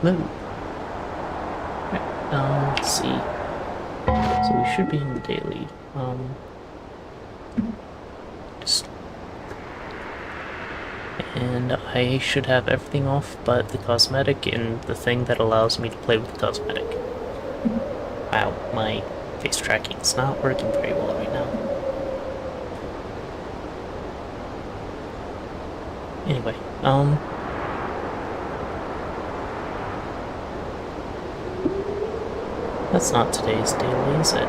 Hello. Right, let's see. So we should be in the daily. Just, and I should have everything off but the cosmetic and the thing that allows me to play with the cosmetic. Wow, my face tracking is not working very well right now. Anyway, that's not today's daily, is it?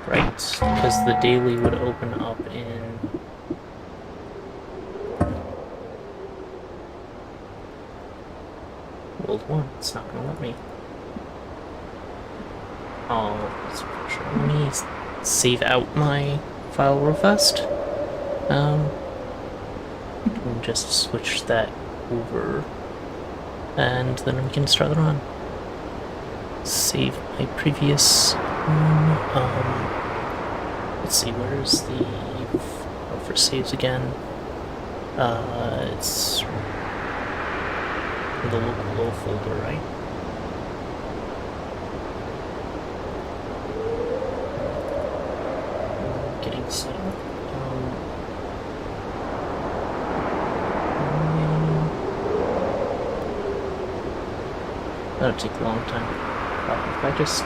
Right, because the daily would open up in World 1. It's not gonna let me. Oh, let me save out my file real fast. And just switch that over, and then we can start the run. Save my previous one. Let's see, where's the for saves again? It's the local folder, right? Getting set up. That'll take a long time. If I just...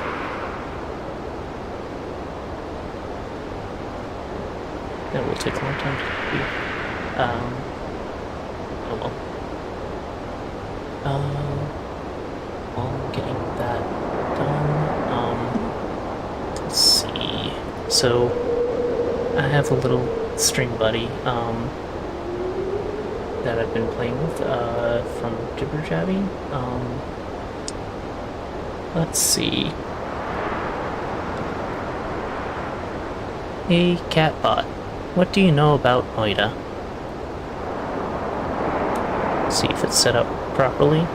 That will take a long time to do. Oh well. While I'm getting that done, let's see. So, I have a little string buddy, that I've been playing with, from Jibber Jabby. Let's see. Hey, Catbot, what do you know about Noita? See if it's set up properly.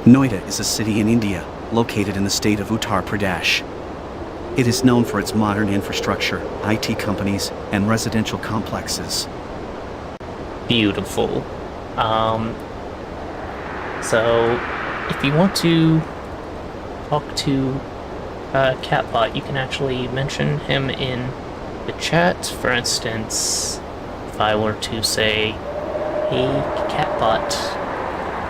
Noida is a city in India, located in the state of Uttar Pradesh. It is known for its modern infrastructure, IT companies, and residential complexes. Beautiful. So if you want to talk to Catbot, you can actually mention him in the chat. For instance, if I were to say, "Hey Catbot,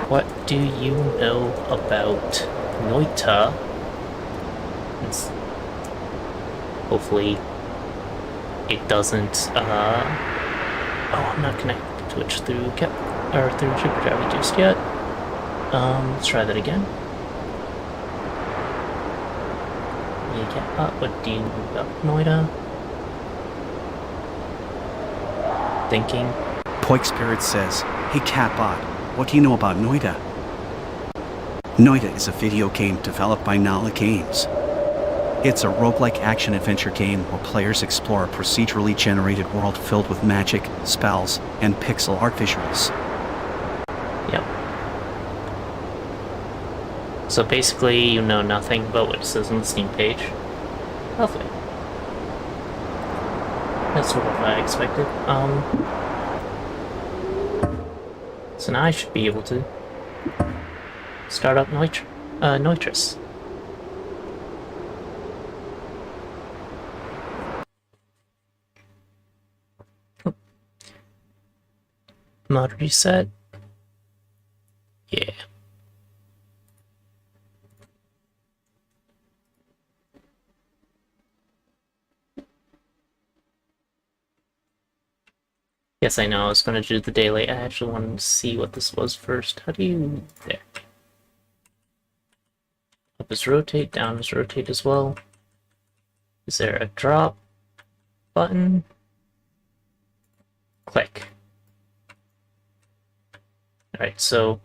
what do you know about Noita?" Hopefully it doesn't, oh, I'm not connected to Twitch through through Jibber Jabby just yet. Let's try that again. Hey Catbot, what do you know about Noita? Thinking. Poik Spirit says, "Hey Catbot, what do you know about Noida?" Noida is a video game developed by Nala Games. It's a roguelike action-adventure game where players explore a procedurally generated world filled with magic, spells, and pixel art visuals. Yep. So basically, you know nothing about what it says on the Steam page. Lovely. That's sort of what I expected. So now I should be able to start up Noitris. Mod reset. Yeah. Yes, I know, I was going to do the daily. I actually wanted to see what this was first. How do you... There. Up is rotate, down is rotate as well. Is there a drop button? Click. Alright, so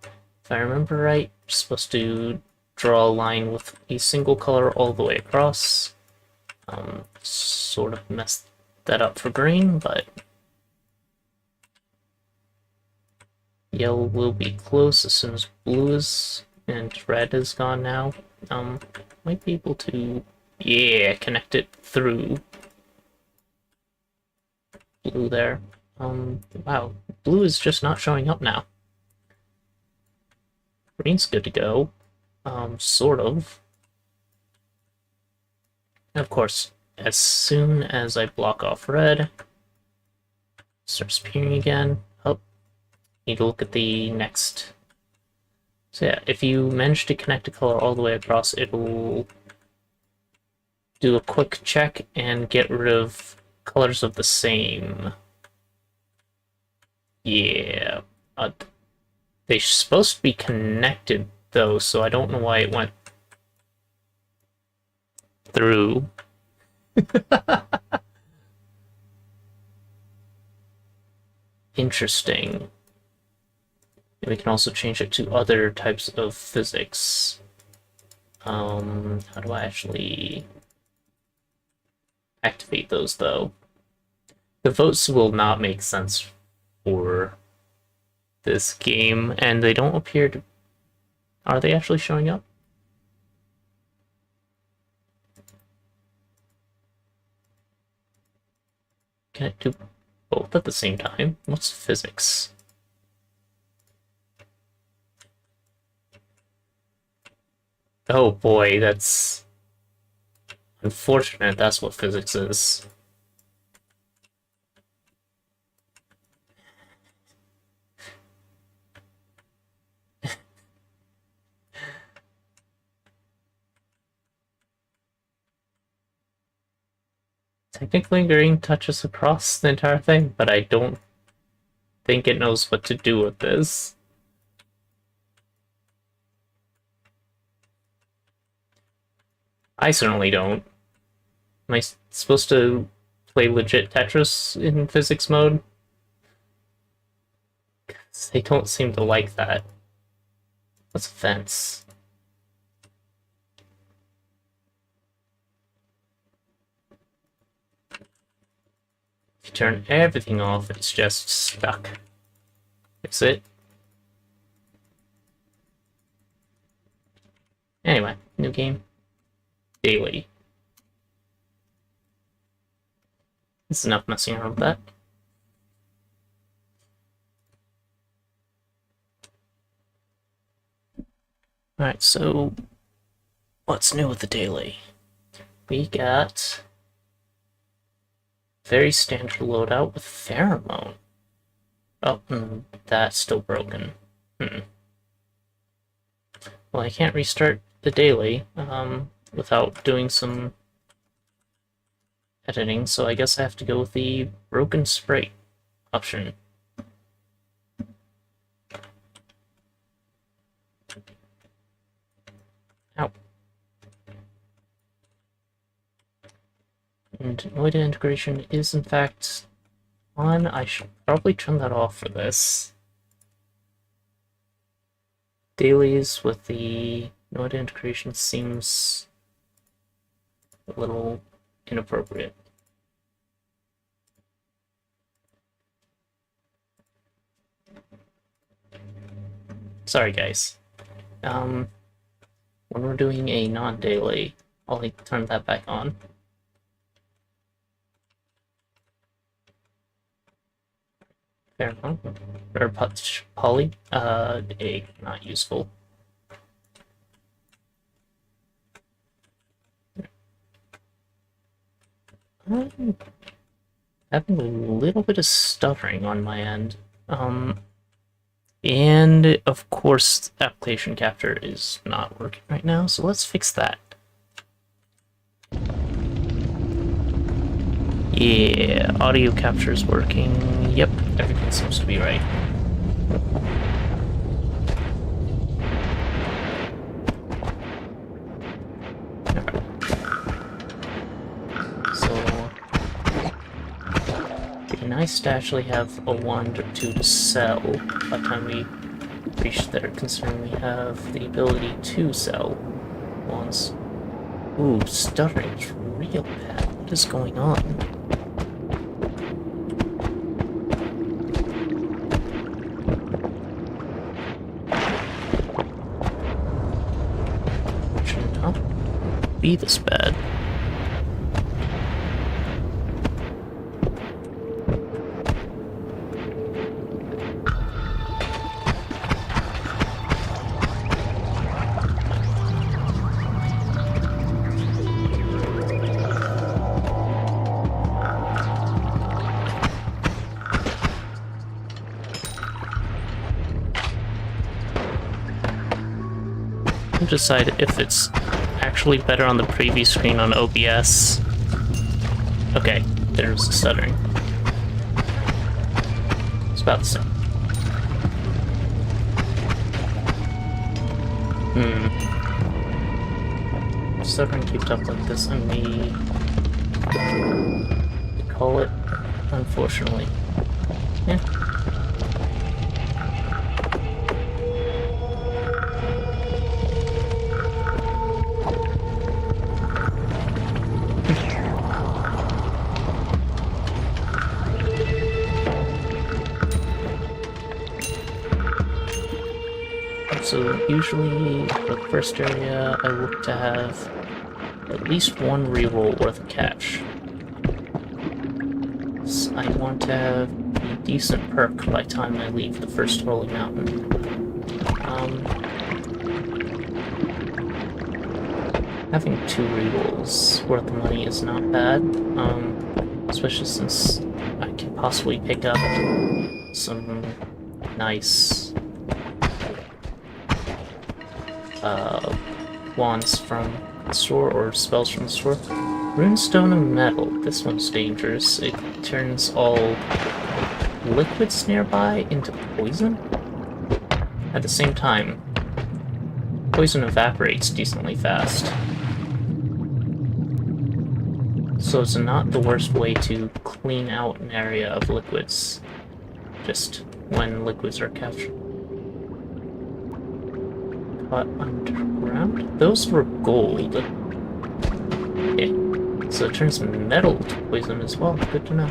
if I remember right, you're supposed to draw a line with a single color all the way across. Sort of messed that up for green, but yellow will be close as soon as blue is, and red is gone now. Might be able to Yeah, connect it through blue there. Wow, blue is just not showing up now. Green's good to go. Sort of. And of course, as soon as I block off red, it starts appearing again. Oh, need to look at the next. So yeah, if you manage to connect a color all the way across, it'll do a quick check and get rid of colors of the same. Yeah. They're supposed to be connected, though, so I don't know why it went through. Interesting. We can also change it to other types of physics. How do I actually activate those, though? The votes will not make sense for this game, and they don't appear to... Are they actually showing up? Can it do both at the same time? What's physics? Oh boy, that's unfortunate. That's what physics is. Technically, green touches across the entire thing, but I don't think it knows what to do with this. I certainly don't. Am I supposed to play legit Tetris in physics mode? 'Cause they don't seem to like that. What's a fence? If you turn everything off, it's just stuck. Fix it. Anyway, new game. Daily. It's enough messing around with that. Alright, so what's new with the daily? We got very standard loadout with pheromone. Oh, that's still broken. Well, I can't restart the daily without doing some editing, so I guess I have to go with the broken spray option. Ow. And Noida integration is in fact on. I should probably turn that off for this. Dailies with the Noida integration seems a little inappropriate. Sorry, guys. When we're doing a non-daily, I'll turn that back on. Fair enough. Or poly. A not useful. I'm having a little bit of stuttering on my end. And of course, application capture is not working right now, so let's fix that. Yeah, audio capture is working. Yep, everything seems to be right. So, it'd be nice to actually have a wand or two to sell by the time we reach there, considering we have the ability to sell wands. Ooh, stuttering is real bad. What is going on? Should not be this bad. decide if it's actually better on the preview screen on OBS. Okay, there's the stuttering. It's about the same. Stuttering keeps up like this, I may call it, unfortunately. Yeah. So usually for the first area, I look to have at least one reroll worth of cash. So I want to have a decent perk by the time I leave the first Holy Mountain. Having 2 rerolls worth of money is not bad, especially since I can possibly pick up some nice wands from the store or spells from the store. Runestone of Metal. This one's dangerous. It turns all liquids nearby into poison. At the same time, poison evaporates decently fast. So it's not the worst way to clean out an area of liquids, just when liquids are captured. Underground? Those were gold. Okay, so it turns metal to poison as well. Good to know.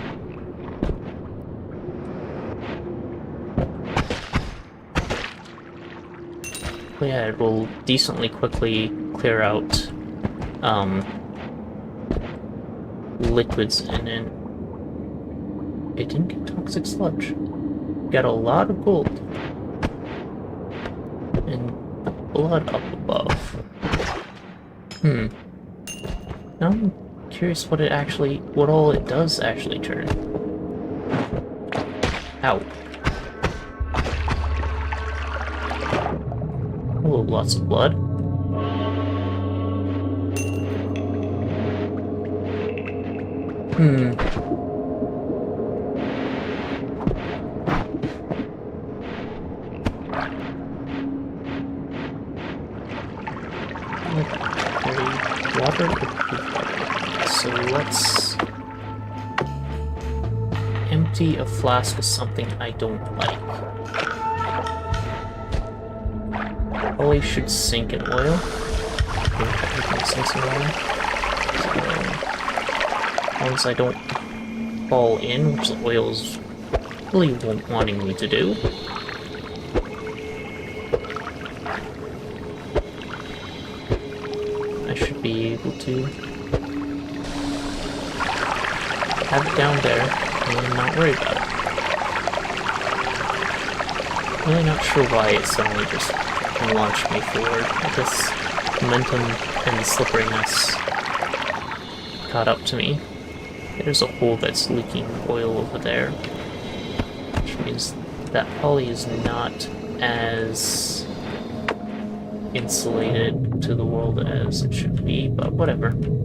But yeah, it will decently quickly clear out liquids, and then it didn't get toxic sludge. Got a lot of gold. And blood up above. Now I'm curious what all it does actually turn. Ow. Oh, lots of blood. Water. So let's empty a flask of something I don't like. Probably should sink in oil. Okay, sink in oil. So, as long as I don't fall in, which the oil is really wanting me to do. Be able to have it down there and not worry about it. Really not sure why it suddenly just launched me forward. I guess momentum and slipperiness caught up to me. There's a hole that's leaking oil over there, which means that poly is not as insulated to the world as it should be, but whatever. And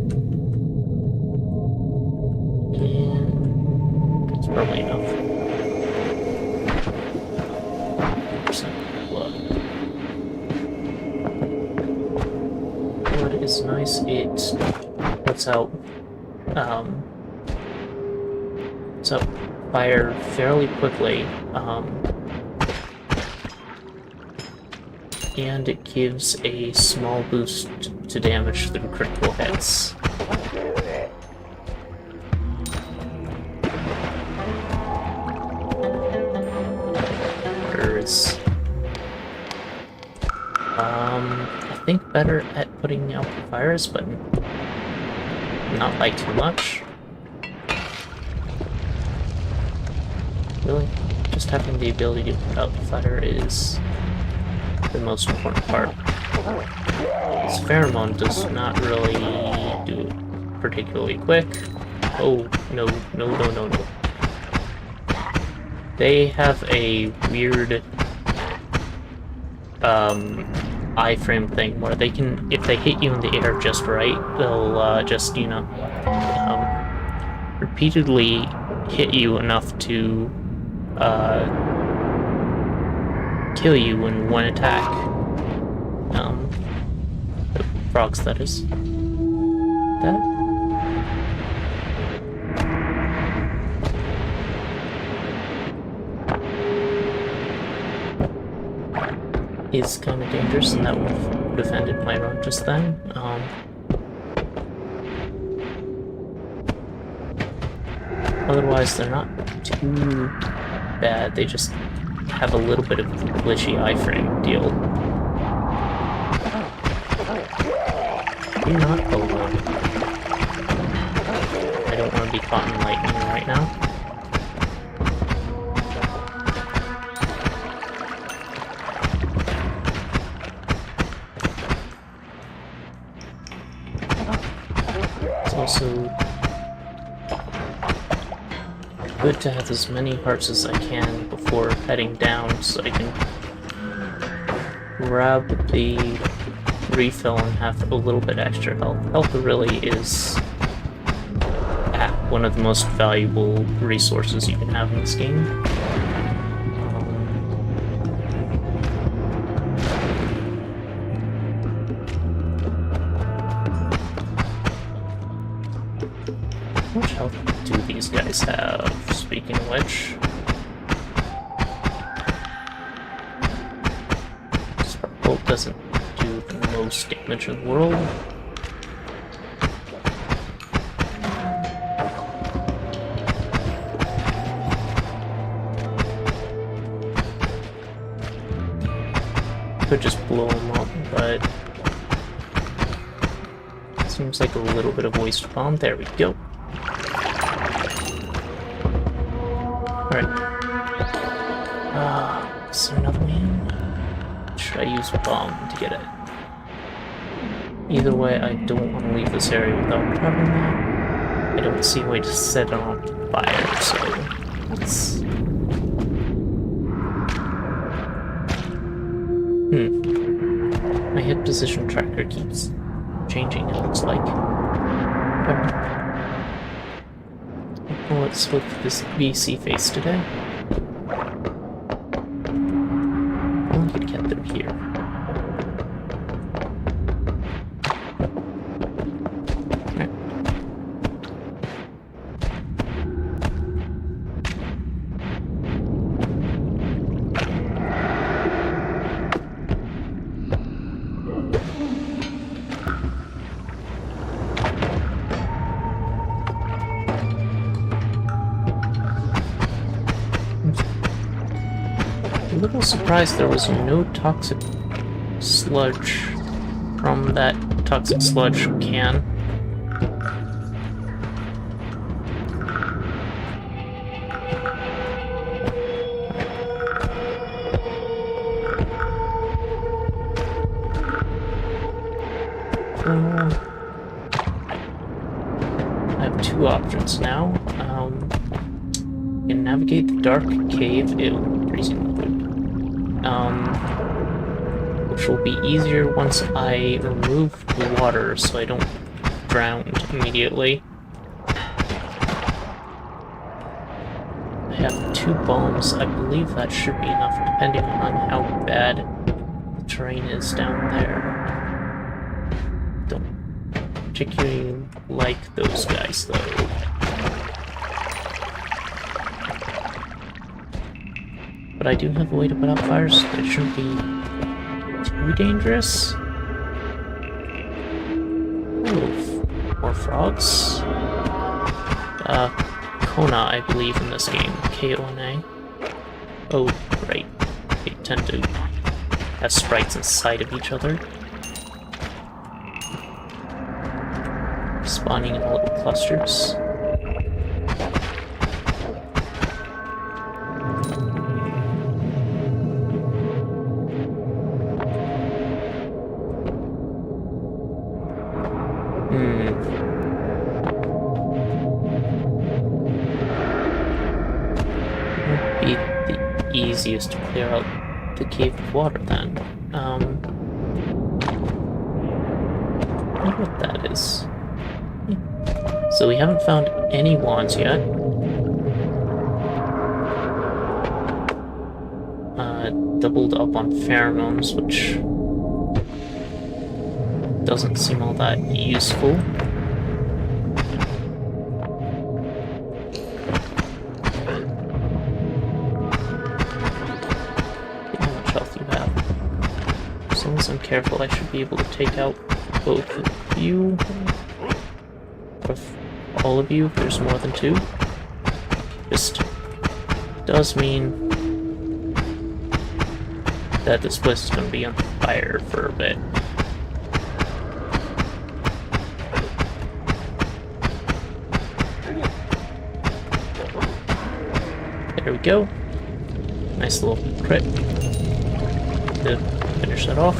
it's probably enough. 100% blood. Blood is nice. It puts out fire fairly quickly. And it gives a small boost to damage through critical hits. There's I think better at putting out the fires, but not by too much. Really, just having the ability to put out the fire is the most important part. This pheromone does not really do it particularly quick. Oh, no. They have a weird iframe thing where they can, if they hit you in the air just right, they'll just, you know, repeatedly hit you enough to kill you in one attack. The frogs, that is. That is kind of dangerous, and that would have ended my run just then. Otherwise, they're not too bad. They just have a little bit of glitchy iframe deal. You're not alone. I don't want to be caught in lightning right now. It's also good to have as many hearts as I can before heading down, so I can grab the refill and have a little bit extra health. Health really is one of the most valuable resources you can have in this game. How much health do these guys have? Speaking of which, Sparkbolt doesn't do the most damage in the world. Could just blow him up, but it seems like a little bit of waste bomb. There we go. Alright. Is there another man? Should I use bomb to get it? Either way, I don't want to leave this area without grabbing that. I don't see a way to set it on fire, so let's... My hit position tracker keeps changing, it looks like. Well, let's hope this VC face today. I could get through here. Okay. A little surprised there was no toxic sludge from that toxic sludge can. I have two options now. You can navigate the dark cave. Ew, freezing liquid. Which will be easier once I remove the water so I don't drown immediately. I have two bombs. I believe that should be enough, depending on how bad the terrain is down there. Don't particularly like those guys, though. But I do have a way to put out fires, so it shouldn't be too dangerous. Oh, more frogs. Kona, I believe, in this game. K-O-N-A. Oh, right. They tend to have sprites inside of each other. Spawning in little clusters. Be the easiest to clear out the cave of water then. wonder what that is. So we haven't found any wands yet. Doubled up on pheromones, which doesn't seem all that useful. How much health you have? As long as I'm careful, I should be able to take out both of you. Or all of you, if there's more than two. Just does mean that this place is going to be on fire for a bit. There we go. Nice little crit to finish that off.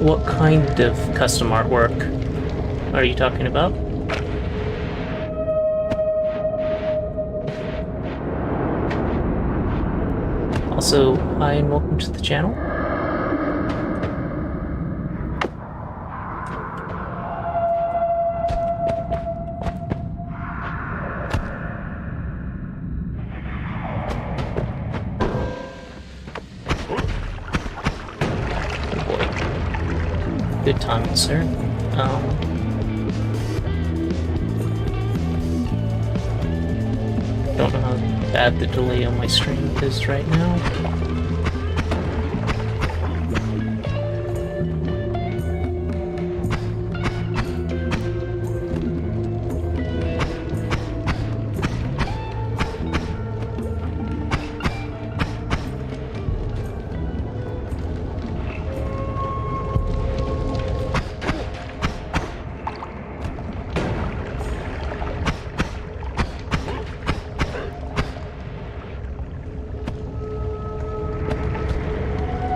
What kind of custom artwork are you talking about? Also, hi and welcome to the channel. Good timing, sir. Don't know how bad the delay on my stream is right now.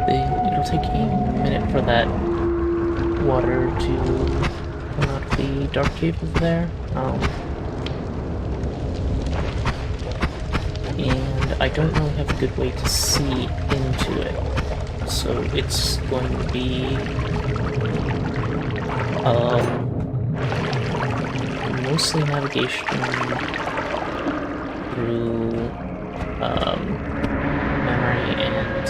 It'll take a minute for that water to come out of the dark cave over there. And I don't really have a good way to see into it. So it's going to be mostly navigation through memory and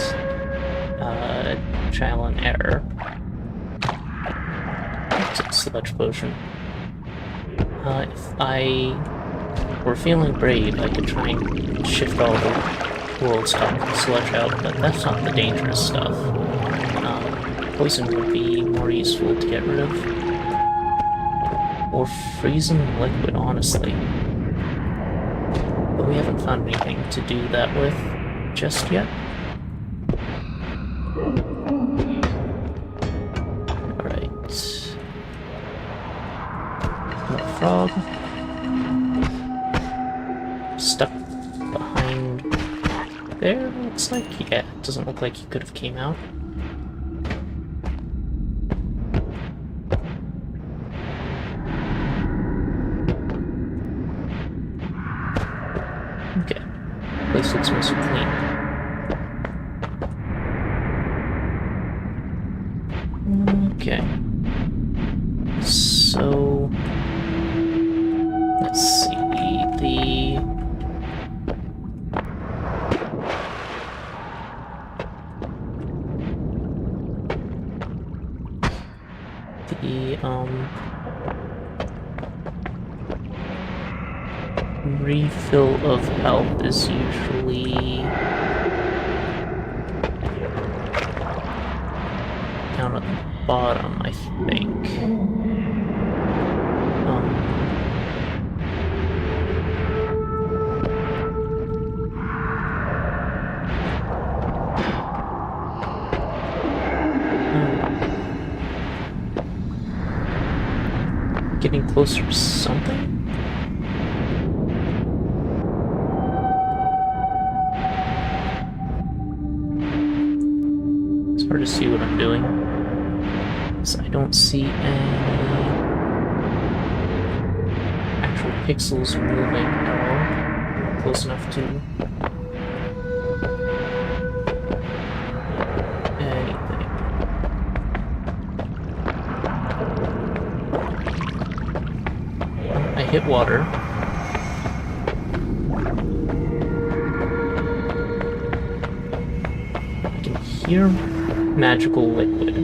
trial and error. Sludge potion. If I were feeling brave, I could try and shift all the world stuff sludge out, but that's not the dangerous stuff. Poison would be more useful to get rid of. Or freezing liquid, honestly. But we haven't found anything to do that with just yet. Alright. More frog. Stuck behind there, looks like. Yeah, it doesn't look like he could have came out. Okay. Place looks mostly clean. Okay. So let's see. Refill of health is usually down at the bottom, I think. Getting closer to something? It's hard to see what I'm doing. So I don't see any actual pixels moving at all. Close enough to anything. I hit water. I can hear magical liquid.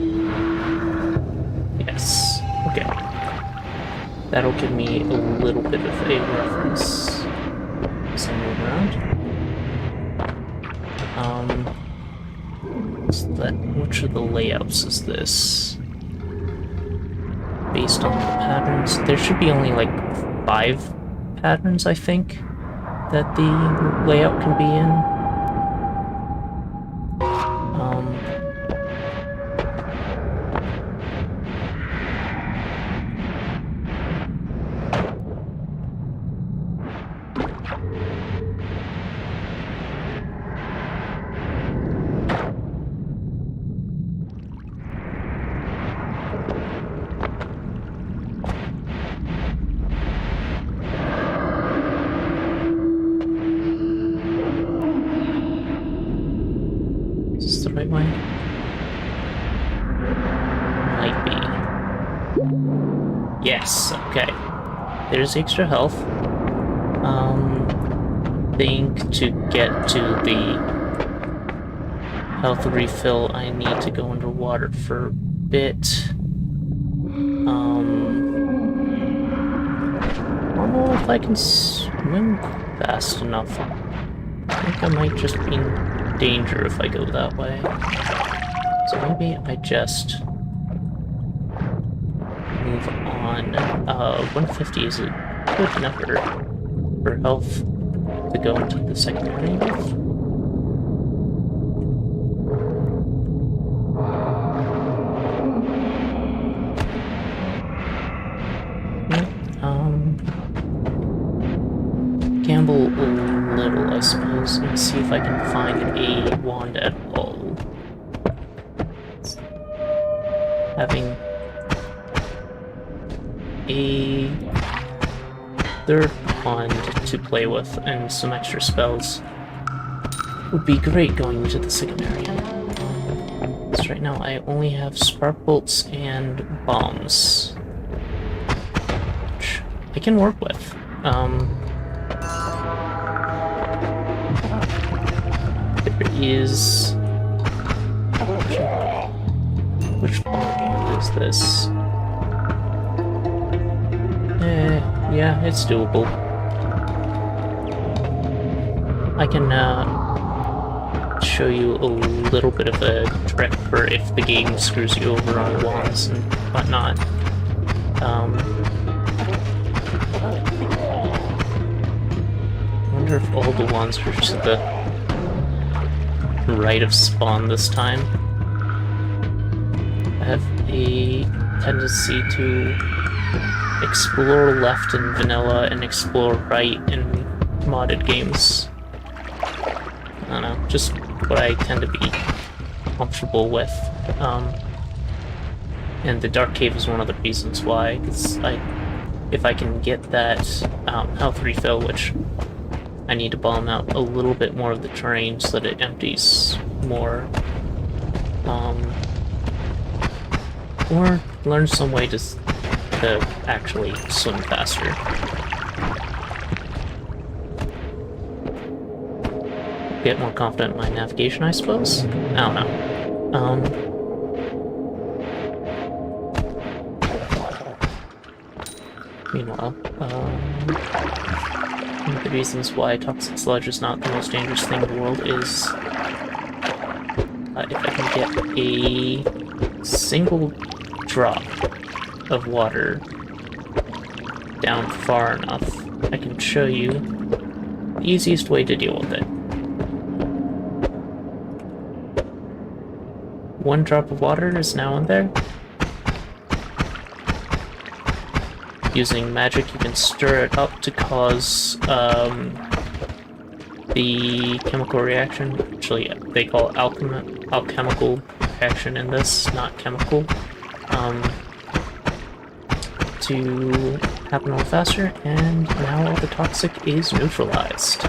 Yes. Okay. That'll give me a little bit of a reference as I move around. Which of the layouts is this? Based on the patterns, there should be only like 5 patterns, I think, that the layout can be in. Is this the right way? Might be. Yes, okay. There's extra health. Think to get to the health refill, I need to go underwater for a bit. I don't know if I can swim fast enough. I think I might just be in danger if I go that way. So maybe I just move on. 150 is a good number for health to go into the secondary with. Gamble a little, I suppose, and see if I can find a wand at all. Having a third wand to play with and some extra spells would be great going into the secondary. So right now I only have spark bolts and bombs, which I can work with. There is... Which bomb is this? Yeah, it's doable. I can show you a little bit of a trick for if the game screws you over on wands and whatnot. I wonder if all the wands are to the right of spawn this time. I have a tendency to explore left in vanilla and explore right in modded games. I don't know, just what I tend to be comfortable with. And the Dark Cave is one of the reasons why, because if I can get that health refill, which I need to bomb out a little bit more of the terrain so that it empties more, or learn some way to actually swim faster. Get more confident in my navigation, I suppose? I don't know. Meanwhile, one of the reasons why toxic sludge is not the most dangerous thing in the world is if I can get a single drop of water down far enough, I can show you the easiest way to deal with it. One drop of water is now in there. Using magic, you can stir it up to cause the chemical reaction. Actually, they call it alchemical reaction in this, not chemical. to happen a little faster, and now all the toxic is neutralized.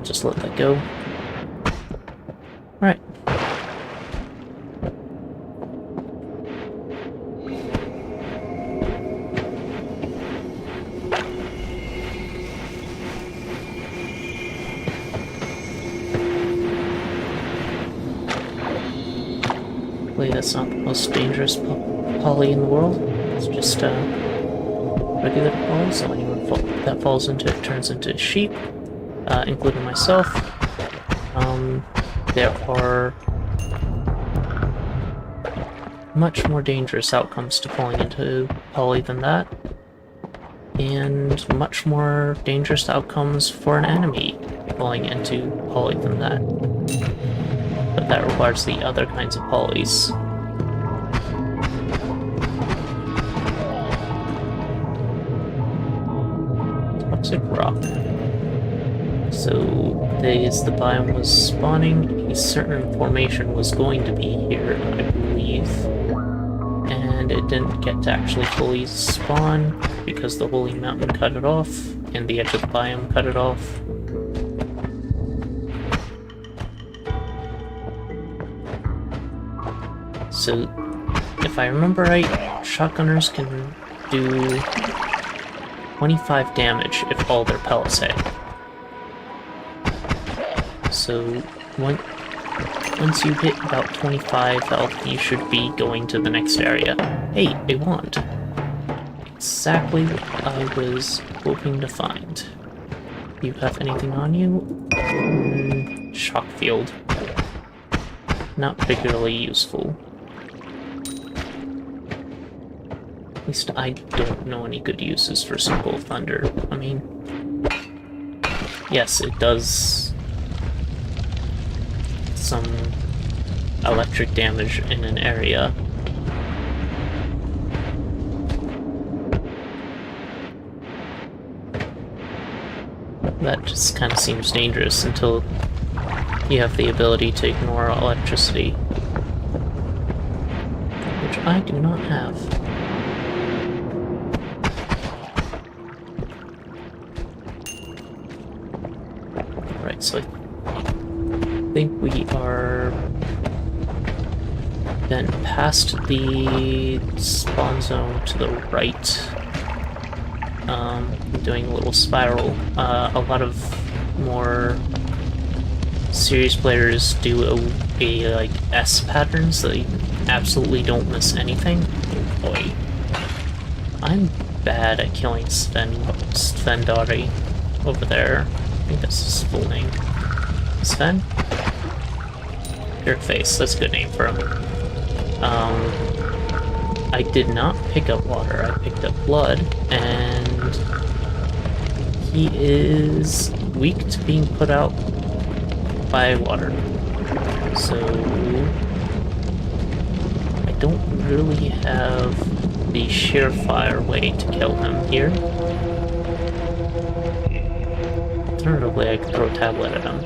Just let that go. Alright. Hopefully that's not the most dangerous poly in the world. It's just regular poly, so anyone that falls into it turns into sheep, including myself. There are much more dangerous outcomes to falling into poly than that, and much more dangerous outcomes for an enemy falling into poly than that. But that requires the other kinds of polys. Toxic rock. So, as the biome was spawning, a certain formation was going to be here, I believe. And it didn't get to actually fully spawn because the Holy Mountain cut it off, and the edge of the biome cut it off. So, if I remember right, shotgunners can do 25 damage if all their pellets hit. So, once you hit about 25 health, you should be going to the next area. Hey, a wand! Exactly what I was hoping to find. Do you have anything on you? Shock field. Not particularly useful. At least I don't know any good uses for Circle of Thunder. I mean, yes, it does some electric damage in an area. That just kind of seems dangerous until you have the ability to ignore electricity, which I do not have. Right, so I think we are then past the spawn zone to the right. Doing a little spiral. A lot of more serious players do a like S pattern, so they absolutely don't miss anything. Oh boy. I'm bad at killing Svendari over there. I think that's his full name. Sven? Pure Face, that's a good name for him. I did not pick up water, I picked up blood, and he is weak to being put out by water. So I don't really have the surefire way to kill him here. Alternatively, I could throw a tablet at him.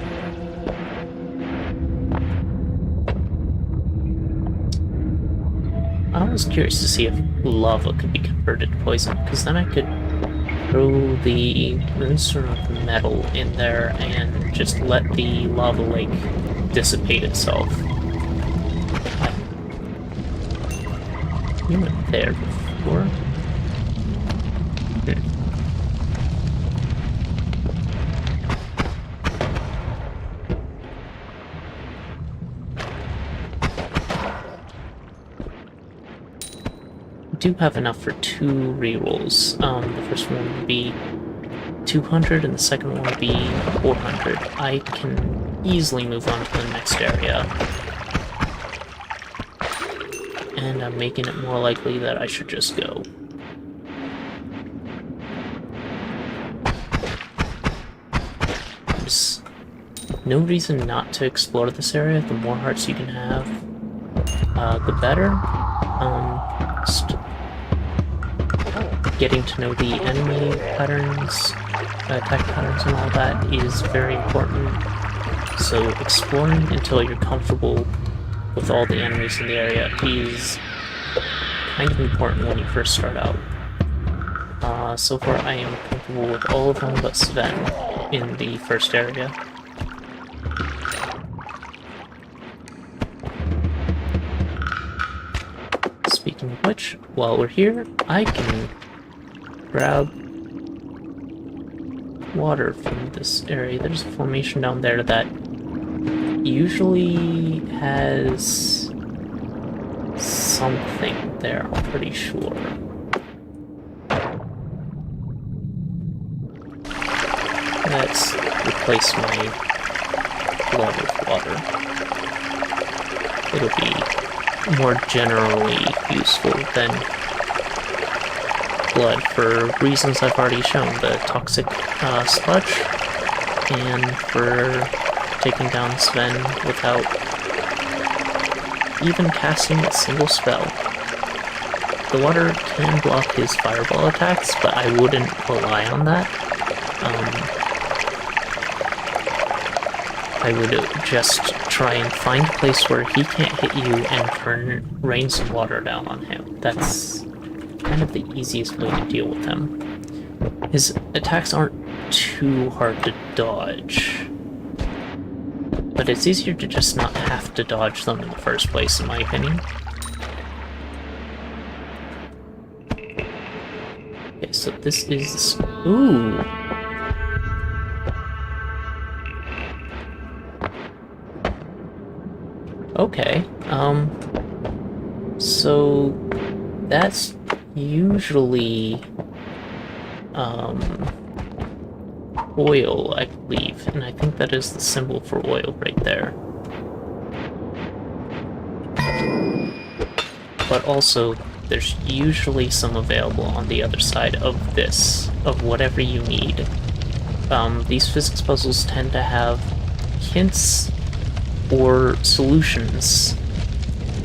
I was curious to see if lava could be converted to poison, because then I could throw the Moonstone of Metal in there and just let the lava lake dissipate itself. You went there before? Do have enough for 2 rerolls. The first one would be 200 and the second one would be 400. I can easily move on to the next area. And I'm making it more likely that I should just go. There's no reason not to explore this area. The more hearts you can have, the better. getting to know the enemy patterns, attack patterns and all that is very important. So exploring until you're comfortable with all the enemies in the area is kind of important when you first start out. So far I am comfortable with all of them but Sven in the first area. Speaking of which, while we're here, I can grab water from this area. There's a formation down there that usually has something there, I'm pretty sure. Let's replace my blood with water. It'll be more generally useful than blood for reasons I've already shown. The toxic sludge, and for taking down Sven without even casting a single spell. The water can block his fireball attacks, but I wouldn't rely on that. I would just try and find a place where he can't hit you and rain some water down on him. That's kind of the easiest way to deal with him. His attacks aren't too hard to dodge, but it's easier to just not have to dodge them in the first place, in my opinion. Okay, so this is... Ooh! Okay, so that's usually, oil, I believe, and I think that is the symbol for oil right there. But also, there's usually some available on the other side of this, of whatever you need. These physics puzzles tend to have hints or solutions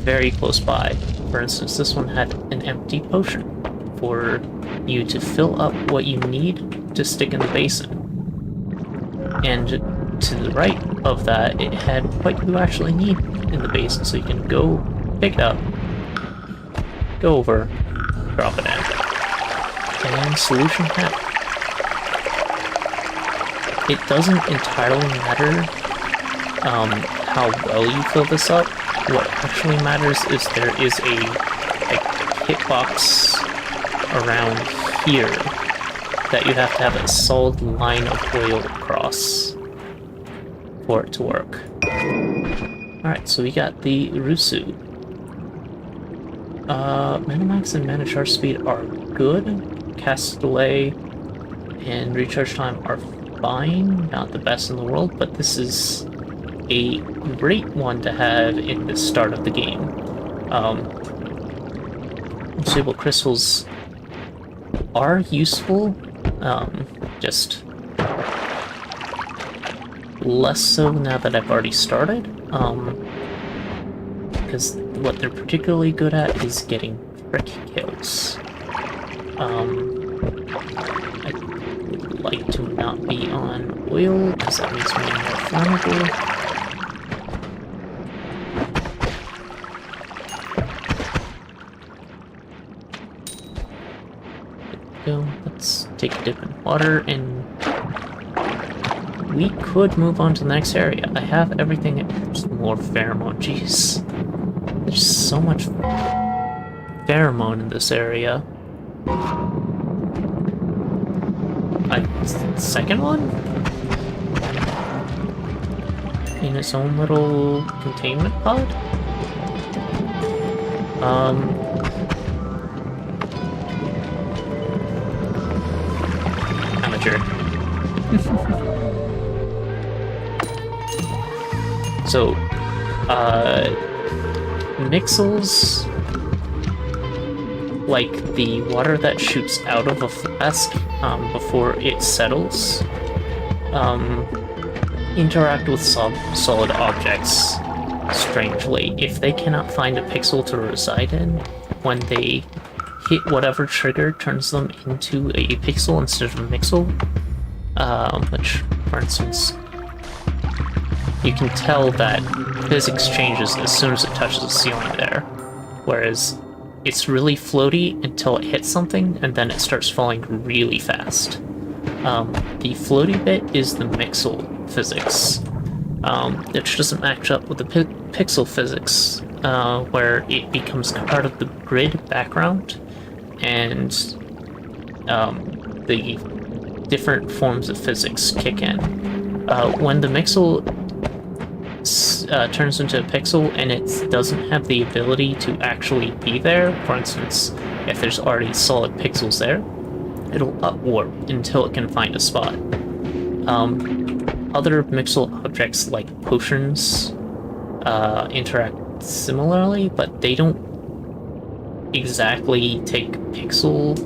very close by. For instance, this one had an empty potion for you to fill up what you need to stick in the basin. And to the right of that, it had what you actually need in the basin, so you can go pick it up, go over, drop it in, and solution had. It doesn't entirely matter how well you fill this up. What actually matters is there is a hitbox around here that you have to have a solid line of oil across for it to work. Alright, so we got the Rusu. Manamax and Mana Charge Speed are good. Cast Delay and Recharge Time are fine. Not the best in the world, but this is a great one to have in the start of the game. Unstable crystals are useful, just less so now that I've already started, because what they're particularly good at is getting frick kills. I'd like to not be on oil, because that makes me more flammable. Go. Let's take a dip in water, and we could move on to the next area. I have everything. There's more pheromone. Jeez, there's so much pheromone in this area. Second one? In its own little containment pod? Amateur. So, Mixels, like the water that shoots out of a flask before it settles, interact with solid objects strangely. If they cannot find a pixel to reside in, when they hit whatever trigger turns them into a pixel instead of a mixel. Which, for instance, you can tell that physics changes as soon as it touches the ceiling there. Whereas it's really floaty until it hits something, and then it starts falling really fast. The floaty bit is the mixel physics, which doesn't match up with the pixel physics, where it becomes part of the grid background, and the different forms of physics kick in. When the mixel turns into a pixel and it doesn't have the ability to actually be there, for instance, if there's already solid pixels there, it'll upwarp until it can find a spot. Other mixel objects like potions interact similarly, but they don't exactly take pixel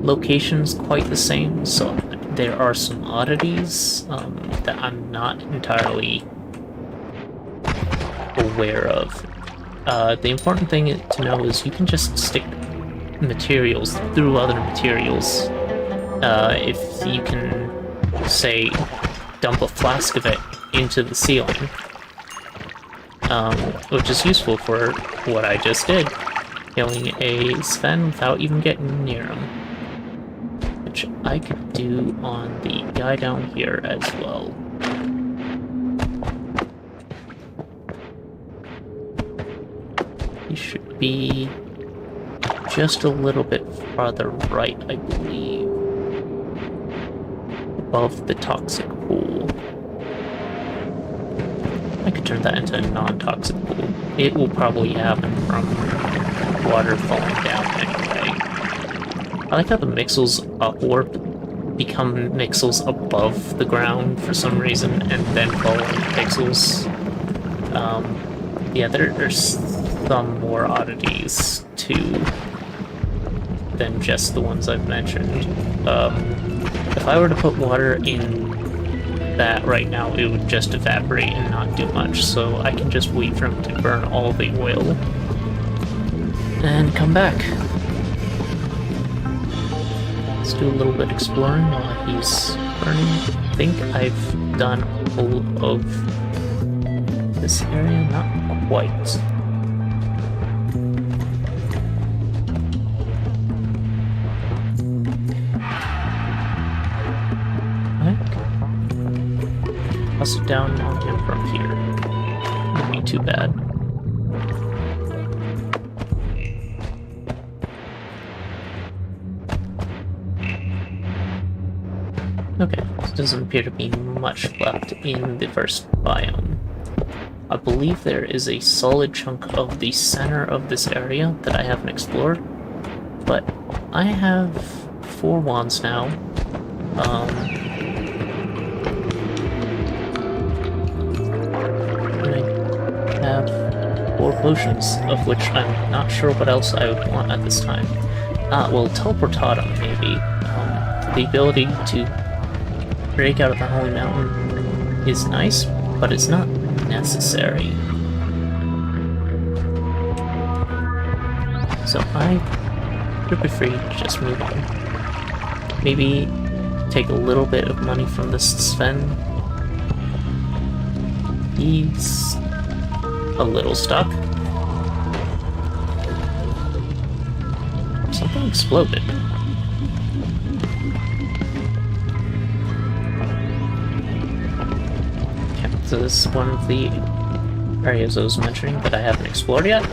locations quite the same, so there are some oddities that I'm not entirely aware of. The important thing to know is you can just stick materials through other materials. If you can, say, dump a flask of it into the ceiling, which is useful for what I just did, killing a Sven without even getting near him, which I could do on the guy down here as well. He should be just a little bit farther right, I believe, above the toxic pool. I could turn that into a non-toxic pool. It will probably happen from water falling down anyway. I like how the mixels upwarp become mixels above the ground for some reason, and then fall into pixels. Yeah, there's some more oddities too than just the ones I've mentioned. If I were to put water in that right now, it would just evaporate and not do much, so I can just wait for him to burn all the oil and come back. Let's do a little bit exploring while he's burning. I think I've done all of this area, not quite. Toss it down on him from here. Wouldn't be too bad. Okay, there doesn't appear to be much left in the first biome. I believe there is a solid chunk of the center of this area that I haven't explored, but I have 4 wands now. And I have 4 potions, of which I'm not sure what else I would want at this time. Well, Teleportatum, maybe. The ability to break out of the Holy Mountain is nice, but it's not necessary. So I would be free to just move on. Maybe take a little bit of money from this Sven. He's a little stuck. Something exploded. So this is one of the areas I was mentioning that I haven't explored yet.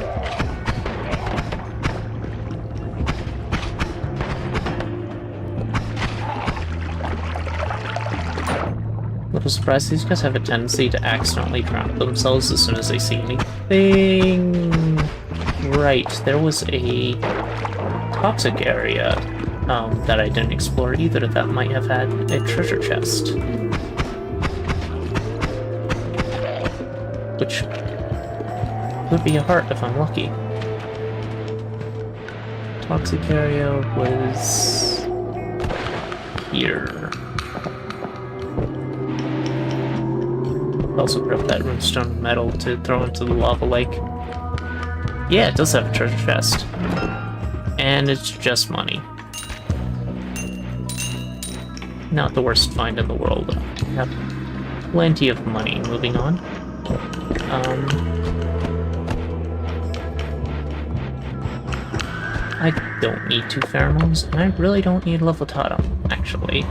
A little surprised, these guys have a tendency to accidentally drown themselves as soon as they see anything. Right, there was a toxic area that I didn't explore either that might have had a treasure chest. Which could be a heart if I'm lucky. Toxic area was here. Also grab that runestone metal to throw into the lava lake. Yeah, it does have a treasure chest. And it's just money. Not the worst find in the world. I have plenty of money. Moving on. I don't need 2 pheromones, and I really don't need Levitatum, actually.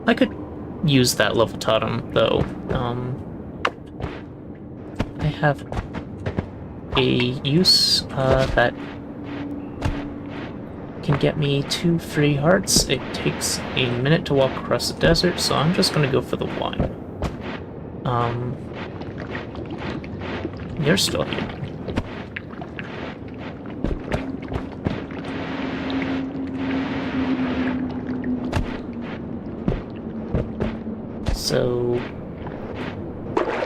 I could use that Levitatum, though. I have a use that can get me 2 free hearts. It takes a minute to walk across the desert, so I'm just gonna go for the 1. You're still here. So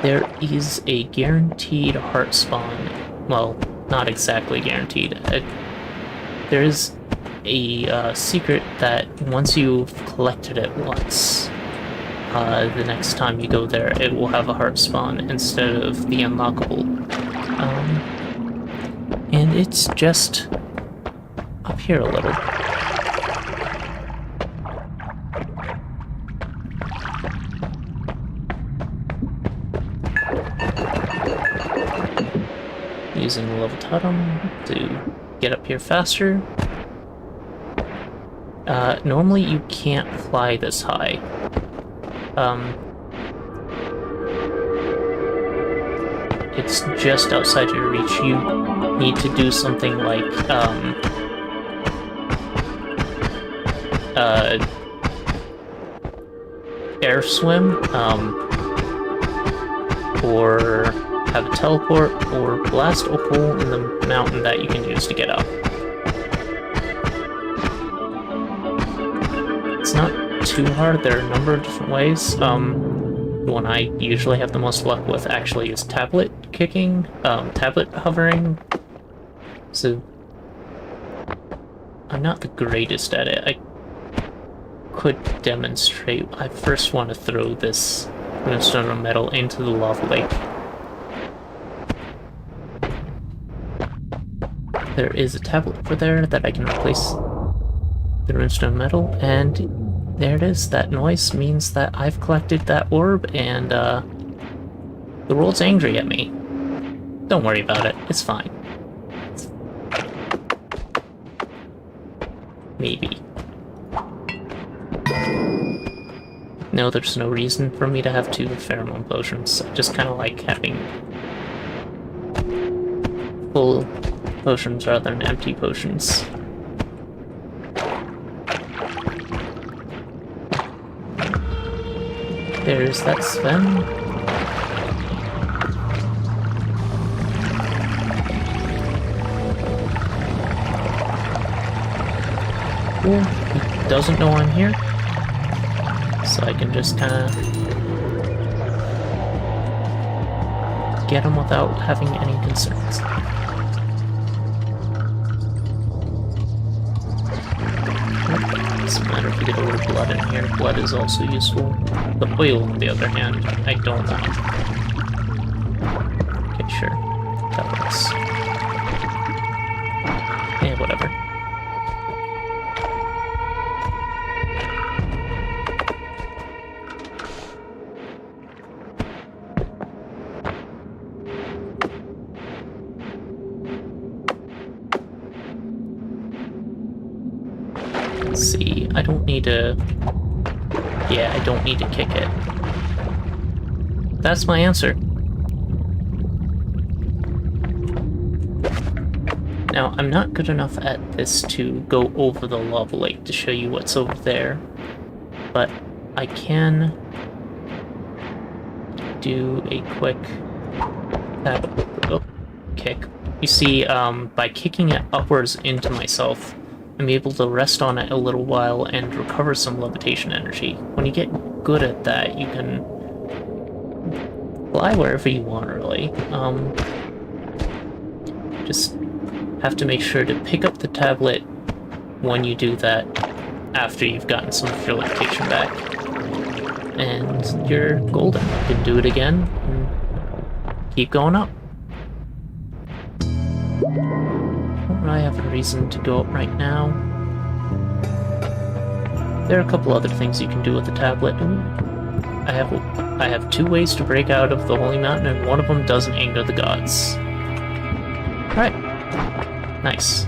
there is a guaranteed heart spawn. Well, not exactly guaranteed. There is a secret that once you've collected it once, the next time you go there, it will have a heart spawn instead of the unlockable. And it's just up here a little. Using the Levitatum to get up here faster. Normally you can't fly this high. It's just outside your reach. You need to do something like, air swim, or have a teleport, or blast a hole in the mountain that you can use to get up. It's not too hard. There are a number of different ways. The one I usually have the most luck with actually is tablet kicking, tablet hovering. So I'm not the greatest at it. I could demonstrate. I first want to throw this Runestone of Metal into the lava lake. There is a tablet over there that I can replace the Runestone Metal, and there it is. That noise means that I've collected that orb, and the world's angry at me. Don't worry about it. It's fine. Maybe. No, there's no reason for me to have 2 pheromone potions. I just kind of like having full potions rather than empty potions. There's that Sven. Cool. He doesn't know I'm here, so I can just kind of get him without having any concerns. Doesn't matter if we get a little blood in here. Blood is also useful. The oil, on the other hand, I don't want. Okay, sure. That works. Yeah, whatever. Let's see, I don't need to... Yeah, I don't need to kick it. That's my answer. Now, I'm not good enough at this to go over the lava lake to show you what's over there, but I can do a quick kick. You see, by kicking it upwards into myself, I'm able to rest on it a little while and recover some levitation energy. When you get good at that, you can fly wherever you want, really. Just have to make sure to pick up the tablet when you do that after you've gotten some of your levitation back. And you're golden. You can do it again, and keep going up. Don't really have a reason to go up right now. There are a couple other things you can do with the tablet. I have 2 ways to break out of the Holy Mountain, and one of them doesn't anger the gods. Alright. Nice.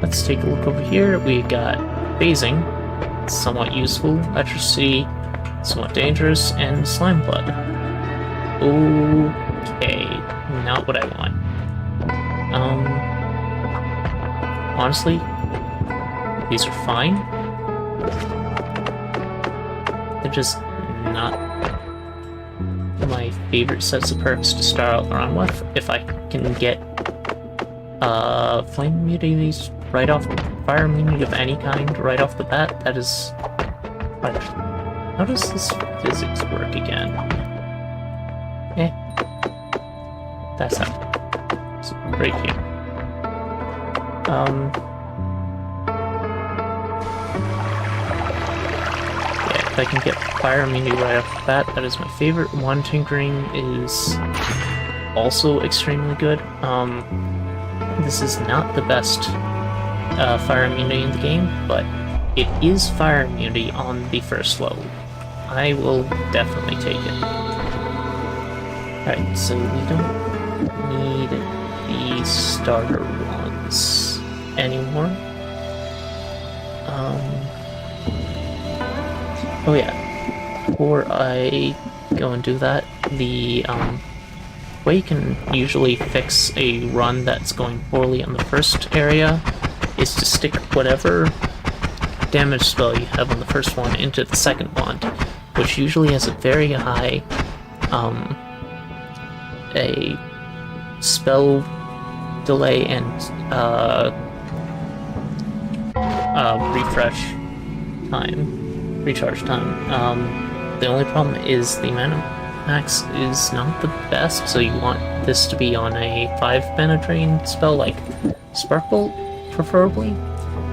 Let's take a look over here. We got phasing, somewhat useful, electricity, somewhat dangerous, and slime blood. Okay, not what I want. Honestly, these are fine. They're just not my favorite sets of perks to start out around with. If I can get flame immunities right off, fire immunity of any kind right off the bat, that is... How does this physics work again? That's how. It's right here. Yeah, if I can get fire immunity right off the bat, that is my favorite. Wand tinkering is also extremely good. This is not the best fire immunity in the game, but it is fire immunity on the first level. I will definitely take it. Alright, so we don't need the starter ones anymore. Oh yeah, before I go and do that, the way you can usually fix a run that's going poorly on the first area is to stick whatever damage spell you have on the first one into the second one, which usually has a very high a spell delay and recharge time. The only problem is the mana max is not the best, so you want this to be on a 5 mana drain spell like Spark Bolt, preferably,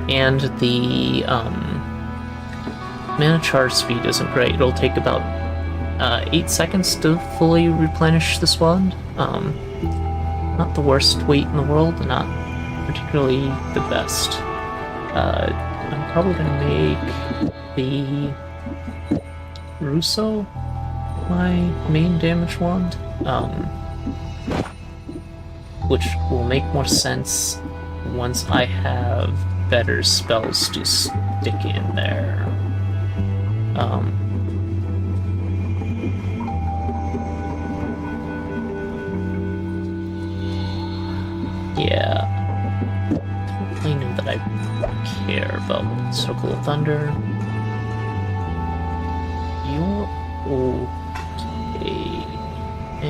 and the mana charge speed isn't great. It'll take about 8 seconds to fully replenish this wand. Not the worst weight in the world, not particularly the best. I'm probably gonna make the Russo my main damage wand, which will make more sense once I have better spells to stick in there. Yeah, I don't really know that I care about Circle of Thunder. You're okay. I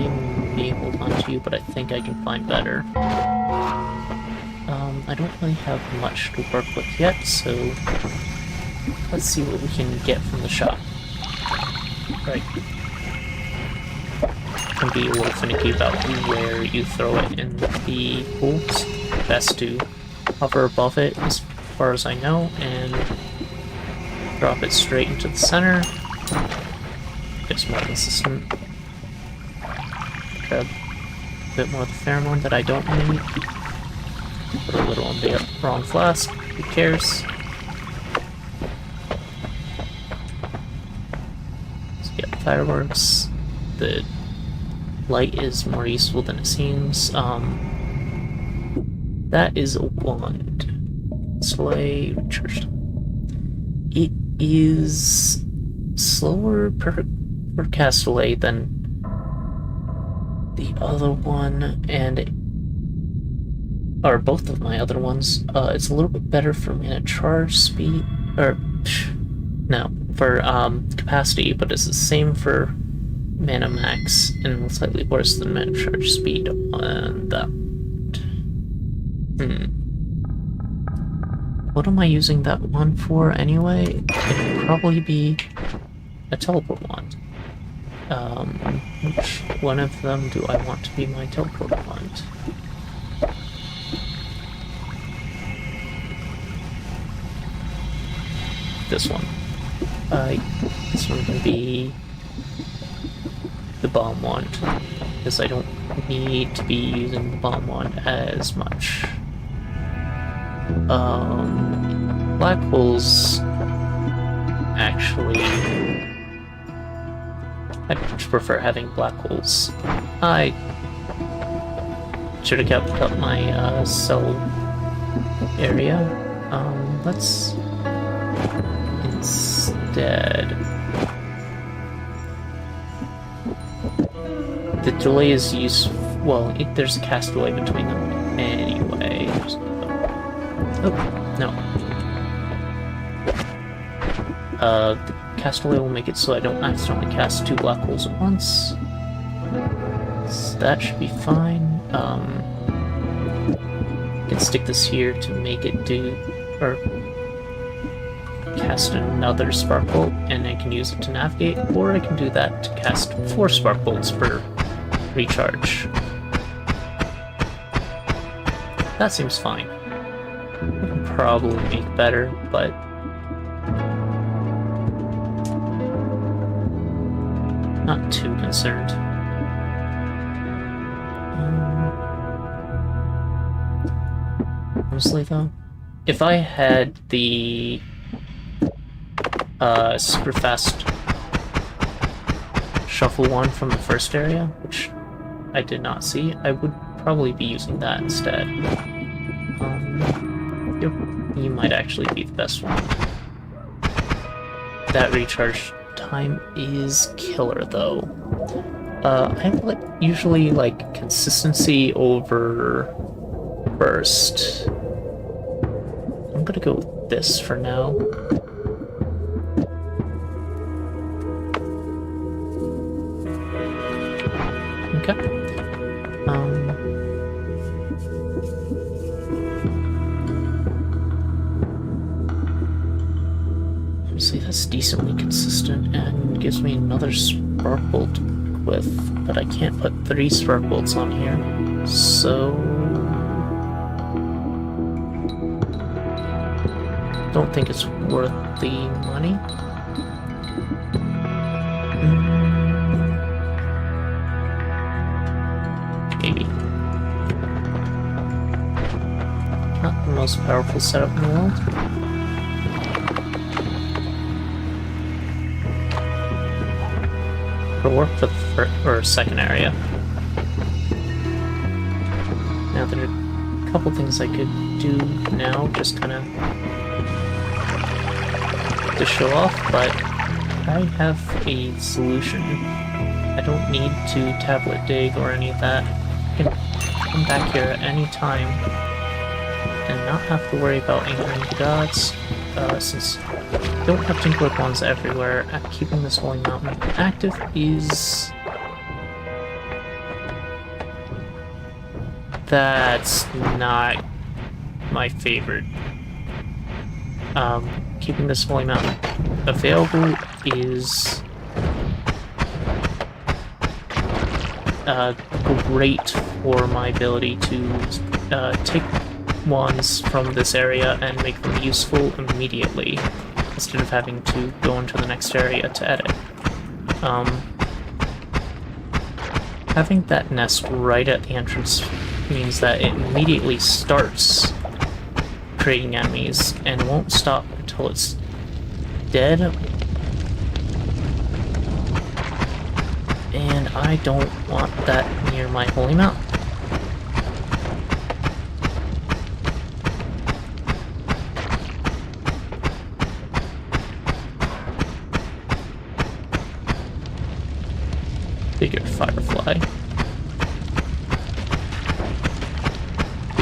may hold on to you, but I think I can find better. I don't really have much to work with yet, so let's see what we can get from the shop. Right. Can be a little finicky about where you throw it in the holes. Best to hover above it as far as I know and drop it straight into the center. It's more consistent. Grab a bit more of the pheromone that I don't need. Put a little on the wrong flask. Who cares? So yeah, fireworks. The light is more useful than it seems. That is a wand. Slay recharged. It is slower per cast delay than the other one, or both of my other ones. It's a little bit better for mana charge speed, or no, for capacity, but it's the same for mana max and slightly worse than mana charge speed on that. What am I using that one for anyway? It would probably be a teleport wand. Which one of them do I want to be my teleport wand? This one. This one can be the bomb wand, because I don't need to be using the bomb wand as much. Black holes... Actually... I much prefer having black holes. I should have kept up my cell area. Let's instead... The delay is useful. Well, there's a cast delay between them anyway. Oh, no. The cast delay will make it so I don't accidentally cast 2 black holes at once. So that should be fine. I can stick this here to make it do, or cast another spark bolt, and I can use it to navigate, or I can do that to cast 4 spark bolts per recharge. That seems fine. I can probably make better, but not too concerned. Honestly though, if I had the super fast shuffle one from the first area, which I did not see, I would probably be using that instead. Yep, you might actually be the best one. That recharge time is killer though. I usually like consistency over burst. I'm gonna go with this for now. Okay. See, that's decently consistent and gives me another spark bolt with, but I can't put 3 spark bolts on here, so don't think it's worth the money. Maybe. Not the most powerful setup in the world. It'll work for the second area. Now there are a couple things I could do now, just kind of to show off, but I have a solution. I don't need to tablet dig or any of that. I can come back here at any time and not have to worry about angering the gods, since I don't have Tinkler Wands everywhere. Keeping this Holy Mountain active is... That's not my favorite. Keeping this Holy Mountain available is great for my ability to take wands from this area and make them useful immediately, instead of having to go into the next area to edit. Having that nest right at the entrance means that it immediately starts creating enemies and won't stop until it's dead. And I don't want that near my Holy Mountain. Figured Firefly.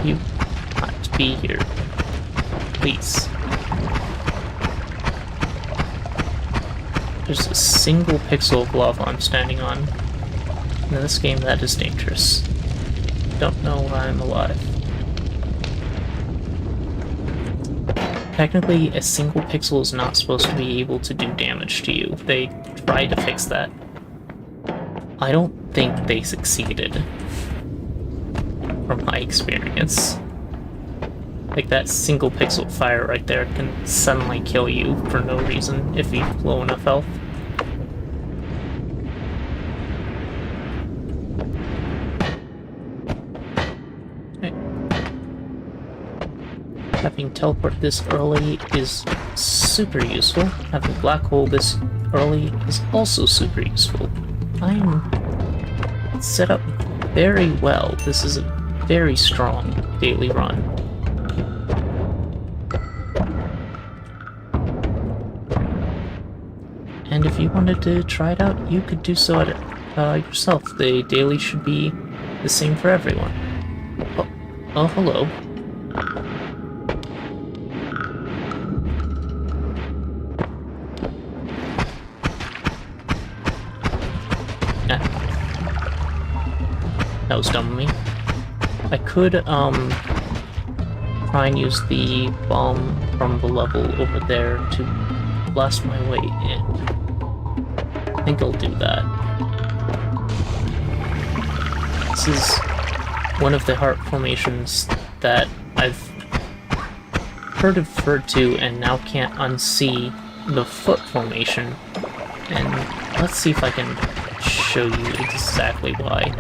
You ought to be here. Please. There's a single pixel of lava I'm standing on. In this game, that is dangerous. Don't know why I'm alive. Technically, a single pixel is not supposed to be able to do damage to you. They tried to fix that. I don't think they succeeded, from my experience. Like, that single pixel fire right there can suddenly kill you for no reason if you've low enough health. being teleported this early is super useful. Having black hole this early is also super useful. I'm set up very well. This is a very strong daily run. And if you wanted to try it out, you could do so yourself. The daily should be the same for everyone. Oh, hello. That was dumb of me. I could, try and use the bomb from the level over there to blast my way in. I think I'll do that. This is one of the heart formations that I've heard referred to and now can't unsee the foot formation. And let's see if I can show you exactly why.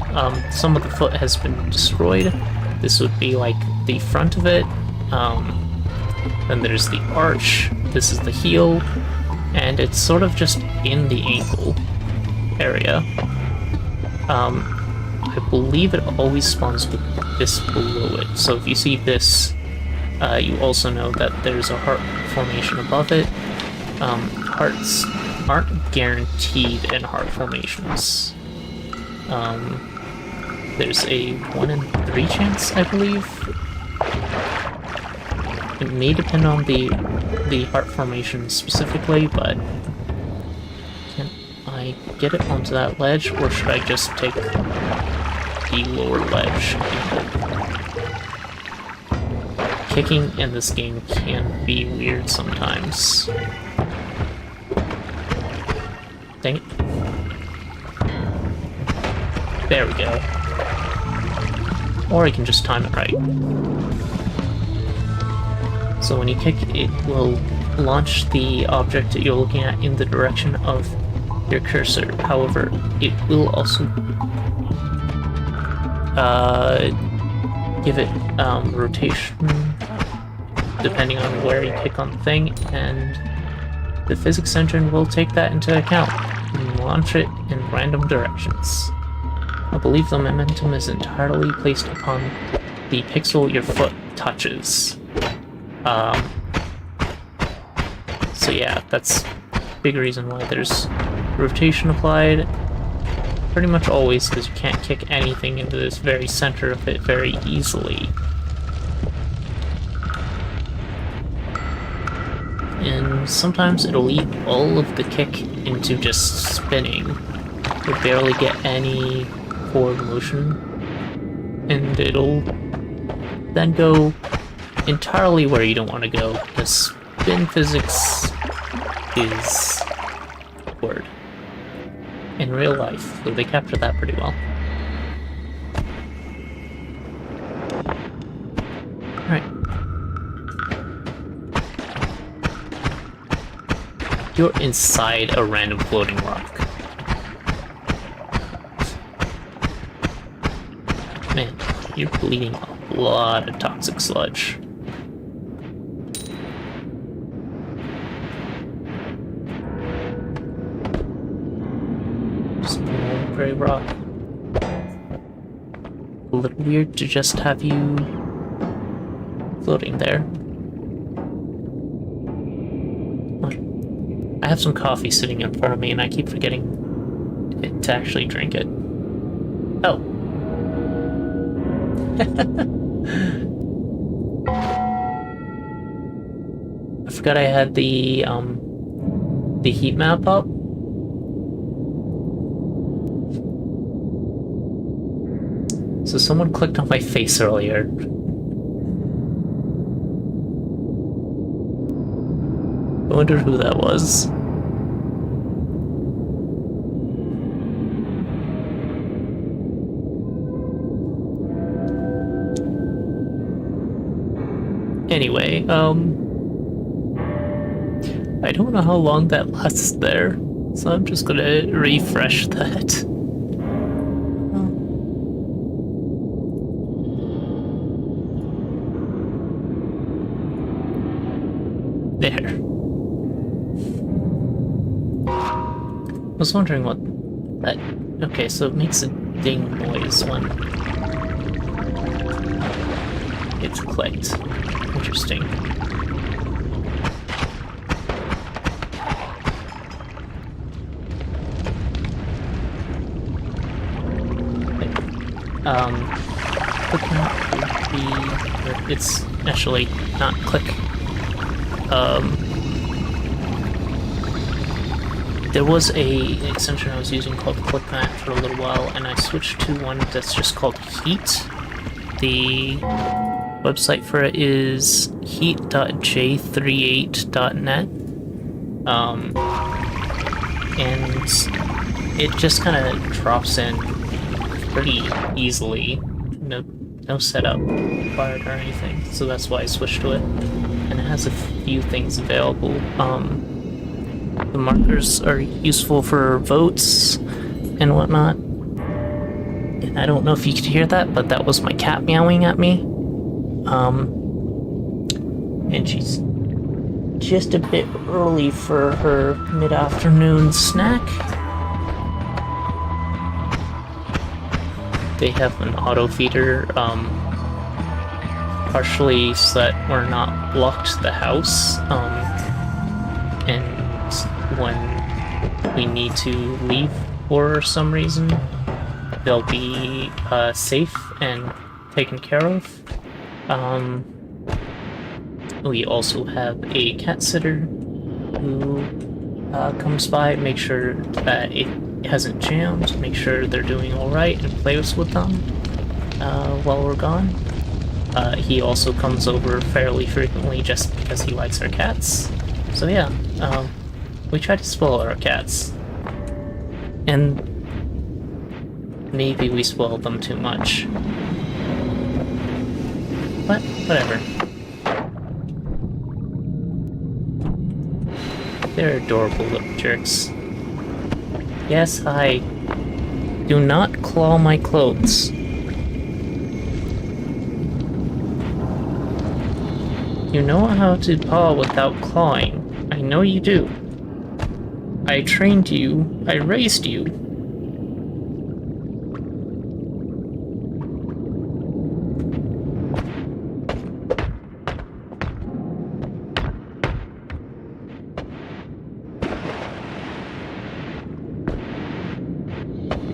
Some of the foot has been destroyed. This would be like the front of it. Then there's the arch. This is the heel. And it's sort of just in the ankle area. I believe it always spawns with this below it. So if you see this, you also know that there's a heart formation above it. Hearts aren't guaranteed in heart formations. There's a 1 in 3 chance, I believe. It may depend on the heart formation specifically, but can I get it onto that ledge, or should I just take the lower ledge? Kicking in this game can be weird sometimes. Dang it. There we go. Or I can just time it right. So when you kick, it will launch the object that you're looking at in the direction of your cursor. However, it will also give it rotation depending on where you kick on the thing, and the physics engine will take that into account and launch it in random directions. I believe the momentum is entirely placed upon the pixel your foot touches. So yeah, that's a big reason why there's rotation applied pretty much always, because you can't kick anything into this very center of it very easily. And sometimes it'll eat all of the kick into just spinning. You barely get any forward motion, and it'll then go entirely where you don't want to go, because spin physics is word in real life, so they capture that pretty well. Alright. You're inside a random floating rock. Man, you're bleeding a lot of toxic sludge. Small gray rock. A little weird to just have you floating there. I have some coffee sitting in front of me and I keep forgetting to actually drink it. Oh. I forgot I had the heat map up. So someone clicked on my face earlier. I wonder who that was. Anyway, I don't know how long that lasts there, so I'm just gonna refresh that. There. I was wondering what that... Okay, so it makes a ding noise when it's clicked. Interesting. Clicking would be... It's actually not click. There was a extension I was using called ClickMat for a little while, and I switched to one that's just called Heat. The website for it is heat.j38.net. And it just kind of drops in pretty easily. No setup required or anything, so that's why I switched to it. And it has a few things available. The markers are useful for votes and whatnot. And I don't know if you could hear that, but that was my cat meowing at me. And she's just a bit early for her mid-afternoon snack. They have an auto feeder, partially so that we're not locked to the house, and when we need to leave for some reason, they'll be safe and taken care of. We also have a cat sitter who comes by, make sure that it hasn't jammed, make sure they're doing alright, and plays with them while we're gone. He also comes over fairly frequently just because he likes our cats. So yeah, we try to spoil our cats. And maybe we spoil them too much. But, whatever. They're adorable little jerks. Yes, hi. Do not claw my clothes. You know how to paw without clawing. I know you do. I trained you. I raised you.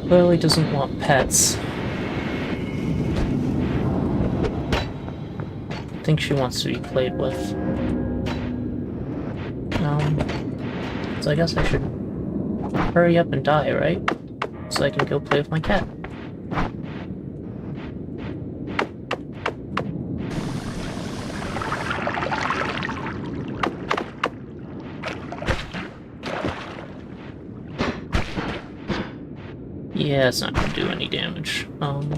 Clearly doesn't want pets. I think she wants to be played with. So I guess I should hurry up and die, right? So I can go play with my cat. Yeah, it's not gonna do any damage. I'm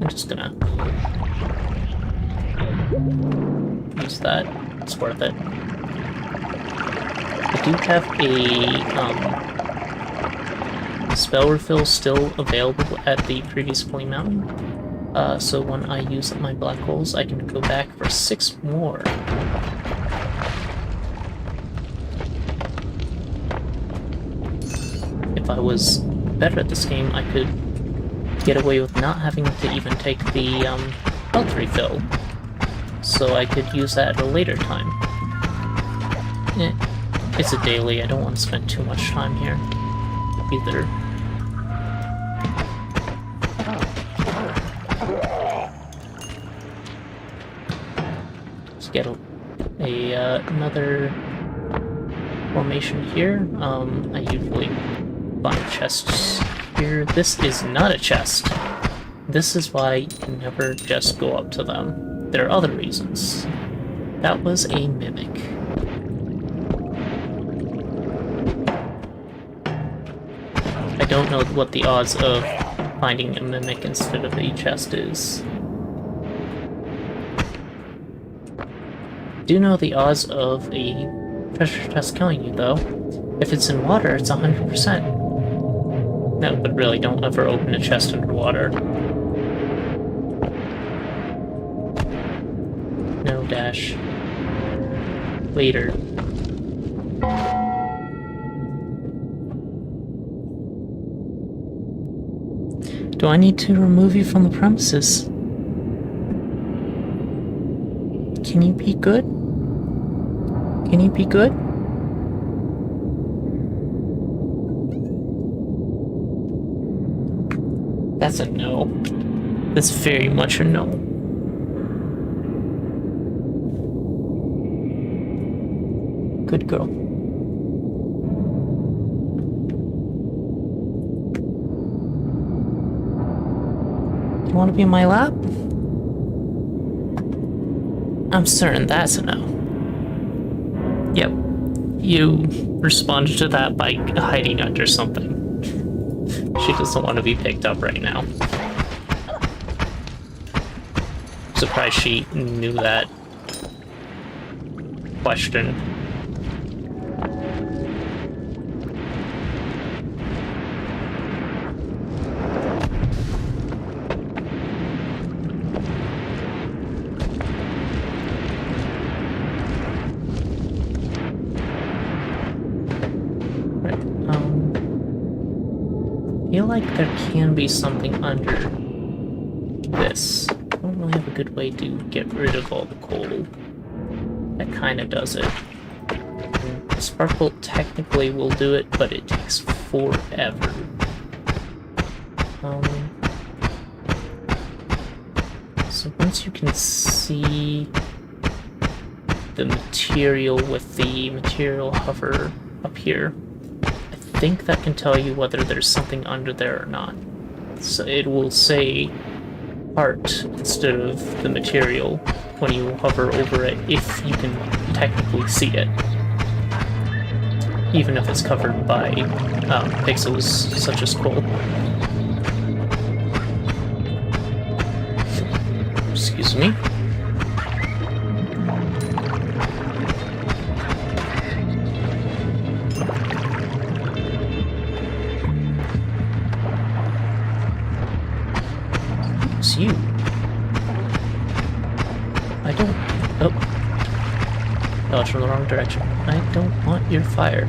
just gonna use that. It's worth it. I do have a spell refill still available at the previous Holy Mountain. So when I use up my black holes, I can go back for 6 more. If I was better at this game, I could get away with not having to even take the health refill, so I could use that at a later time. It's a daily, I don't want to spend too much time here, either. Let's get another formation here. I usually find chests here. This is not a chest. This is why you can never just go up to them. There are other reasons. That was a mimic. I don't know what the odds of finding a mimic instead of a chest is. I do know the odds of a treasure chest killing you, though. If it's in water, it's 100%. No, but really, don't ever open a chest underwater. Dash. Later. Do I need to remove you from the premises? Can you be good? Can you be good? That's a no. That's very much a no. Good girl. You want to be in my lap? I'm certain that's a no. Yep. You responded to that by hiding under something. She doesn't want to be picked up right now. Surprised she knew that question. I feel like there can be something under this. I don't really have a good way to get rid of all the coal. That kind of does it. Sparkle technically will do it, but it takes forever. So once you can see the material with the material hover up here, I think that can tell you whether there's something under there or not. So it will say art instead of the material when you hover over it, if you can technically see it. Even if it's covered by pixels such as coal. Excuse me. It's you. I don't... Oh. Dodged in the wrong direction. I don't want your fire.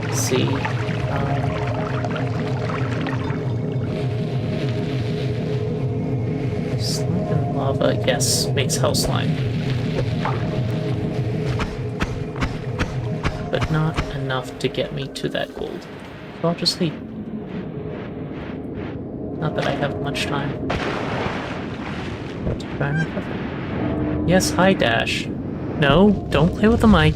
Let's see. Slime and lava. Yes, makes hell slime. But not enough to get me to that gold. So I'll just leave. Not that I have much time. Try and recover. Yes, hi Dash. No, don't play with the mic.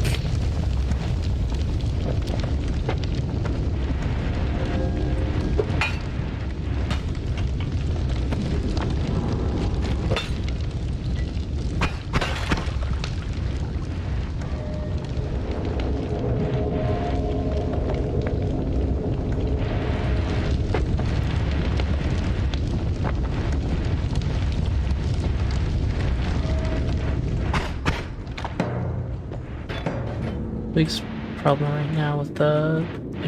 Biggest problem right now with I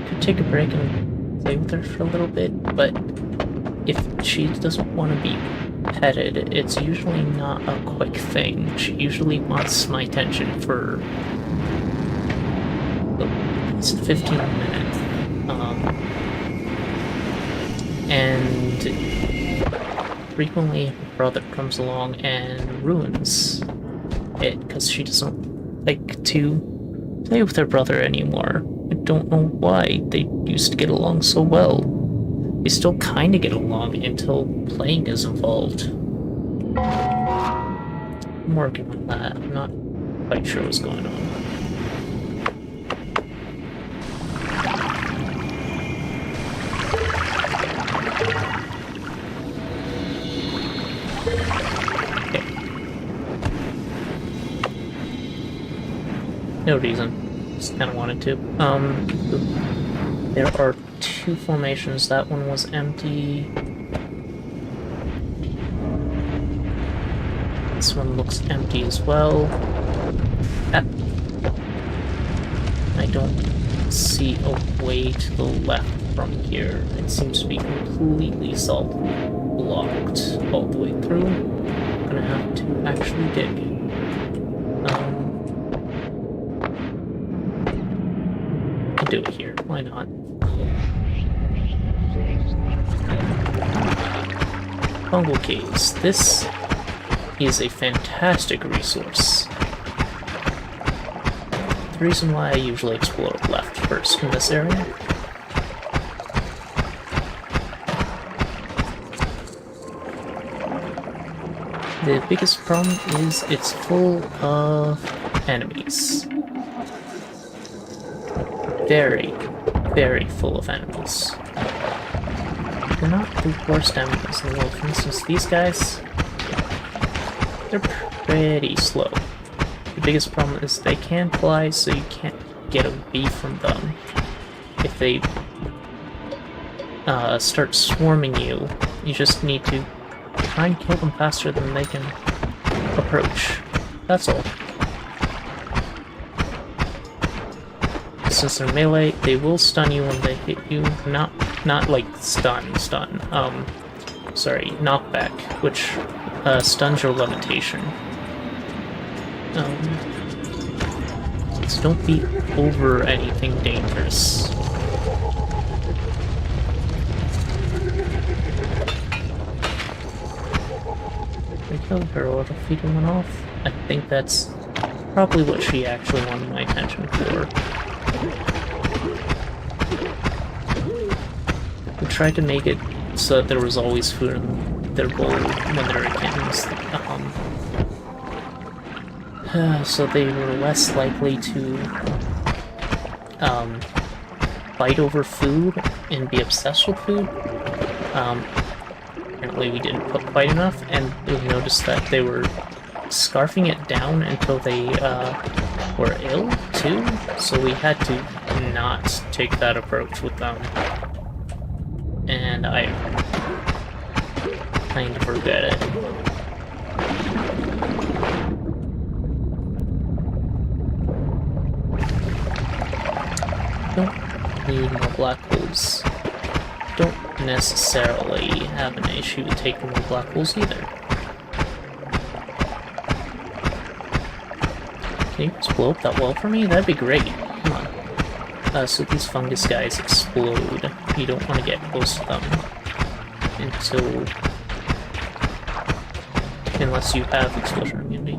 could take a break and play with her for a little bit, but if she doesn't want to be petted, it's usually not a quick thing. She usually wants my attention for at least 15 minutes. And frequently her brother comes along and ruins it because she doesn't like to play with her brother anymore. I don't know why. They used to get along so well. They still kind of get along until playing is involved. I'm working on that. I'm not quite sure what's going on. No reason. Just kind of wanted to. There are two formations. That one was empty. This one looks empty as well. I don't see a way to the left from here. It seems to be completely salt blocked all the way through. I'm gonna have to actually dig. I'll do it here. Why not? Fungal caves. This is a fantastic resource. The reason why I usually explore left first in this area. The biggest problem is it's full of enemies. Very, very full of enemies. They're not the worst enemies in the world. For instance, these guys, they're pretty slow. The biggest problem is they can fly, so you can't get a bee from them. If they start swarming you, you just need to try and kill them faster than they can approach. That's all. Since they're melee, they will stun you when they hit you. Not like stun. Sorry, knockback, which stuns your levitation. So don't be over anything dangerous. We killed her order feeding one off. I think that's probably what she actually wanted my attention for. We tried to make it so that there was always food in their bowl when they were kittens. So they were less likely to fight over food and be obsessed with food. Apparently we didn't put quite enough, and we noticed that they were scarfing it down until they were ill too, so we had to not take that approach with them. And I kind of regret it. Don't need more black holes. Don't necessarily have an issue with taking more black holes either. Can you just blow up that wall for me? That'd be great. Come on. So these fungus guys explode. You don't want to get close to them unless you have explosion immunity.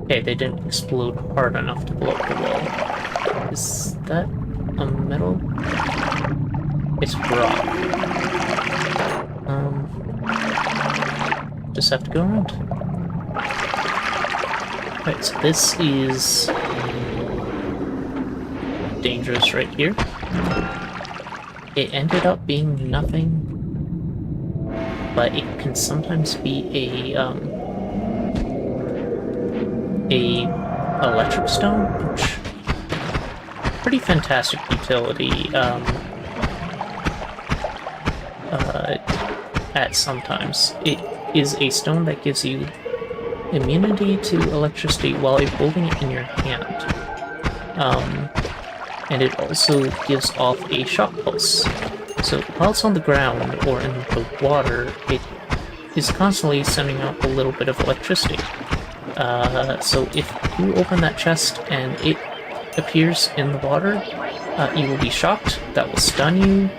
Okay, they didn't explode hard enough to blow up the wall. Is that a metal? It's rock. Just have to go around. Right, so this is dangerous right here. It ended up being nothing, but it can sometimes be a electric stone, which pretty fantastic utility at sometimes. It is a stone that gives you immunity to electricity while you're holding it in your hand. And it also gives off a shock pulse. So while it's on the ground or in the water, it is constantly sending out a little bit of electricity. So if you open that chest and it appears in the water, you will be shocked, that will stun you,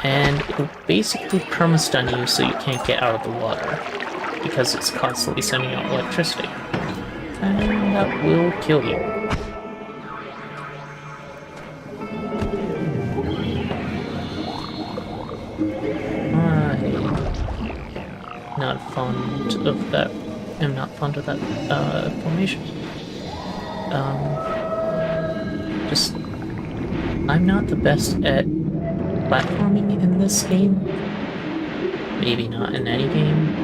and it will basically perma-stun you so you can't get out of the water, because it's constantly sending out electricity. And that will kill you. I'm not fond of that formation. I'm not the best at platforming in this game. Maybe not in any game.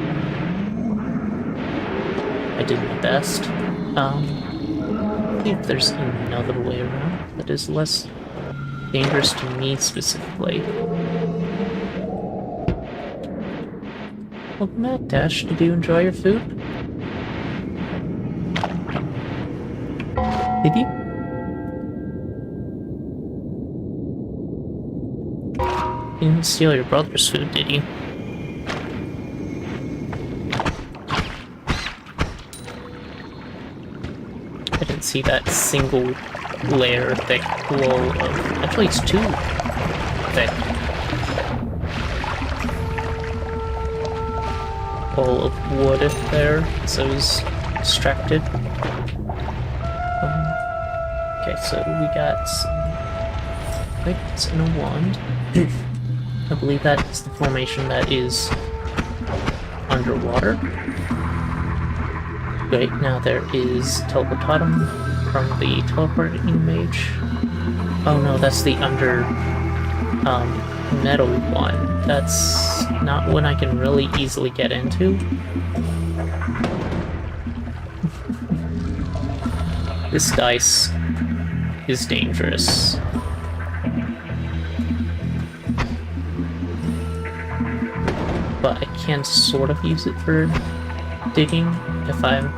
I did my best. See if there's another way around that is less dangerous to me specifically. Welcome back, Dash. Did you enjoy your food? Did you? You didn't steal your brother's food, did you? I didn't see that single layer thick wall of... Actually, it's too thick. Wall of wood there, so I was distracted. Okay, so we got some picks and a wand. I believe that is the formation that is underwater. Great, now there is Teleportatum from the teleporting mage. Oh no, that's the under metal one. That's not one I can really easily get into. This dice is dangerous. But I can sort of use it for digging if I'm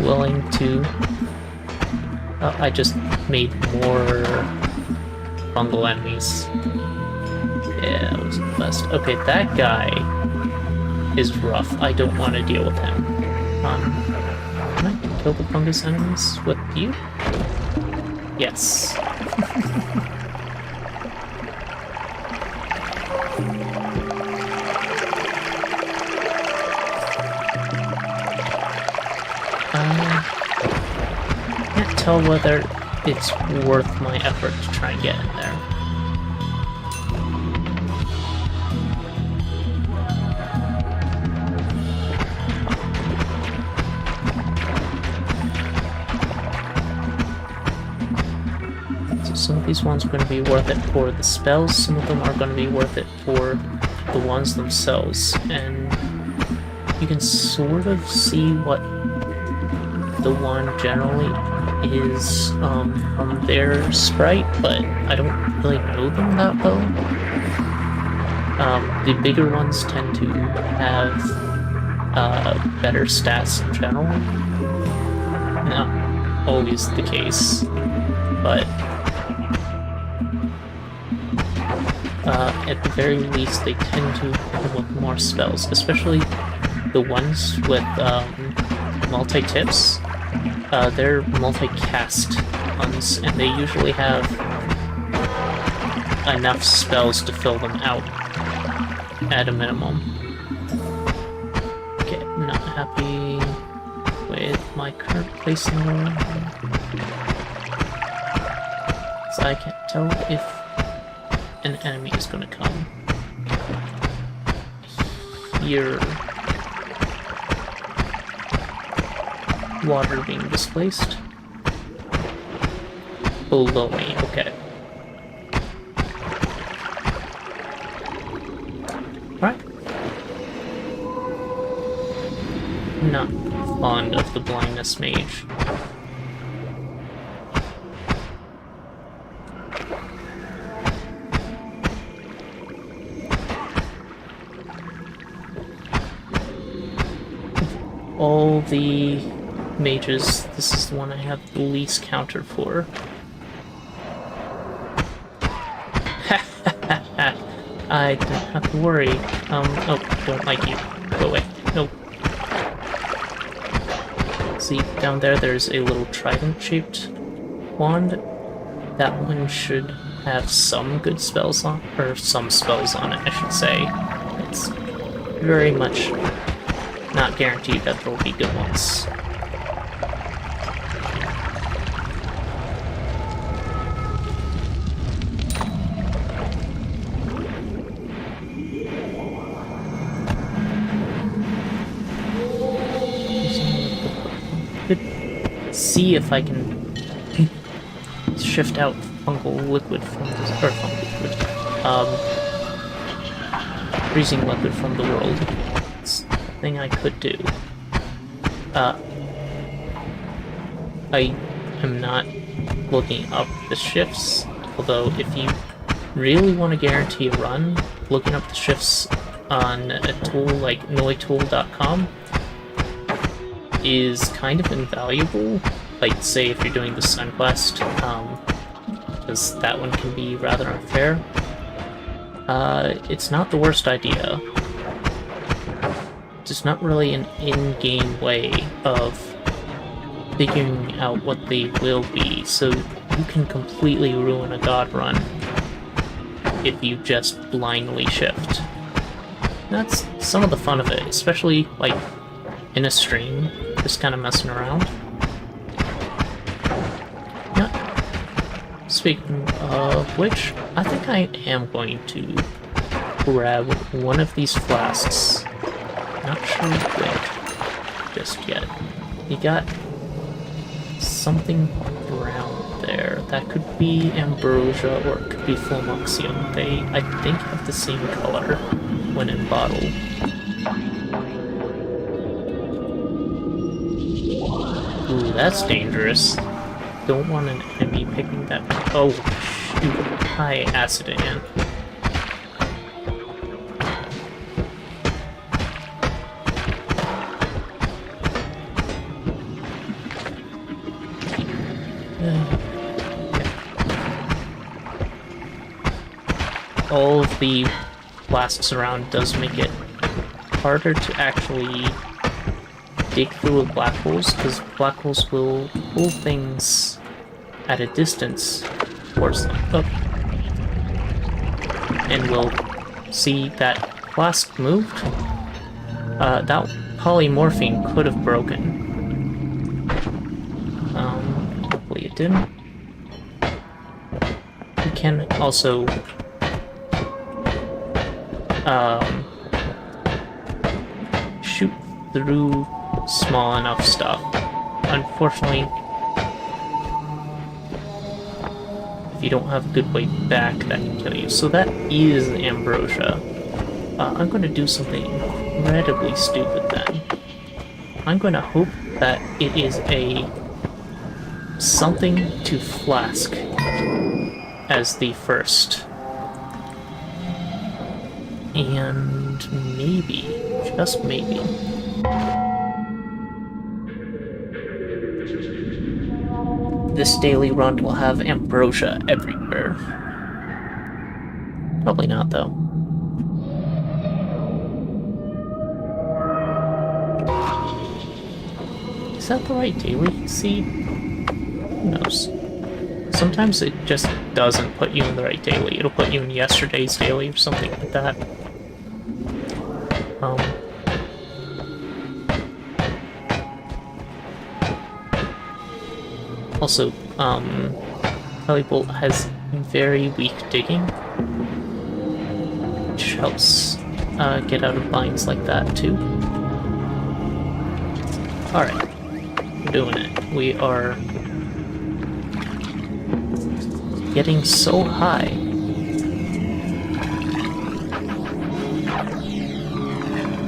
willing to. Oh, I just made more fungal enemies. Yeah, that was the best. Okay, that guy is rough. I don't want to deal with him. Can I kill the fungus enemies with you? Yes. Can't tell whether it's worth my effort to try and get in there. So some of these ones are going to be worth it for the spells, some of them are going to be worth it for the ones themselves, and you can sort of see what the one generally is from their sprite, but I don't really know them that well. The bigger ones tend to have better stats in general. Not always the case, but at the very least they tend to come with more spells, especially the ones with multi-tips. They're multi-cast ones, and they usually have enough spells to fill them out at a minimum. Okay, I'm not happy with my current place in the room. So I can't tell if an enemy is going to come here. Water being displaced. Below me, okay. Alright. Not fond of the blindness mage. All the mages, this is the one I have the least counter for. I don't have to worry. Oh, don't like you. Go away. Nope. See, down there, there's a little trident-shaped wand. That one should have some good spells on, or some spells on it, I should say. It's very much not guaranteed that there'll be good ones. See if I can shift out fungal liquid from this, or fungal liquid, freezing liquid from the world. It's a thing I could do. I am not looking up the shifts, although if you really want to guarantee a run, looking up the shifts on a tool like noitool.com is kind of invaluable. Like, say if you're doing the Sun Quest, because that one can be rather unfair. It's not the worst idea. There's not really an in-game way of figuring out what they will be, so you can completely ruin a god run if you just blindly shift. That's some of the fun of it, especially like in a stream, just kind of messing around. Yeah. Speaking of which, I think I am going to grab one of these flasks. Not sure which just yet. You got something brown there. That could be ambrosia or it could be flummoxium. They, I think, have the same color when in bottle. Ooh, that's dangerous. Don't want an enemy picking that. Oh, shoot. High acid in. All of the flasks around does make it harder to actually dig through with black holes, because black holes will pull things at a distance towards them. Oh. And we'll see that flask moved. That polymorphine could have broken. Hopefully it didn't. We can also shoot through small enough stuff. Unfortunately, if you don't have a good way back, that can kill you. So that is ambrosia. I'm going to do something incredibly stupid then. I'm going to hope that it is a something to flask as the first. And maybe, just maybe, this daily run will have ambrosia everywhere. Probably not, though. Is that the right daily seed? Who knows? Sometimes it just doesn't put you in the right daily. It'll put you in yesterday's daily or something like that. Also, Polybolt has very weak digging, which helps get out of binds like that too. Alright, we're doing it. We are getting so high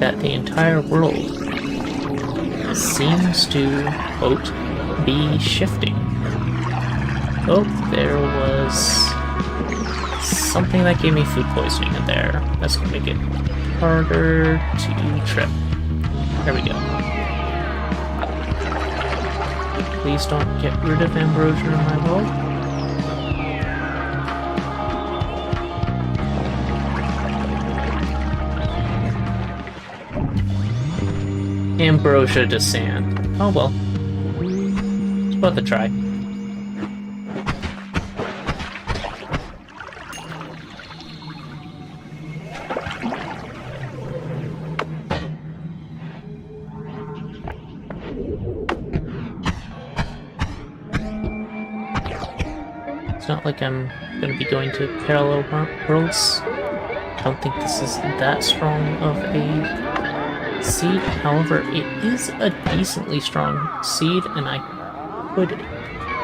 that the entire world seems to, quote, be shifting. Oh, there was something that gave me food poisoning in there. That's gonna make it harder to trip. There we go. Please don't get rid of ambrosia in my world. Ambrosia to sand. Oh well. It's worth a try. It's not like I'm going to be going to parallel worlds. I don't think this is that strong of a seed. However, it is a decently strong seed, and I could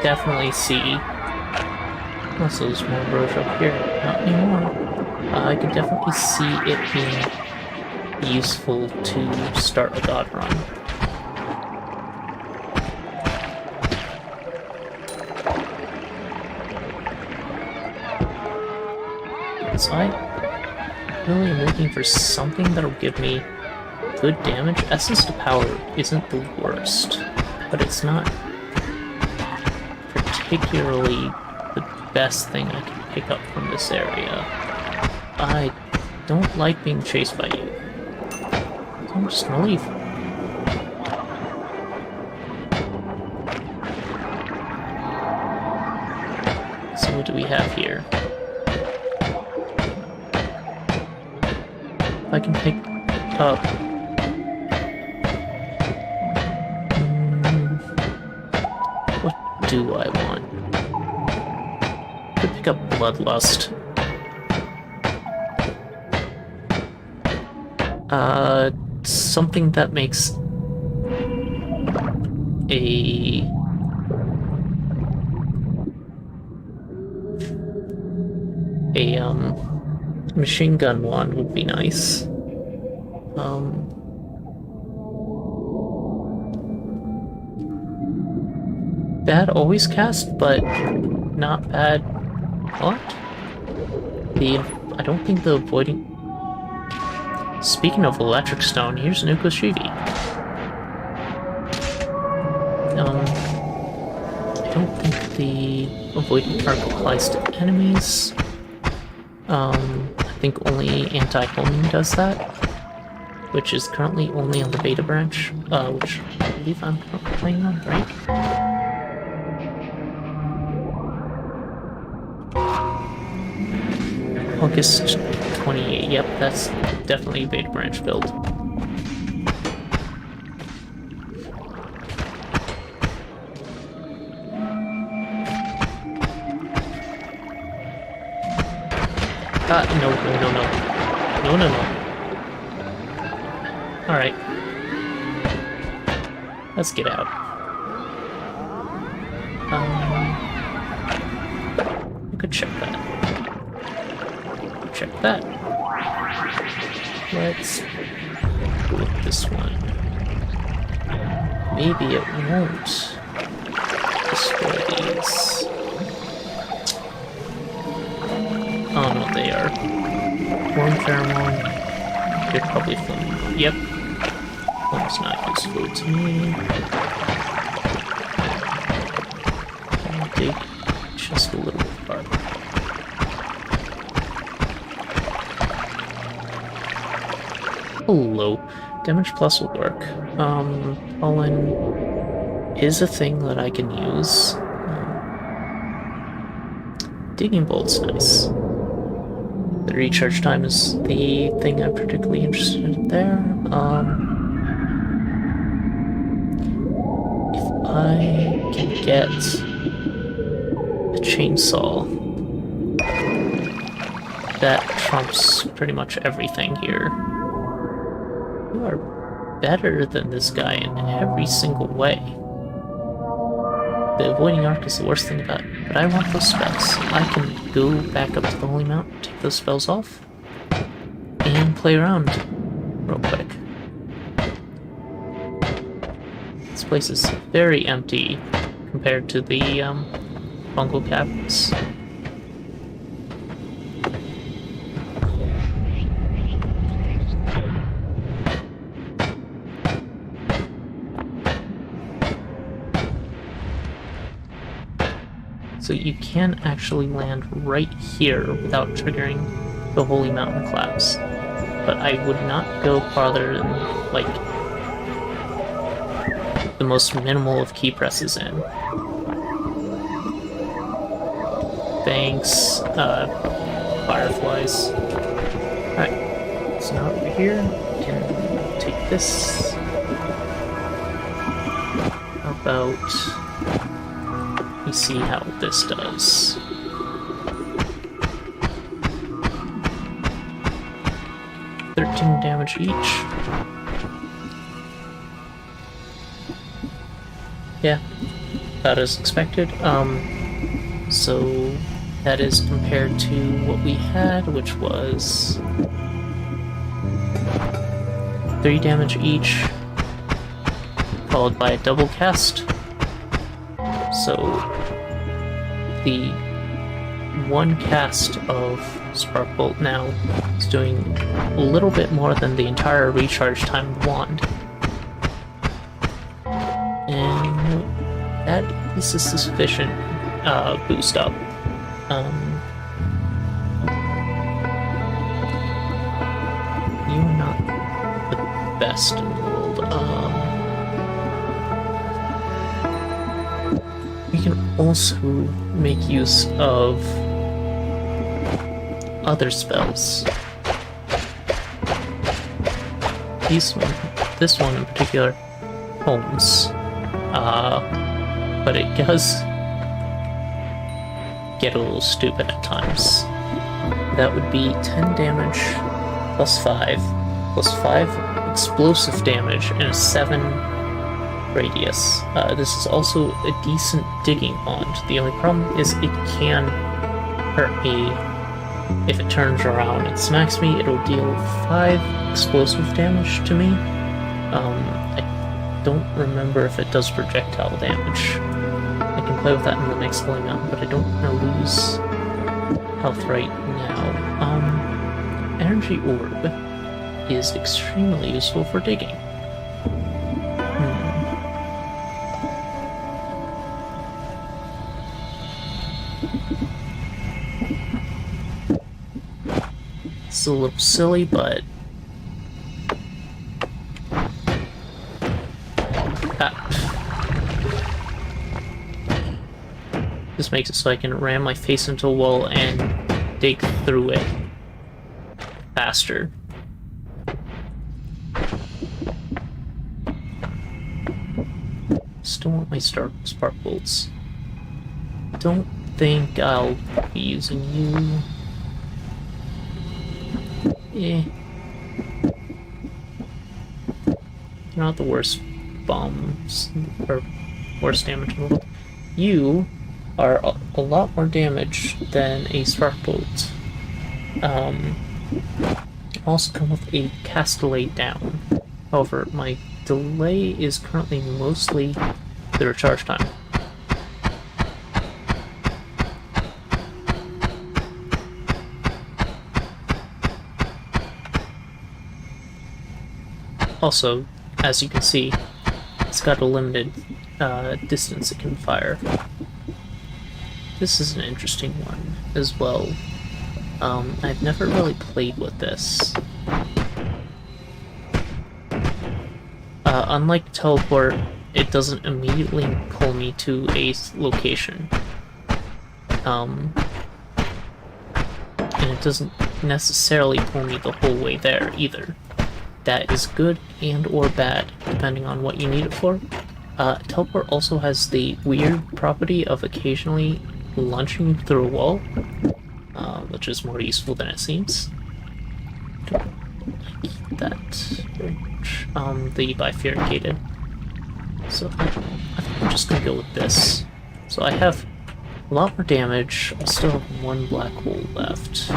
definitely see, unless there's more ambrosia up here, not anymore. I could definitely see it being useful to start a god run. So I really am looking for something that'll give me good damage. Essence to Power isn't the worst, but it's not particularly the best thing I can pick up from this area. I don't like being chased by you. So I'm just gonna leave. So what do we have here? If I can pick up... what do I want? Could pick up Bloodlust. Something that makes a machine gun one would be nice. Bad always cast, but not bad. What? I don't think the avoiding. Speaking of Electric Stone, here's Nuka Shivi. I don't think the avoiding arc applies to enemies. I think only anti-homing does that, which is currently only on the beta branch, which I believe I'm currently playing on, right? August 28, yep, that's definitely a beta branch build. No. Alright. Let's get out. We could check that. Check that. Let's go with this one. Maybe it won't destroy these. Oh no, they are. Worm pheromone. They're probably from. Yep. One's not useful to me. I'll dig just a little bit farther. Hello. Damage plus will work. Pollen is a thing that I can use. Digging bolt's nice. The recharge time is the thing I'm particularly interested in there. If I can get a chainsaw, that trumps pretty much everything here. You are better than this guy in every single way. The avoiding arc is the worst thing about it, but I want those spells. I can go back up to the Holy Mountain, take those spells off, and play around real quick. This place is very empty compared to the fungal caverns. So you can actually land right here without triggering the Holy Mountain collapse. But I would not go farther than, like, the most minimal of key presses in. Thanks, fireflies. Alright, so now over here, we can take this. How about... we see how this does. $13 damage each. Yeah, about as expected. So that is compared to what we had, which was 3 damage each, followed by a double cast. So the one cast of Spark Bolt now is doing a little bit more than the entire recharge time of Wand. And that is a sufficient boost up You are not the best in the world. We can also make use of other spells. This one in particular, Holmes. But it does get a little stupid at times. That would be 10 damage plus 5 explosive damage and a 7 radius. This is also a decent digging pond. The only problem is it can hurt me if it turns around and smacks me. It'll deal 5 explosive damage to me. I don't remember if it does projectile damage. I can play with that in the next playground, but I don't want to lose health right now. Energy orb is extremely useful for digging. It's a little silly, but this makes it so I can ram my face into a wall and dig through it faster. Still want my spark bolts. Don't think I'll be using you. You're not the worst bombs or worst damage in the world. You are a lot more damage than a spark bolt. Also come with a Castellate down. However, my delay is currently mostly the recharge time. Also, as you can see, it's got a limited distance it can fire. This is an interesting one as well. I've never really played with this. Unlike teleport, it doesn't immediately pull me to a location. And it doesn't necessarily pull me the whole way there either. That is good and or bad, depending on what you need it for. Teleport also has the weird property of occasionally launching through a wall, which is more useful than it seems. Don't like that very much. The bifurcated. So I think I'm just gonna go with this. So I have a lot more damage. I still have 1 black hole left.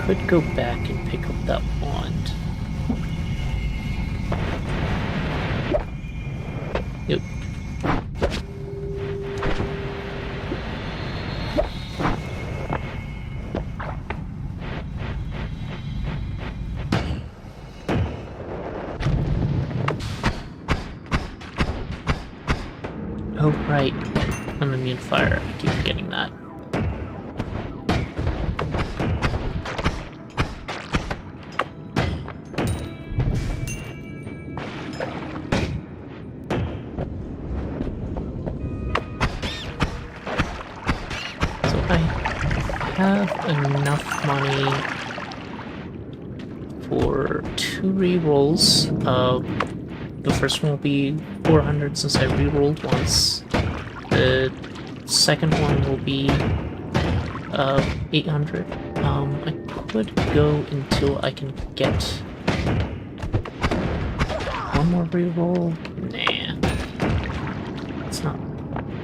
Could go back and pick up that wand. Yep. Oh, right. I'm immune to fire. I keep forgetting that. Have enough money for 2 rerolls. The first one will be 400 since I rerolled once. The second one will be 800. I could go until I can get 1 more reroll. Nah, it's not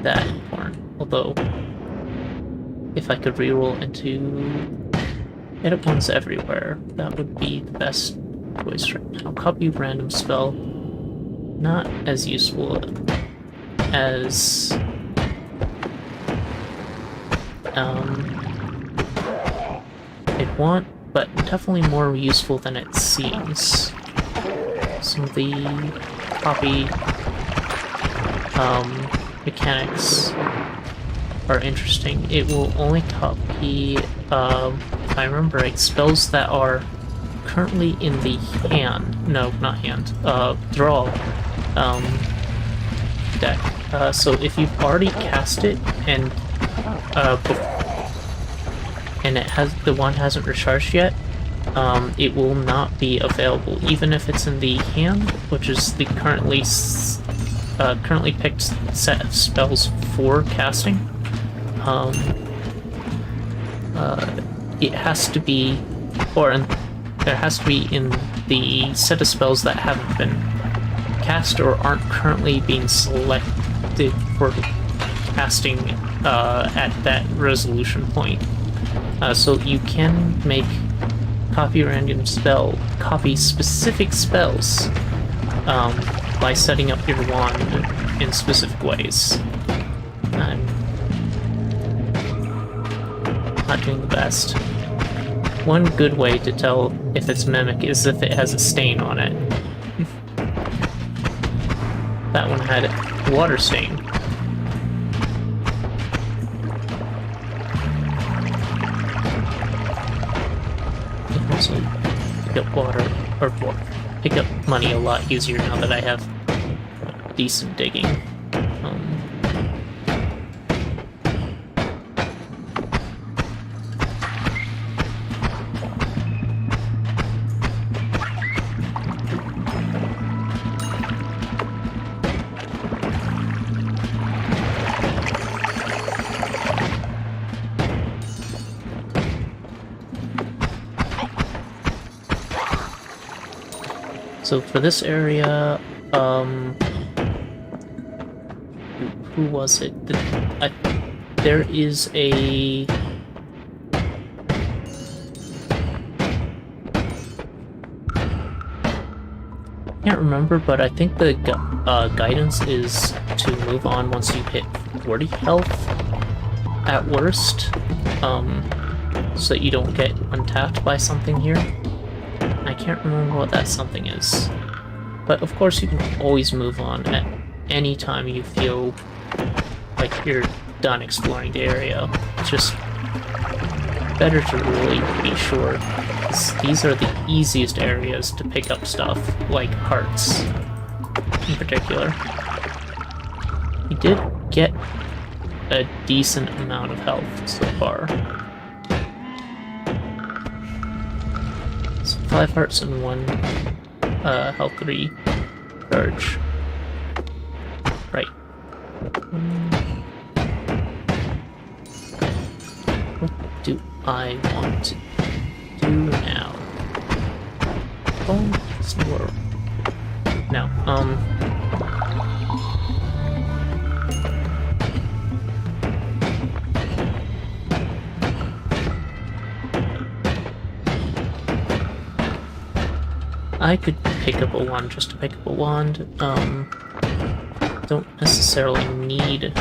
that important. Although, if I could reroll into edit ones everywhere, that would be the best choice right now. Copy random spell, not as useful as I'd want, but definitely more useful than it seems. Some of the copy mechanics are interesting. It will only copy, if I remember right, spells that are currently in the hand. No, not hand. Draw deck. So if you've already cast it and the wand hasn't recharged yet, it will not be available, even if it's in the hand, which is the currently picked set of spells for casting. It has to be, there has to be in the set of spells that haven't been cast or aren't currently being selected for casting at that resolution point. So you can make copy specific spells by setting up your wand in specific ways. I'm not doing the best. One good way to tell if it's Mimic is if it has a stain on it. That one had a water stain. You can also pick up pick up money a lot easier now that I have decent digging. So for this area, who was it? There is a... I can't remember, but I think the guidance is to move on once you hit 40 health at worst, so that you don't get untapped by something here. I can't remember what that something is. But of course you can always move on at any time you feel like you're done exploring the area. It's just better to really be sure. These are the easiest areas to pick up stuff, like hearts in particular. You did get a decent amount of health so far. 5 hearts and 1 health 3 charge. Right. What do I want to do now? Oh, snore. Now, I could pick up a wand just to pick up a wand. Don't necessarily need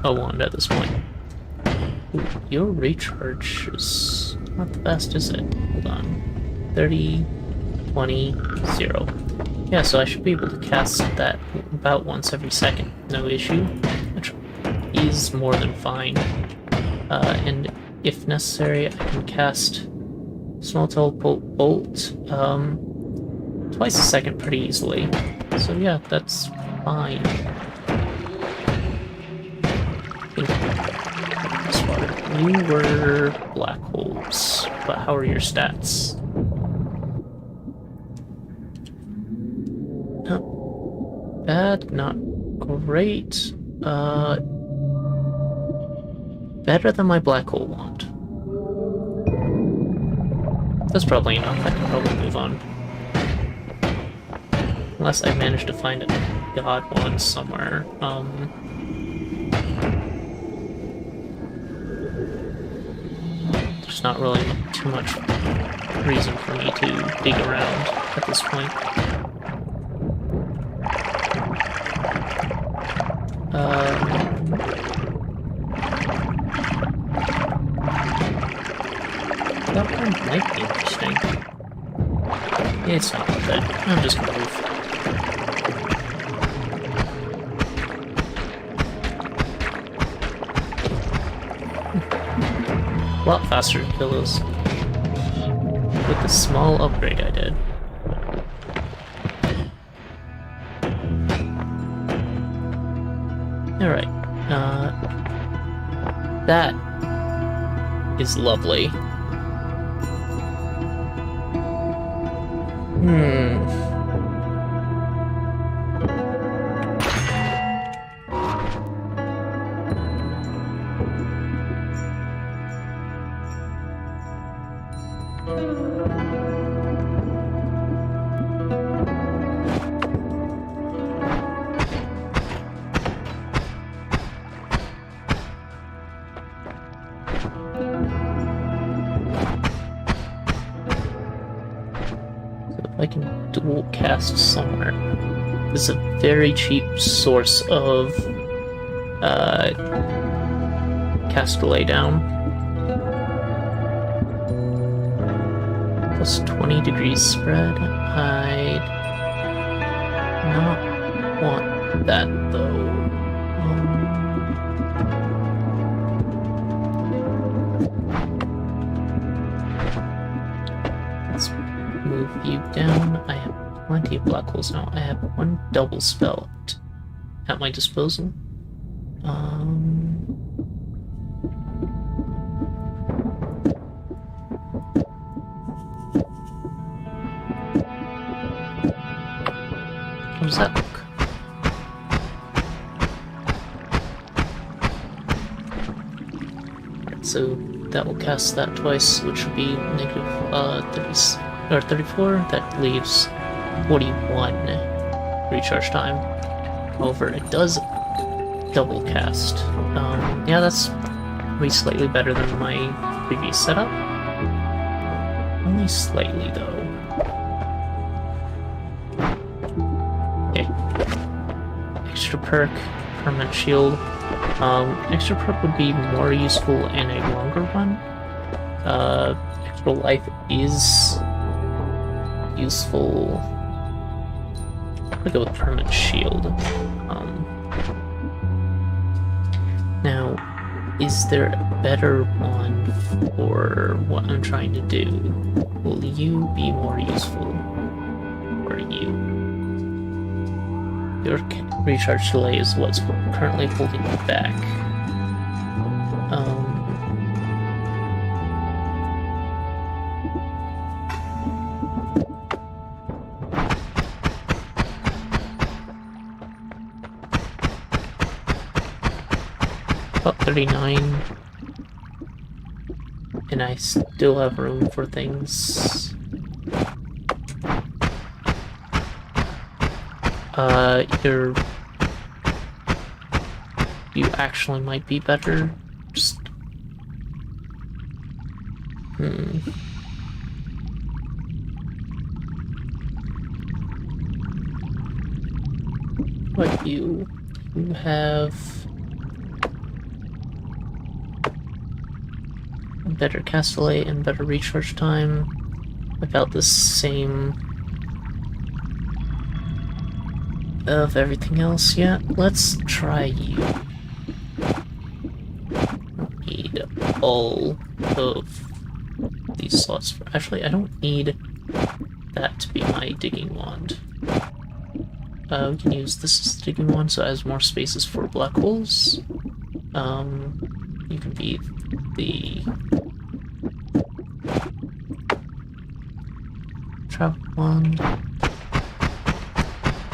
a wand at this point. Ooh, your recharge is not the best, is it? Hold on. 30, 20, 0. Yeah, so I should be able to cast that about once every second. No issue. Which is more than fine. And if necessary, I can cast Small Teleport Bolt twice a second pretty easily. So yeah, that's fine. You were black holes, but how are your stats? Not bad, not great. Better than my black hole wand. That's probably enough. I can probably move on. Unless I manage to find a god wand somewhere. There's not really too much reason for me to dig around at this point. That one might be interesting. It's not worth it. I'm just gonna move. A lot faster to kill those. With the small upgrade I did. Alright. That is lovely. I can dual cast somewhere. This is a very cheap source of Castellet down. Plus 20 degrees spread. I'd not want that though. Let's move you down. I have plenty of black holes now. I have one double spell at my disposal. How does that look? Alright, so that will cast that twice, which will be negative 30 or 34. That leaves 41 recharge time. However, it does double cast. Yeah, that's maybe slightly better than my previous setup. Only slightly, though. Okay. Extra perk, permanent shield. Extra perk would be more useful in a longer run. Extra life is useful. I'm gonna go with permanent shield. Now, is there a better one for what I'm trying to do? Will you be more useful? Or you? Your recharge delay is what's currently holding you back. About 39. And I still have room for things. You actually might be better. Just... But you have better Castellet and better recharge time. About the same of everything else yet. Let's try you. Don't need all of these slots. Actually, I don't need that to be my digging wand. We can use this as the digging wand, so it has more spaces for black holes. You can be the trap wand.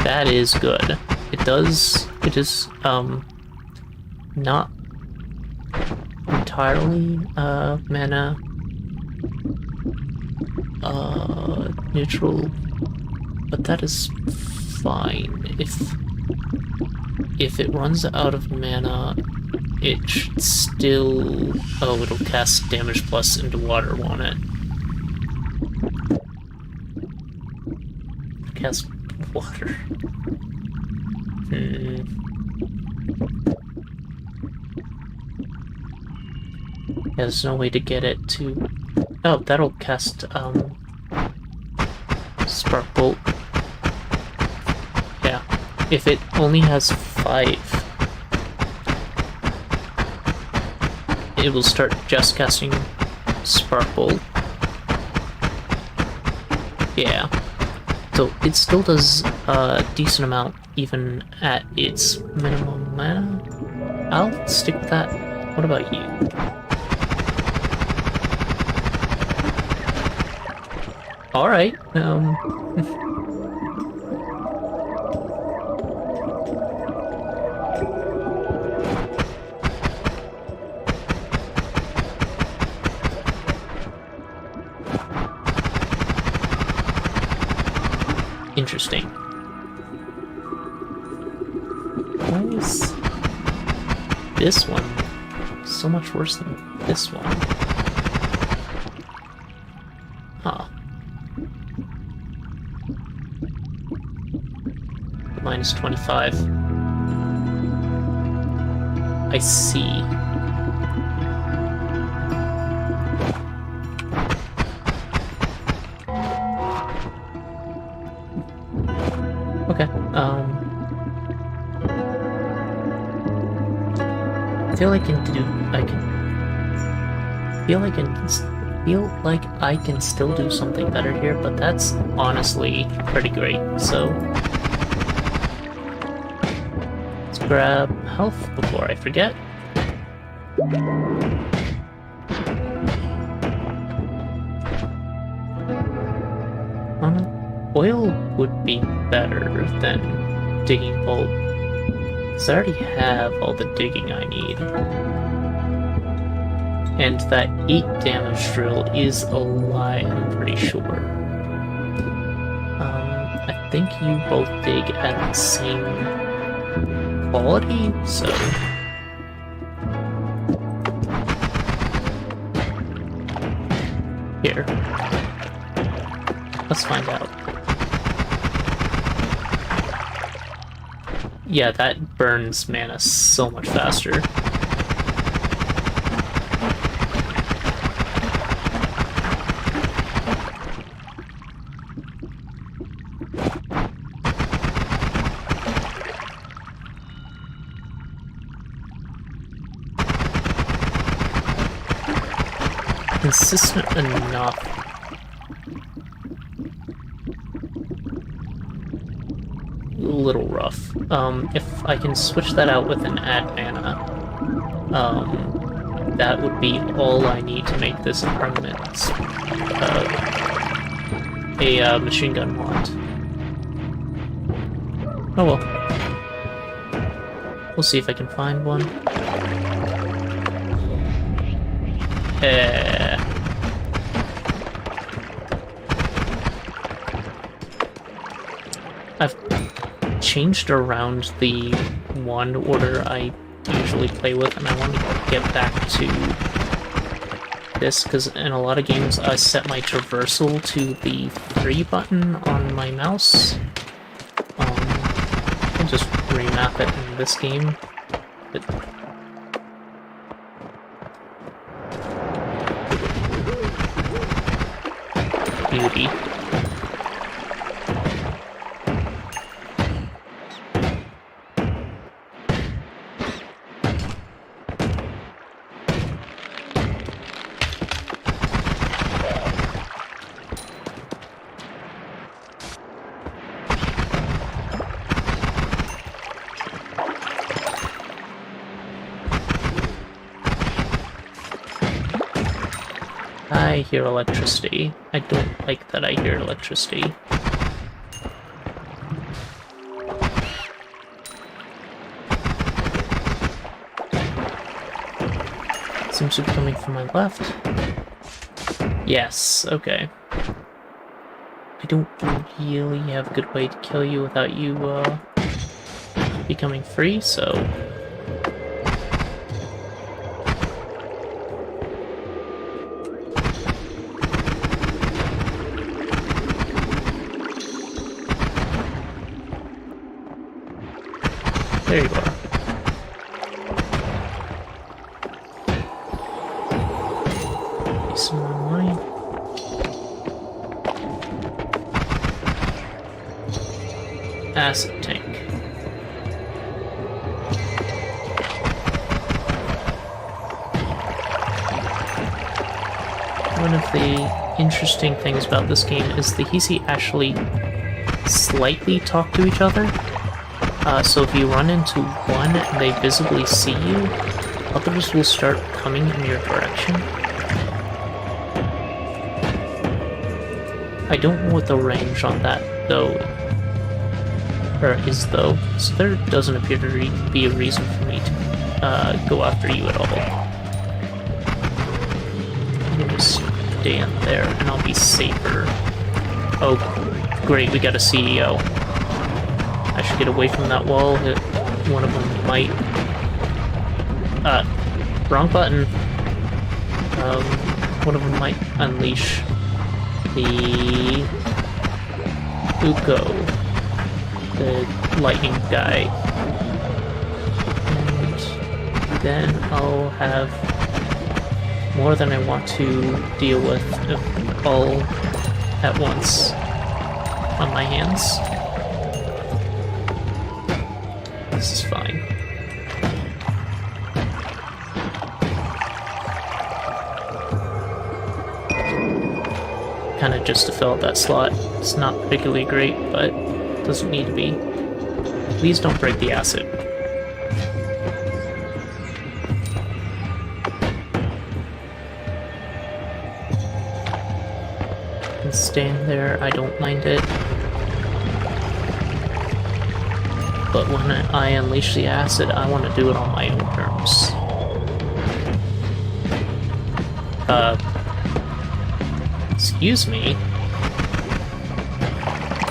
That is good. It is not entirely mana neutral, but that is fine. If it runs out of mana, it should still... Oh, it'll cast damage plus into water, won't it? Cast water. Yeah, there's no way to get it to... Oh, that'll cast, Spark Bolt. Yeah. If it only has 5, it will start just casting Sparkle. Yeah. So it still does a decent amount even at its minimum mana. I'll stick with that. What about you? Alright, interesting. Why is this one so much worse than this one? Huh. Minus 25. I see. Okay, I feel like I can still do something better here, but that's honestly pretty great. So let's grab health before I forget. Oil would be better than digging bolt, because I already have all the digging I need. And that 8 damage drill is a lie, I'm pretty sure. I think you both dig at the same quality, so... Here. Let's find out. Yeah, that burns mana so much faster. Consistent enough. A little rough. If I can switch that out with an add mana, that would be all I need to make this a permanent, a machine gun wand. Oh well. We'll see if I can find one. I've changed around the wand order I usually play with, and I want to get back to this, because in a lot of games I set my traversal to the 3 button on my mouse. I'll just remap it in this game. Beauty. I hear electricity. I don't like that I hear electricity. Seems to be coming from my left. Yes, okay. I don't really have a good way to kill you without you, becoming free, so... There you are. Some more money. Acid tank. one of the interesting things about this game is the Hisi actually slightly talk to each other. So if you run into one and they visibly see you, others will start coming in your direction. I don't know what the range on that though is though, so there doesn't appear to be a reason for me to go after you at all. I'm gonna just stand there and I'll be safer. Oh, great, we got a CEO. I should get away from that wall. One of them might... wrong button. One of them might unleash the Uko, the lightning guy. And then I'll have more than I want to deal with all at once on my hands. This is fine. Kinda just to fill out that slot. It's not particularly great, but doesn't need to be. Please don't break the acid. And stand there, I don't mind it. But when I unleash the acid, I want to do it on my own terms. Excuse me?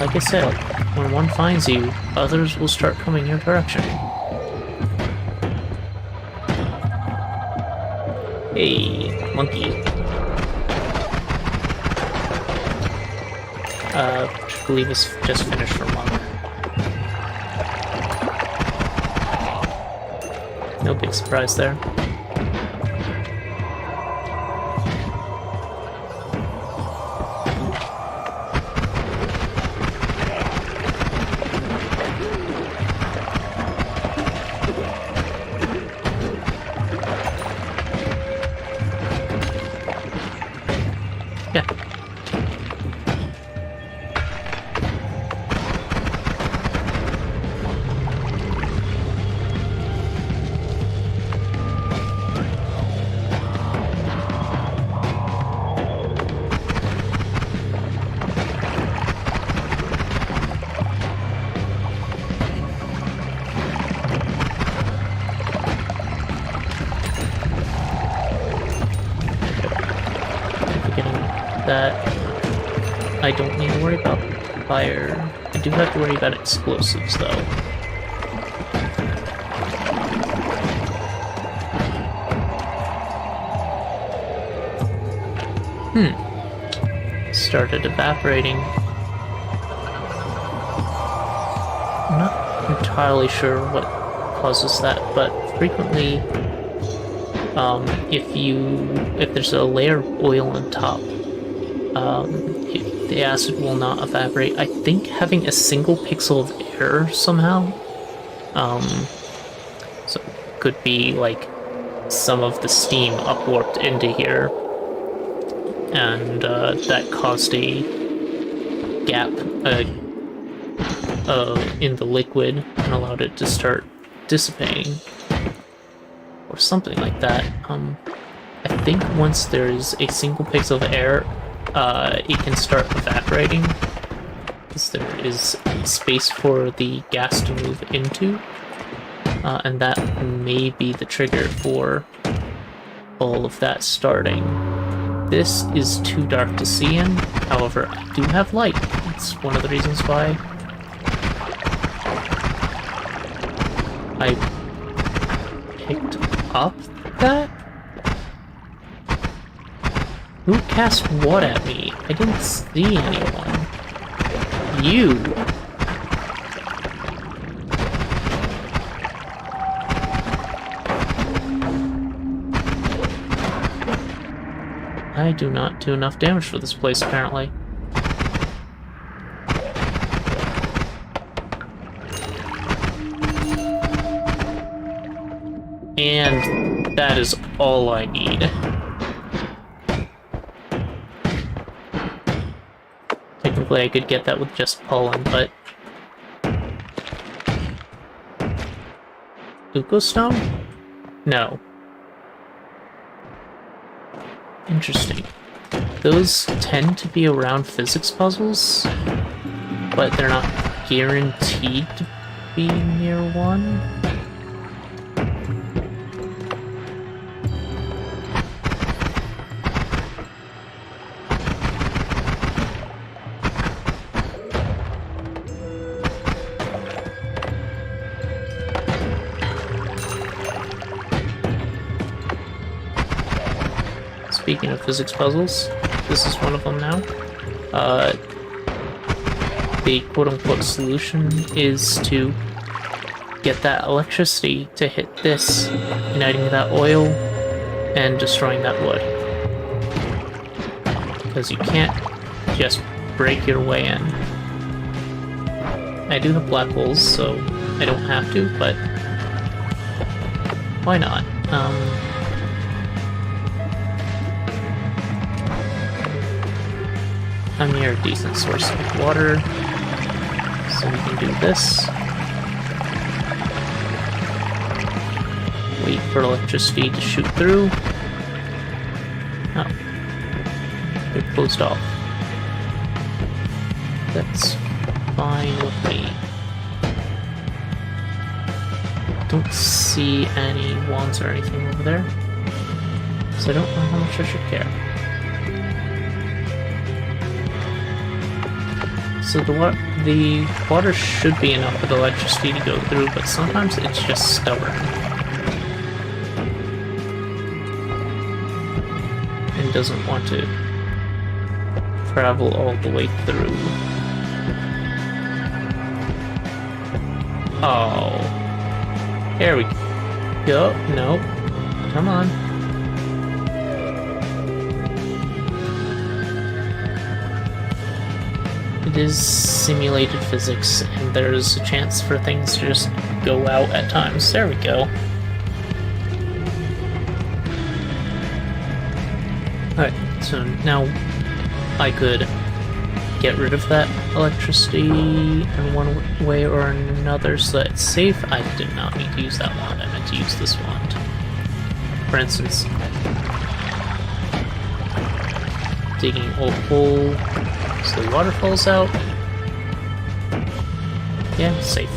Like I said, when one finds you, others will start coming your direction. Hey, monkey. Which I believe is just finished for Monk. No big surprise there. Yeah. That I don't need to worry about fire. I do have to worry about explosives though. Started evaporating. I'm not entirely sure what causes that, but frequently if there's a layer of oil on top, the acid will not evaporate. I think having a single pixel of air somehow, so it could be like some of the steam upwarped into here, and that caused a gap in the liquid and allowed it to start dissipating, or something like that. I think once there's a single pixel of air, it can start evaporating, because there is space for the gas to move into, and that may be the trigger for all of that starting. This is too dark to see in, however, I do have light. It's one of the reasons why I picked up that? Who cast what at me? I didn't see anyone. You! I do not do enough damage for this place, apparently. And that is all I need. Technically, I could get that with just pollen, but... Ukostone? No. Interesting. Those tend to be around physics puzzles, but they're not guaranteed to be near one. Speaking of physics puzzles, this is one of them now. The quote-unquote solution is to get that electricity to hit this, igniting that oil and destroying that wood. Because you can't just break your way in. I do have black holes, so I don't have to, but why not? I'm near a decent source of water, so we can do this. Wait for electricity to shoot through. Oh. They're closed off. That's fine with me. Don't see any wands or anything over there, so I don't know how much I should care. So the water should be enough for the electricity to go through, but sometimes it's just stubborn. And doesn't want to travel all the way through. Oh. There we go. Nope. Come on. It is simulated physics, and there's a chance for things to just go out at times. There we go. Alright, so now I could get rid of that electricity in one way or another so that it's safe. I did not need to use that wand, I meant to use this wand. For instance, digging a hole so the water falls out. Yeah, safe.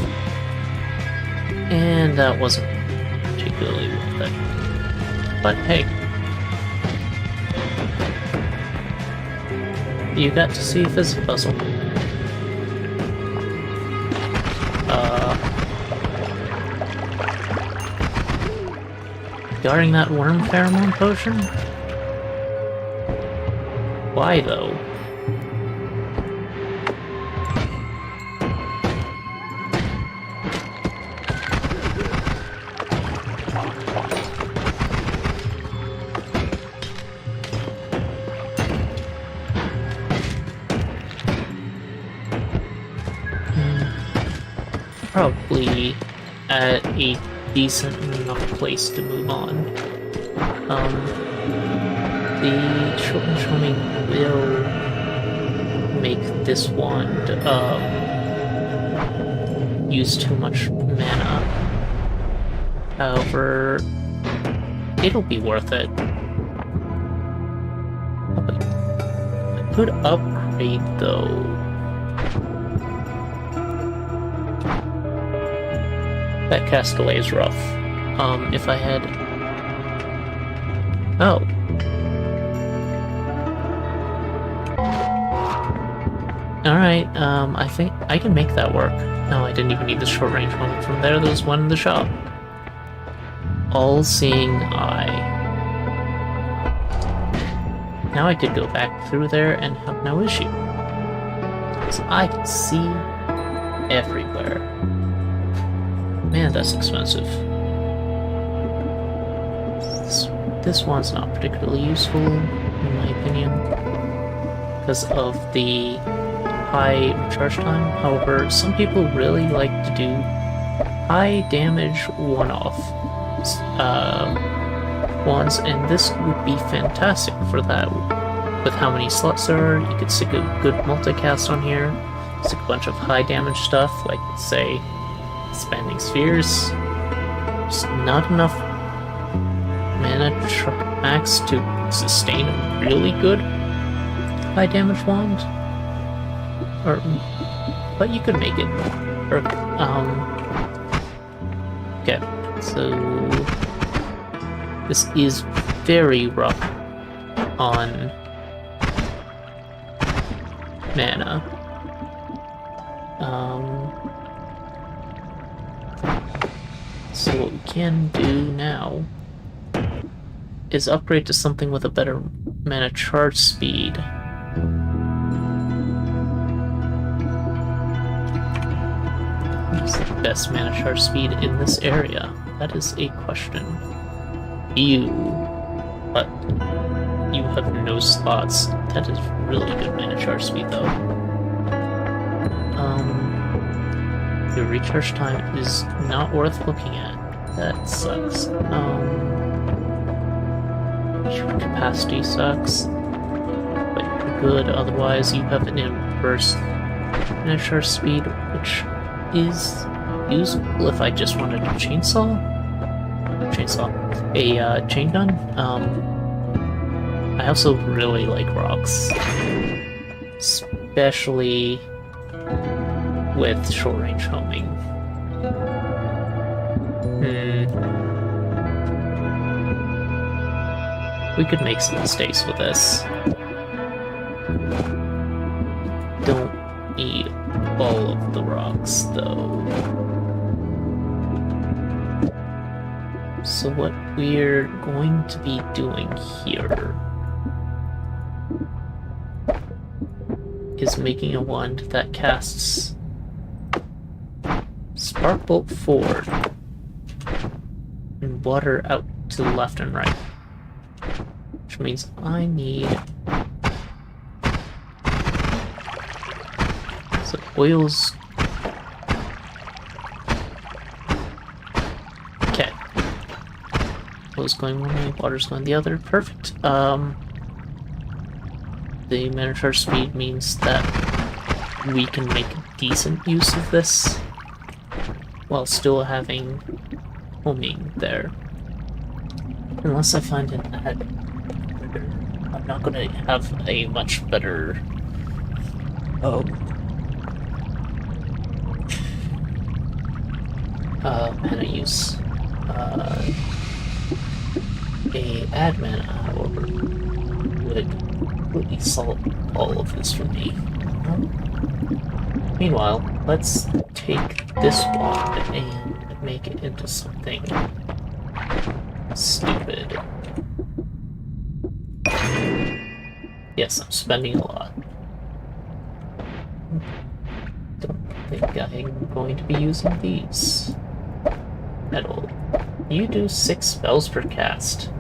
And that wasn't particularly worth it. But hey. You got to see a physics puzzle. Regarding that worm pheromone potion? Why though? Probably at a decent enough place to move on. The short range homing will make this wand use too much mana. However, it'll be worth it. I could upgrade though. That Castellet is rough. If I had... Oh. Alright, I think I can make that work. No, I didn't even need the short range one from there. There was one in the shop. All-seeing eye. Now I could go back through there and have no issue. Because I can see everywhere. Man, that's expensive. This one's not particularly useful, in my opinion, because of the high recharge time. However, some people really like to do high damage one-off ones, and this would be fantastic for that. with how many slots there are, you could stick a good multicast on here, stick a bunch of high damage stuff, like, say, Expanding Spheres. Just not enough mana max to sustain a really good high damage wand. But you could make it. Okay, so this is very rough on mana. So what we can do now is upgrade to something with a better mana charge speed. What's the best mana charge speed in this area? That is a question. But you have no slots. That is really good mana charge speed, though. Your recharge time is not worth looking at. That sucks. Your capacity sucks, but you're good. Otherwise, you have an inverse mana charge speed, which is usable if I just wanted a chain gun. I also really like rocks, especially with short-range homing. We could make some mistakes with this. Don't need all of the rocks, though. So what we're going to be doing here is making a wand that casts Spark Bolt forward and water out to the left and right. Which means I need... So oils... Okay. Oil's going one way, water's going the other. Perfect. The mana charge speed means that we can make decent use of this while still having homing there. Unless I find an ad, I'm not going to have a much better mana use. A ad mana, however, would completely solve all of this for me. Meanwhile, let's take this wand and make it into something stupid. Yes, I'm spending a lot. Don't think I'm going to be using these at all. You do 6 spells per cast.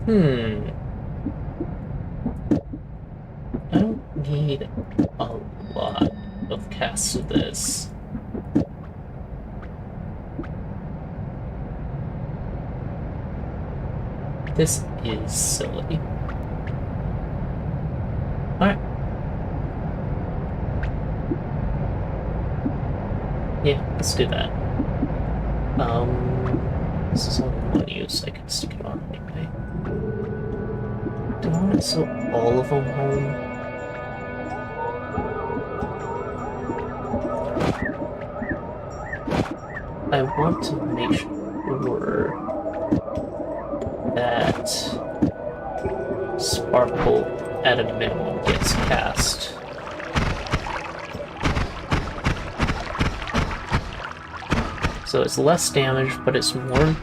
I don't need a lot of casts of this. This is silly. Alright. Yeah, let's do that. This is only one use, I can stick it on anyway. Do I want it so all of them home? I want to make sure that Spark Bolt at a minimum gets cast. So it's less damage, but it's more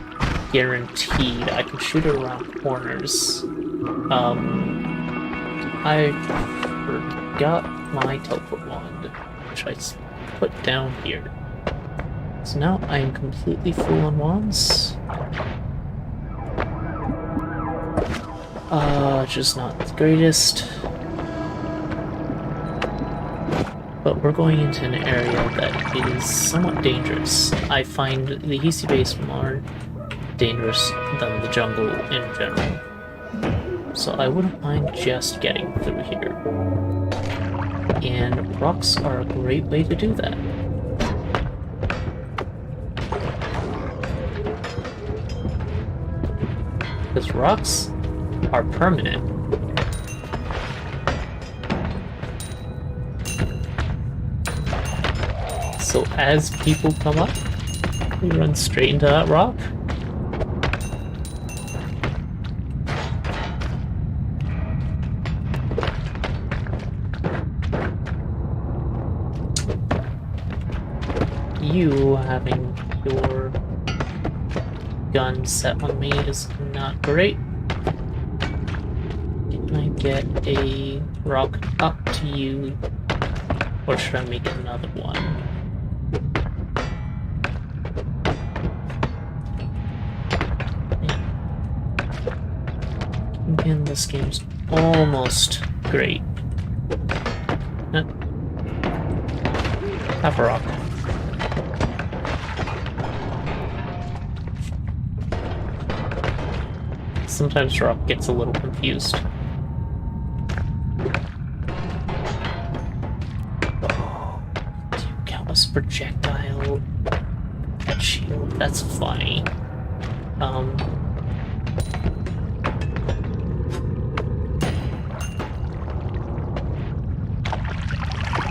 guaranteed. I can shoot it around corners. I forgot my teleport wand, which I put down here. So now I am completely full on wands. Just not the greatest. But we're going into an area that is somewhat dangerous. I find the Hisi base more dangerous than the jungle in general. so I wouldn't mind just getting through here. And rocks are a great way to do that. Because rocks are permanent. So as people come up, we run straight into that rock. You having your gun set on me is not great. Can I get a rock up to you, or should I make another one? Again, this game's almost great. Have a rock. Sometimes rock gets a little confused. Oh, do you count as projectile? That shield, that's funny.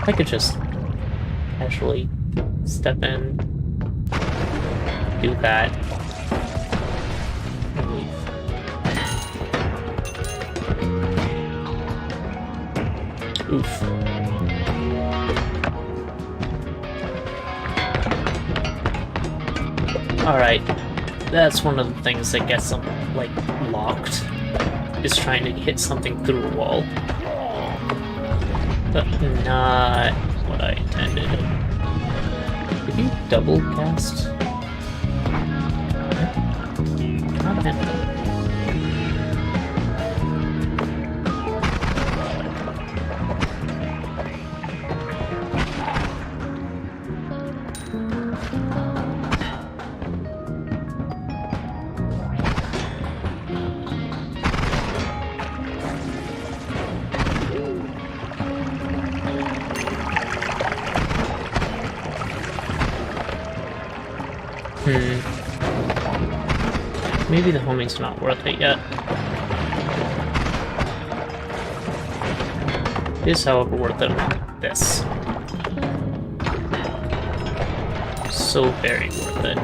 I could just casually step in, do that, and leave. Oof. Alright, that's one of the things that gets them, like, locked, is trying to hit something through a wall. But not what I intended. Did you double cast? Not intended. Maybe the homing's not worth it yet. It is, however, worth it on this. So very worth it.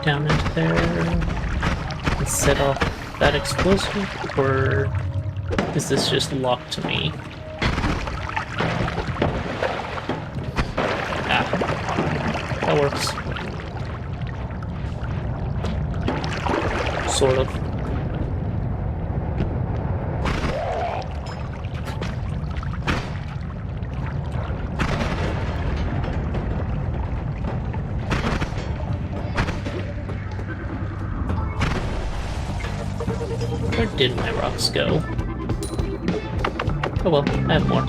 Down into there and set off that explosive, or is this just locked to me? Ah, that works. Sort of. Where did my rocks go? Oh well, I have more.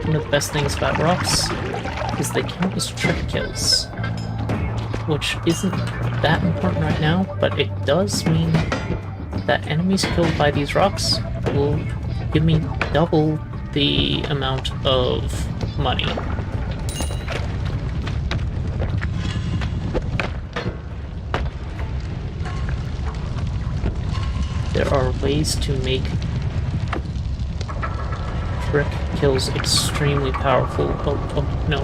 One of the best things about rocks is they count as trick kills, which isn't that important right now, but it does mean that enemies killed by these rocks will give me double the amount of money. There are ways to make trick kills extremely powerful. Oh, no.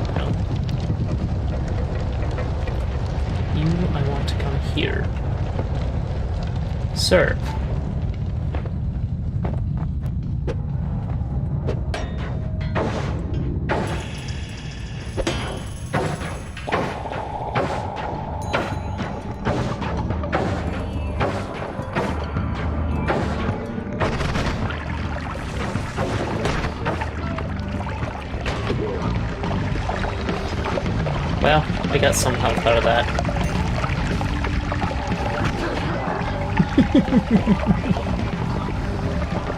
You, I want to come here. Sir. Well, I got some health out of that.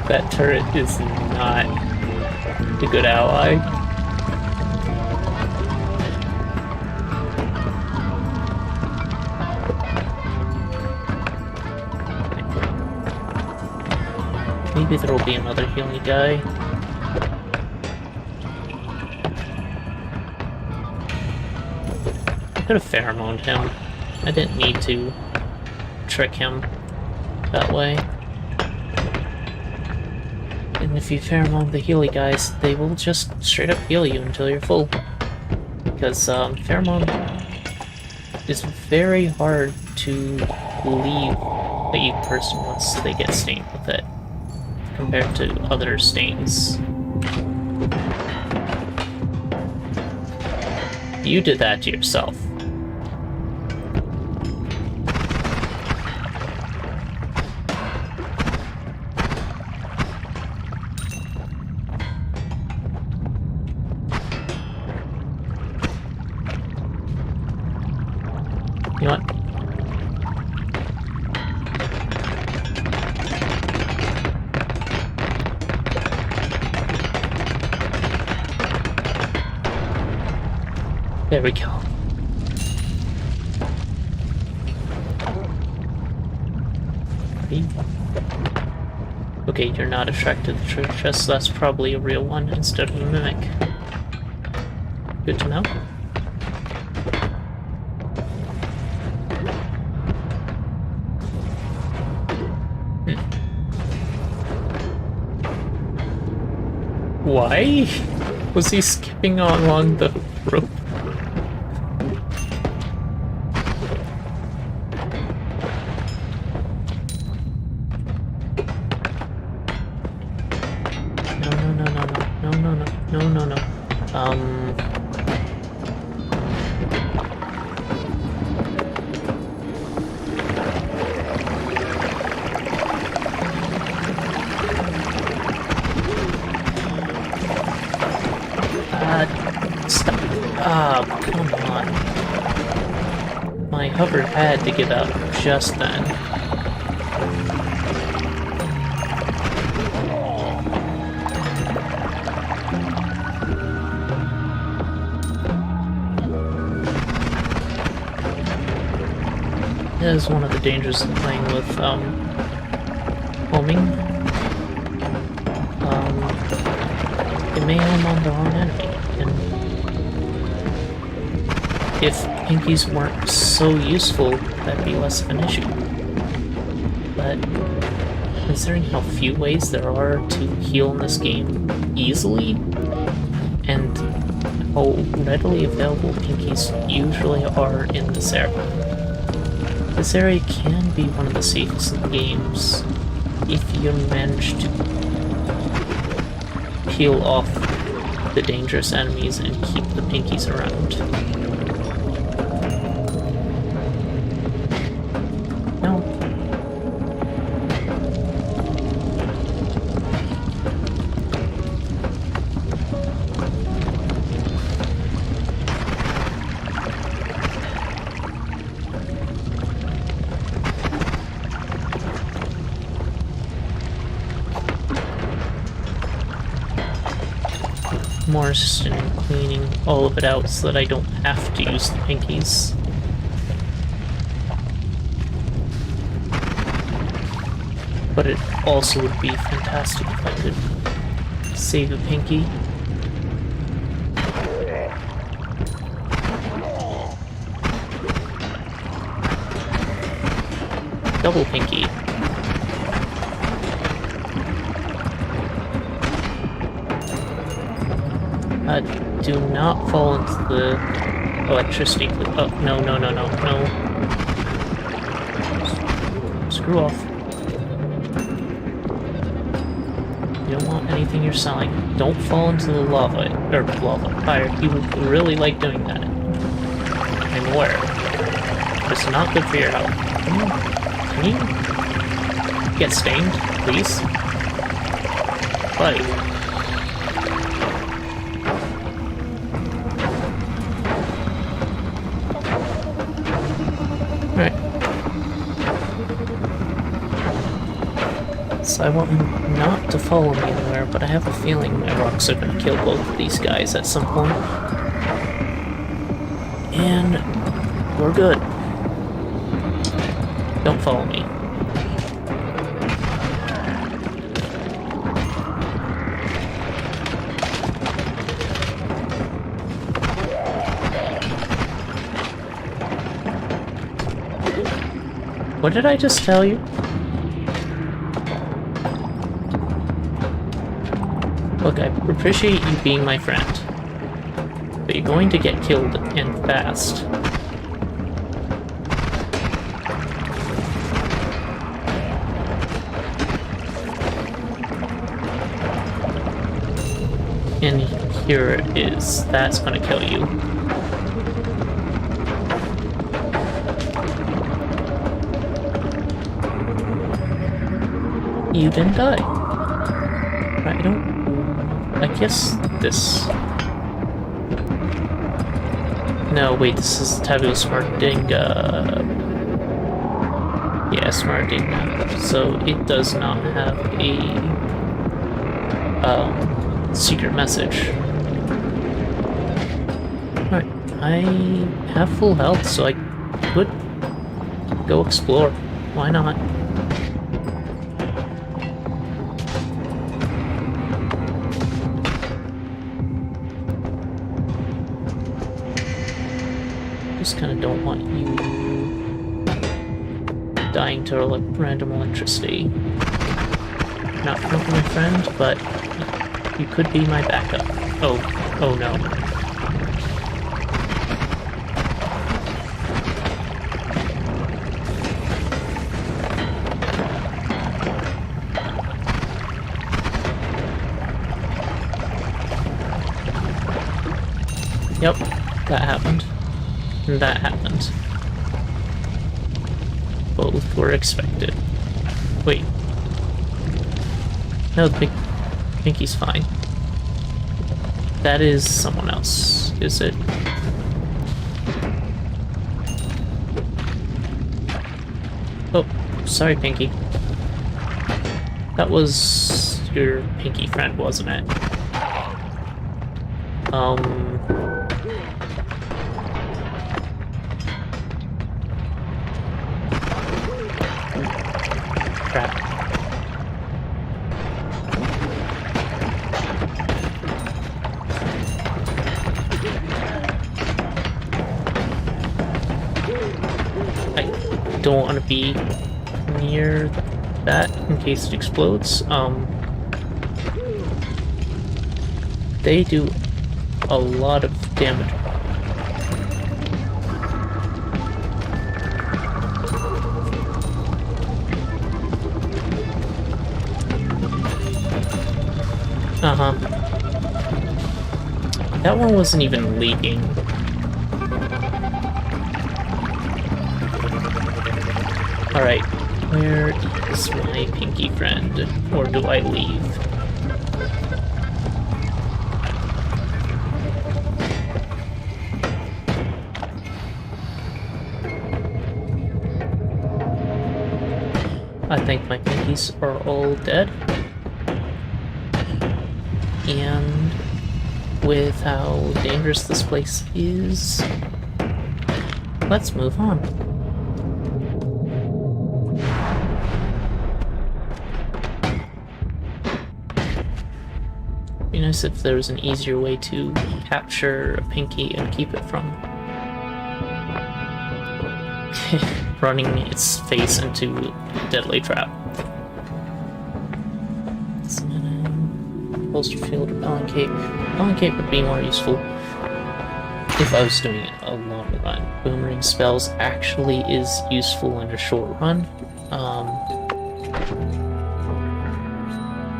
That turret is not a good ally. Maybe there will be another healing guy. I could have pheromoned him. I didn't need to trick him that way. And if you pheromone the Healy guys, they will just straight up heal you until you're full. Because pheromone is very hard to leave a youth person once they get stained with it, compared to other stains. You did that to yourself. You know what? There we go. Okay, you're not attracted to the treasure chest, so that's probably a real one instead of a mimic. Good to know. Why was he skipping along the rope? No. Stop. Ah, come on. My hover had to give out just then. That is one of the dangers of playing with, homing. It may home on the wrong enemy, and if pinkies weren't so useful, that'd be less of an issue. But considering how few ways there are to heal in this game easily, and how readily available pinkies usually are in this area can be one of the safest in the games if you manage to peel off the dangerous enemies and keep the pinkies around. No. More interested in cleaning all of it out so that I don't have to use the pinkies. But it also would be fantastic if I could save a pinky. Double pinky. Do not fall into the electricity. Oh, no. Screw off. You don't want anything you're selling. Don't fall into the lava, fire. You would really like doing that. I'm aware. It's not good for your health. Can you get stained, please? Buddy. hints. I want him not to follow me anywhere, but I have a feeling my rocks are going to kill both of these guys at some point. And we're good. Don't follow me. What did I just tell you? Look, I appreciate you being my friend, but you're going to get killed and fast. And here it is. That's gonna kill you. You didn't die. I don't... I guess this... No, wait, this is Tabula Smartinga. Yeah, Smartinga. So it does not have a... secret message. Alright, I have full health, so I could go explore. Why not? Just kind of don't want you dying to random electricity. Not my friend, but you could be my backup. Oh no. Yep, that happened. And that happened. Both were expected. Wait. No, the Pinky's fine. That is someone else, is it? Oh, sorry, Pinky. That was your Pinky friend, wasn't it? Crap. I don't want to be near that in case it explodes. They do a lot of damage. Uh-huh. That one wasn't even leaking. Alright, where is my Pinky friend? Or do I leave? I think my Pinkies are all dead. And with how dangerous this place is, let's move on. Be nice if there was an easier way to capture a Pinky and keep it from running its face into a deadly trap. Holster field or Allen Cape. Allen Cape would be more useful if I was doing it a long run. Boomerang spells actually is useful in a short run.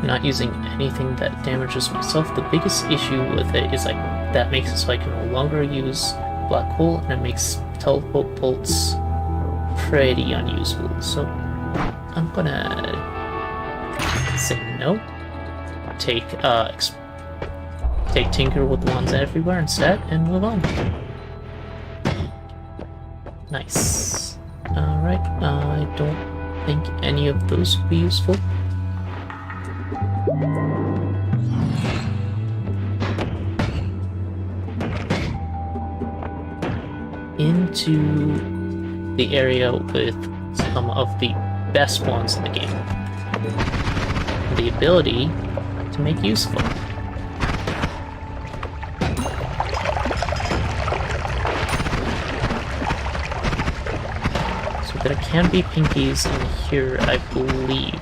Not using anything that damages myself. The biggest issue with it is that makes it so I can no longer use Black Hole, and it makes teleport bolts pretty unusable. So I'm gonna say no. Take Tinker with Wands everywhere instead, and move on. Nice. Alright, I don't think any of those will be useful. into the area with some of the best ones in the game. The ability to make use of them. So there can be pinkies in here, I believe.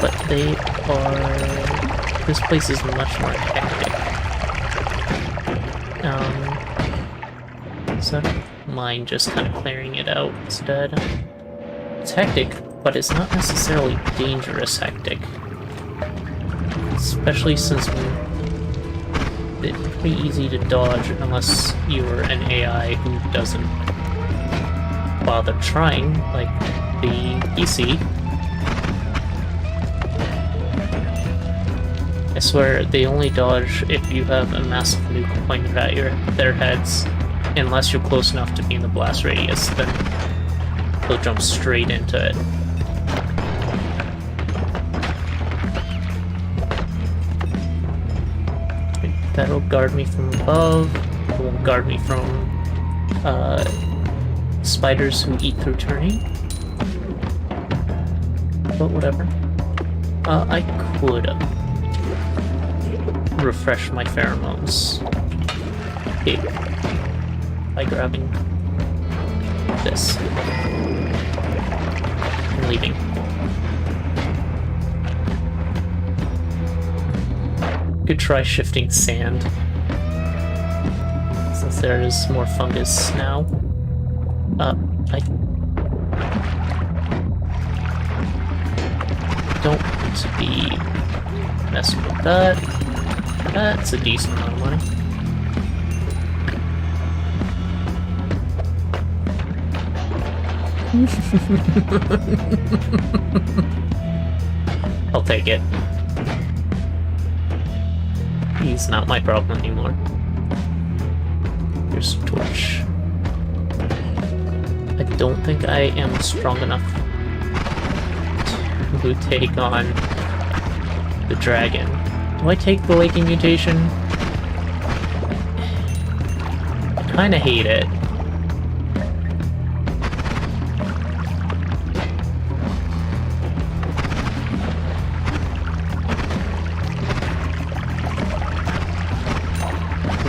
But they are... This place is much more hectic. So mine just kind of clearing it out instead. It's hectic, but it's not necessarily dangerous hectic. Especially since it's pretty easy to dodge unless you're an AI who doesn't bother trying, like the PC. I swear, they only dodge if you have a massive nuke pointed at their heads. Unless you're close enough to be in the blast radius, then they'll jump straight into it. That'll guard me from above. It won't guard me from spiders who eat through turning. But whatever. I could refresh my pheromones. Okay. By grabbing this and leaving. Could try shifting sand, since there is more fungus now. I don't want to be messing with that. That's a decent amount of money. I'll take it. He's not my problem anymore. Here's a torch. I don't think I am strong enough to take on the dragon. Do I take the Laking mutation? I kinda hate it.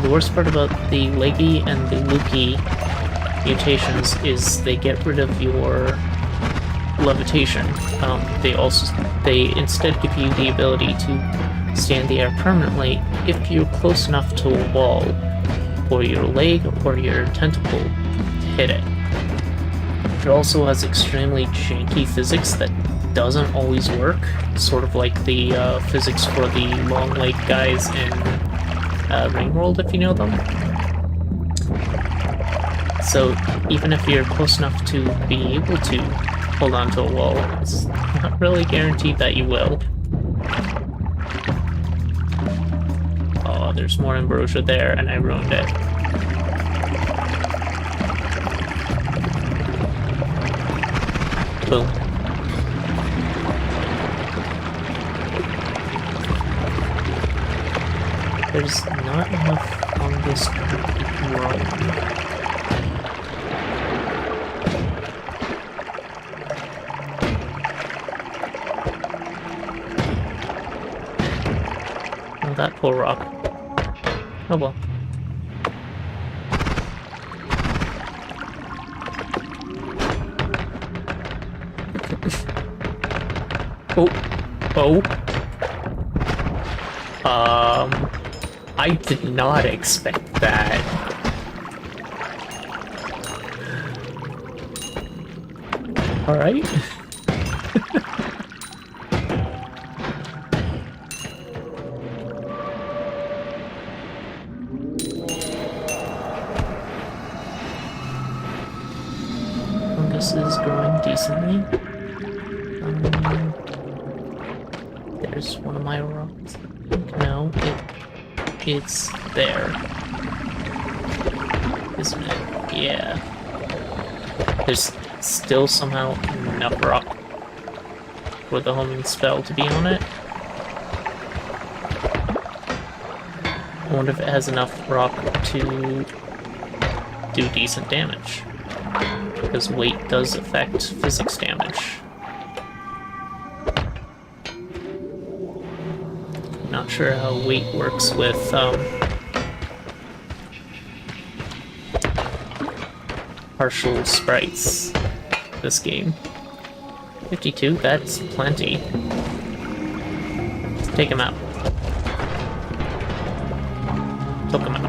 The worst part about the Leggy and the Lukey mutations is they get rid of your levitation. They instead give you the ability to stay in the air permanently if you're close enough to a wall, or your leg, or your tentacle to hit it. It also has extremely janky physics that doesn't always work, sort of like the physics for the long leg guys in Ringworld, if you know them. So even if you're close enough to be able to hold onto a wall, it's not really guaranteed that you will. Oh, there's more ambrosia there, and I ruined it. Boom. There's not enough on this world. Oh, that poor rock. Oh well. Oh. I did not expect that. Alright. Fungus is growing decently. There's one of my rocks. No, it's there. Isn't it? Yeah. There's still somehow enough rock. for the homing spell to be on it. I wonder if it has enough rock to do decent damage, because weight does affect physics damage. Not sure how weight works with partial sprites this game. 52, that's plenty. Let's take him out. Took him out.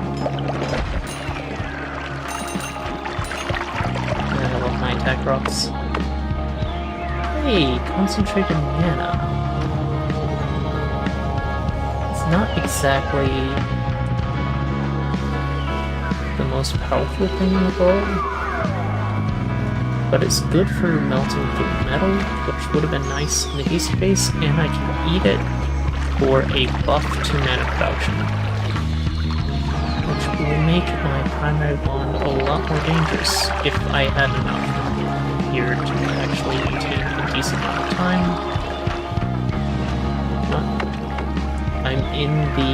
And I love my attack rocks. Hey, concentrated mana. It's not exactly the most powerful thing in the world, but it's good for melting through metal, which would have been nice in the haste phase, and I can eat it for a buff to mana production, which will make my primary wand a lot more dangerous if I had enough here to actually maintain a decent amount of time. I'm in the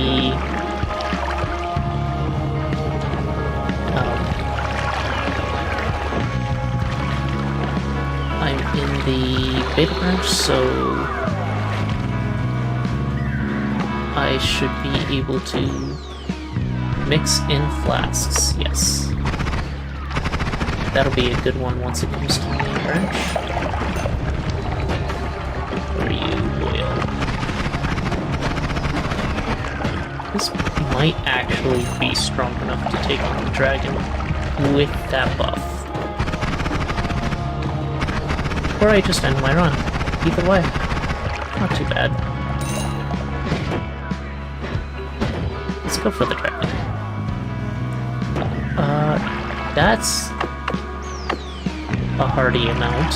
beta branch, so I should be able to mix in flasks, yes. That'll be a good one once it comes to the main branch. Where are you, Boyle? This might actually be strong enough to take on the dragon with that buff. Or I just end my run. Either way, not too bad. Let's go for the dragon. That's a hardy amount.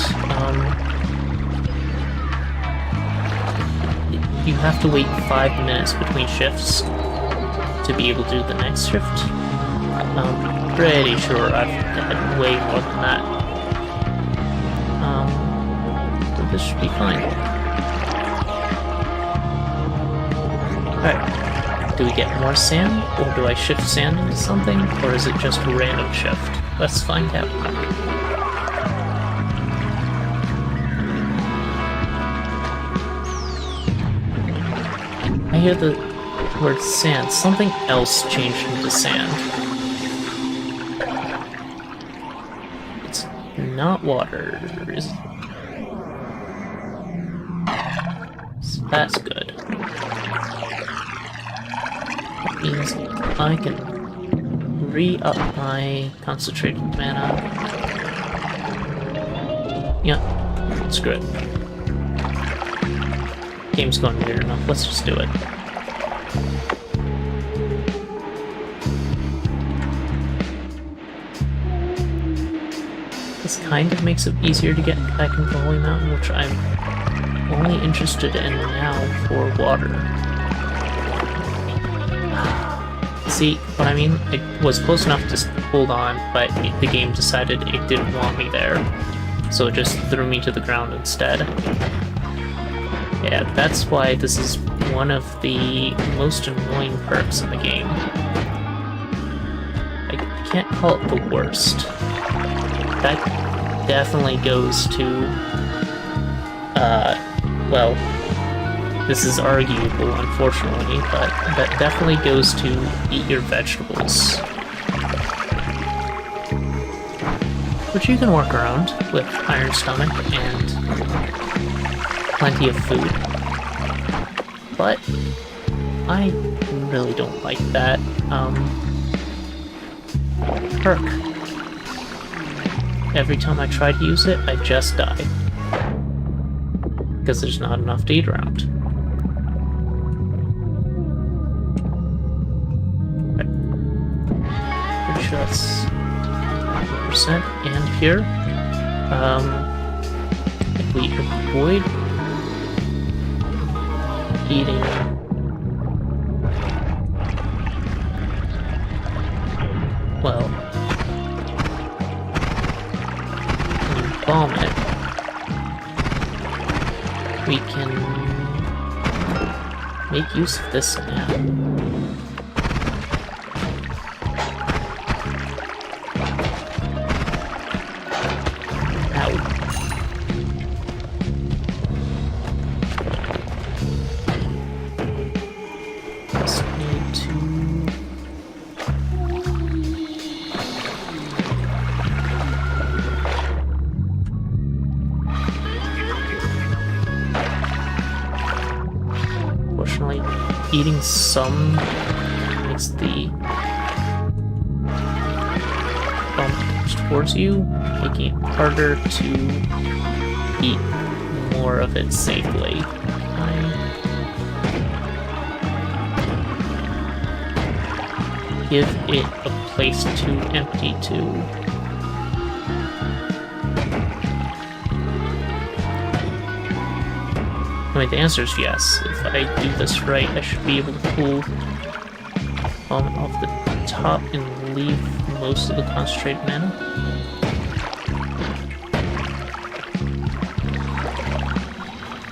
You have to wait 5 minutes between shifts to be able to do the next shift. I'm pretty sure I've had way more than that. This should be fine. Alright. Do we get more sand? Or do I shift sand into something? Or is it just a random shift? Let's find out. I hear the word sand. Something else changed into sand. It's not water, is it? That's good. That means I can re-up my concentrated mana. Yeah, screw it. Game's going weird enough, let's just do it. This kind of makes it easier to get back into Holy Mountain, which I'm only interested in now for water. See what I mean? It was close enough to hold on, but the game decided it didn't want me there, so it just threw me to the ground instead. Yeah, that's why this is one of the most annoying perks in the game. I can't call it the worst. That definitely goes to well, this is arguable, unfortunately, but that definitely goes to eat your vegetables. Which you can work around with Iron Stomach and plenty of food. But I really don't like that perk. Every time I try to use it, I just die. Because there's not enough to eat around. Right. Pretty sure that's 100% and pure. If we avoid eating well, and bomb it. we can make use of this now. Ow. Just need to... Unfortunately, eating some makes the bump towards you, making it harder to eat more of it safely. Give it a place to empty to. I mean, the answer is yes. If I do this right, I should be able to pull off the top and leave most of the concentrated mana.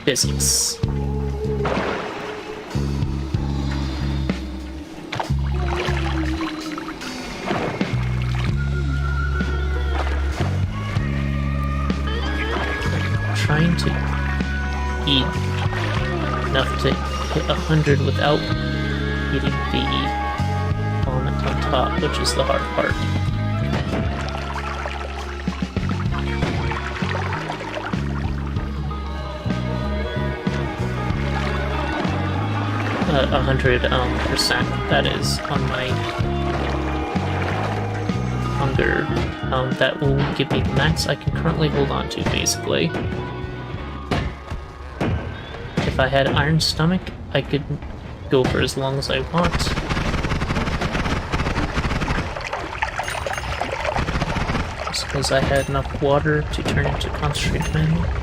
Physics. Trying to eat enough to hit 100 without hitting the element on top, which is the hard part. 100% that is on my hunger. That will give me the max I can currently hold on to, basically. If I had Iron Stomach, I could go for as long as I want. Just because I had enough water to turn into concentrated mana.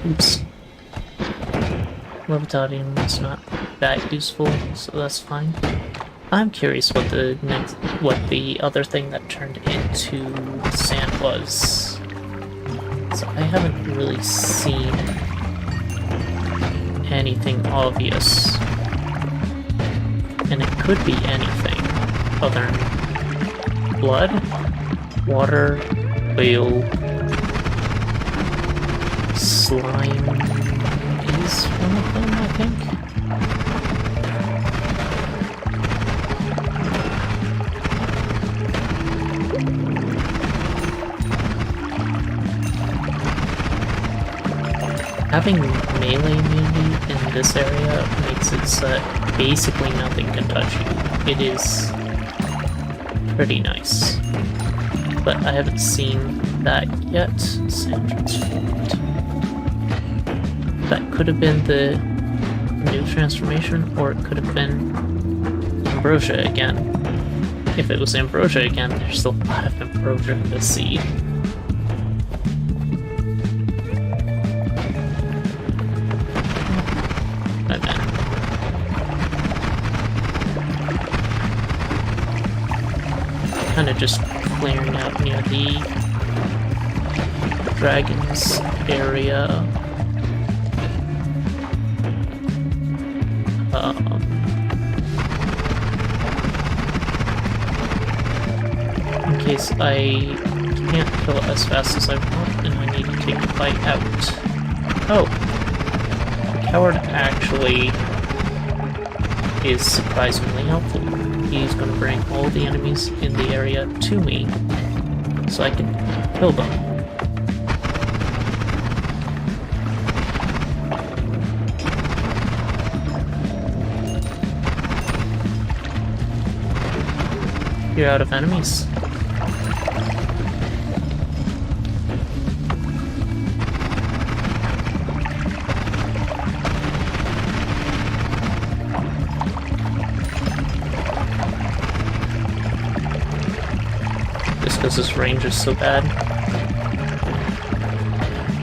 Oops. Levitating is not that useful, so that's fine. I'm curious what the other thing that turned into sand was. So I haven't really seen anything obvious. And it could be anything other than blood, water, oil, slime is one of them, I think. Having melee immunity in this area makes it so that basically nothing can touch you. It is pretty nice. But I haven't seen that yet. Sand transformed. That could have been the new transformation, or it could have been Ambrosia again. If it was Ambrosia again, there's a lot of Ambrosia in the seed. Kind of just clearing out near the dragon's area. In case I can't kill it as fast as I want and I need to take the fight out. Oh! The coward actually is surprisingly helpful. He's going to bring all the enemies in the area to me so I can kill them. You're out of enemies. Because his range is so bad.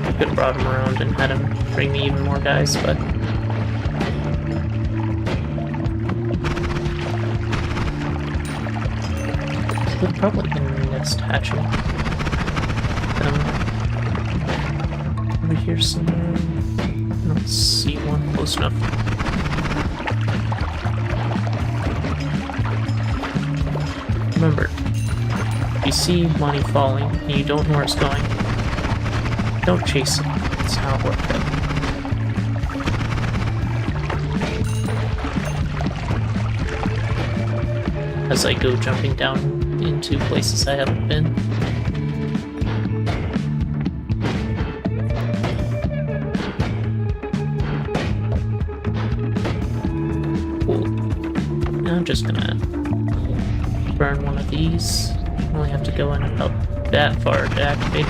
I could have brought him around and had him bring me even more guys, but... We're probably gonna nest hatching. Over here somewhere. I don't see one close enough. Remember, if you see money falling and you don't know where it's going, don't chase it. It's not worth it. As I go jumping down into places I haven't been. Cool. Now I'm just gonna burn one of these. Only have to go in about that far to activate.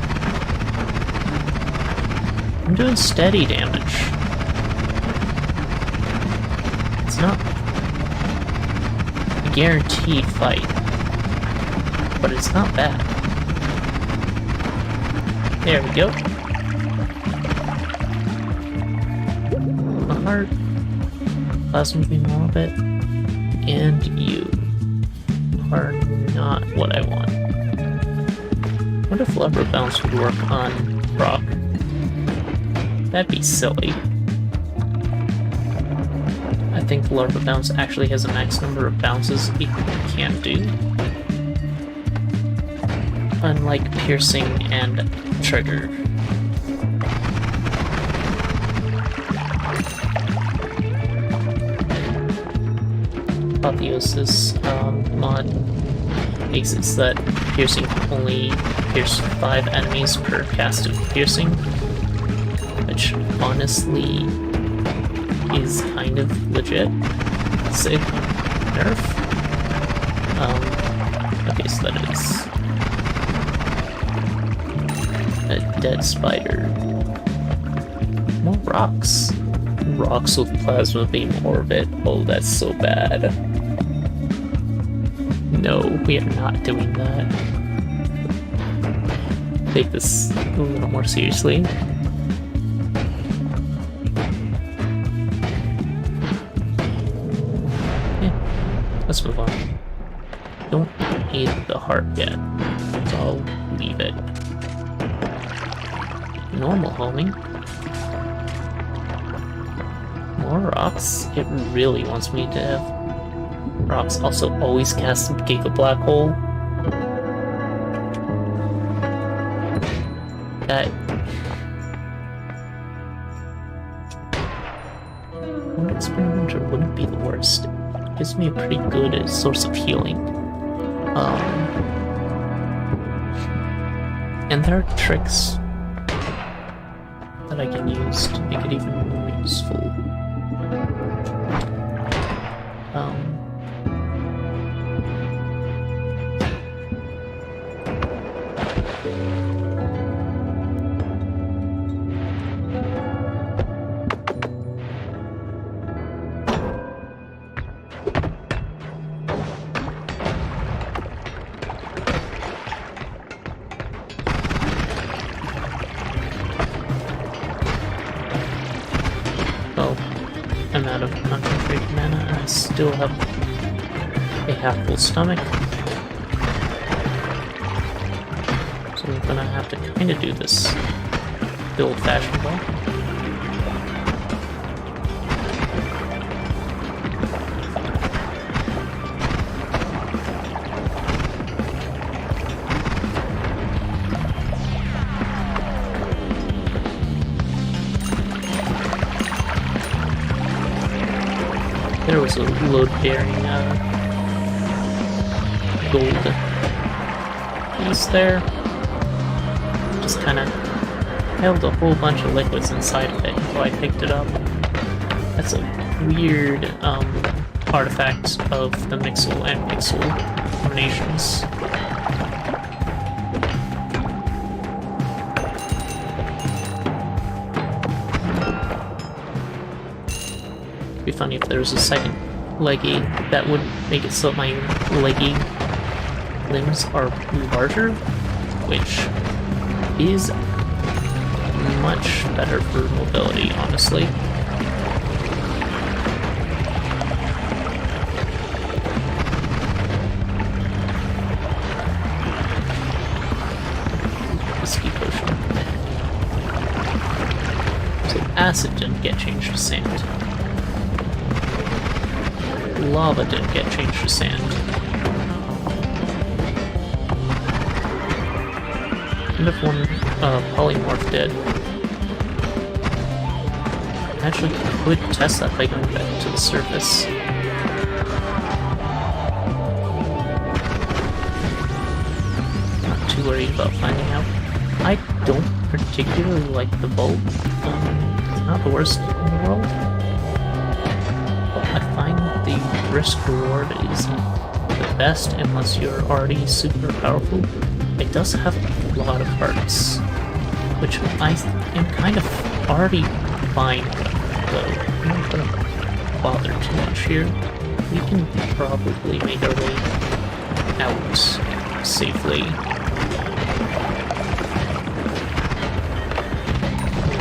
I'm doing steady damage. It's not a guaranteed fight, but it's not bad. There we go. A heart, plasma beam orbit, and you are not what I want. What if lever bounce would work on rock? That'd be silly. I think lever bounce actually has a max number of bounces it can do. Unlike piercing and trigger. Apotheosis mod exits that piercing can only pierce 5 enemies per cast of piercing, which honestly is kind of legit. Sick nerf. Okay, so that is a dead spider. More rocks. Rocks with plasma beam orbit. Oh, that's so bad. No, we are not doing that. Take this a little more seriously. Yeah, let's move on. Don't need the heart yet, so I'll leave it. Normal homing. More rocks? It really wants me to have rocks. Also, always cast Giga Black Hole. That... One experimenter wouldn't be the worst. It gives me a pretty good source of healing. And there are tricks that I can use to make it even more useful. I'm out of concentrated mana, and I still have a half-full stomach. So we're gonna have to kind of do this the old-fashioned way. There was a load-bearing gold piece there. Just kind of held a whole bunch of liquids inside of it until I picked it up. That's a weird artifact of the Mixel and Pixel combinations. Be funny if there was a second leggy that would make it so my leggy limbs are larger, which is much better for mobility, honestly. Acid didn't get changed to sand. Lava didn't get changed to sand. And if one polymorph did. Actually could test that by going back to the surface. Not too worried about finding out. I don't particularly like the bulb. Not the worst in the world. But I find the risk reward isn't the best unless you're already super powerful. It does have a lot of hearts, which I am kind of already fine with, though. I'm not gonna bother too much here. We can probably make our way out safely.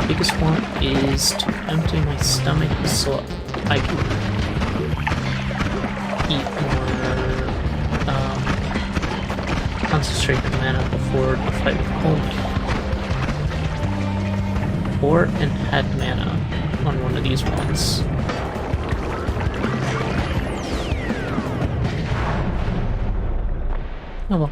The biggest one is to empty my stomach so I can eat more concentrated mana before the fight with Coleman. Or an head mana on one of these ones. Oh well.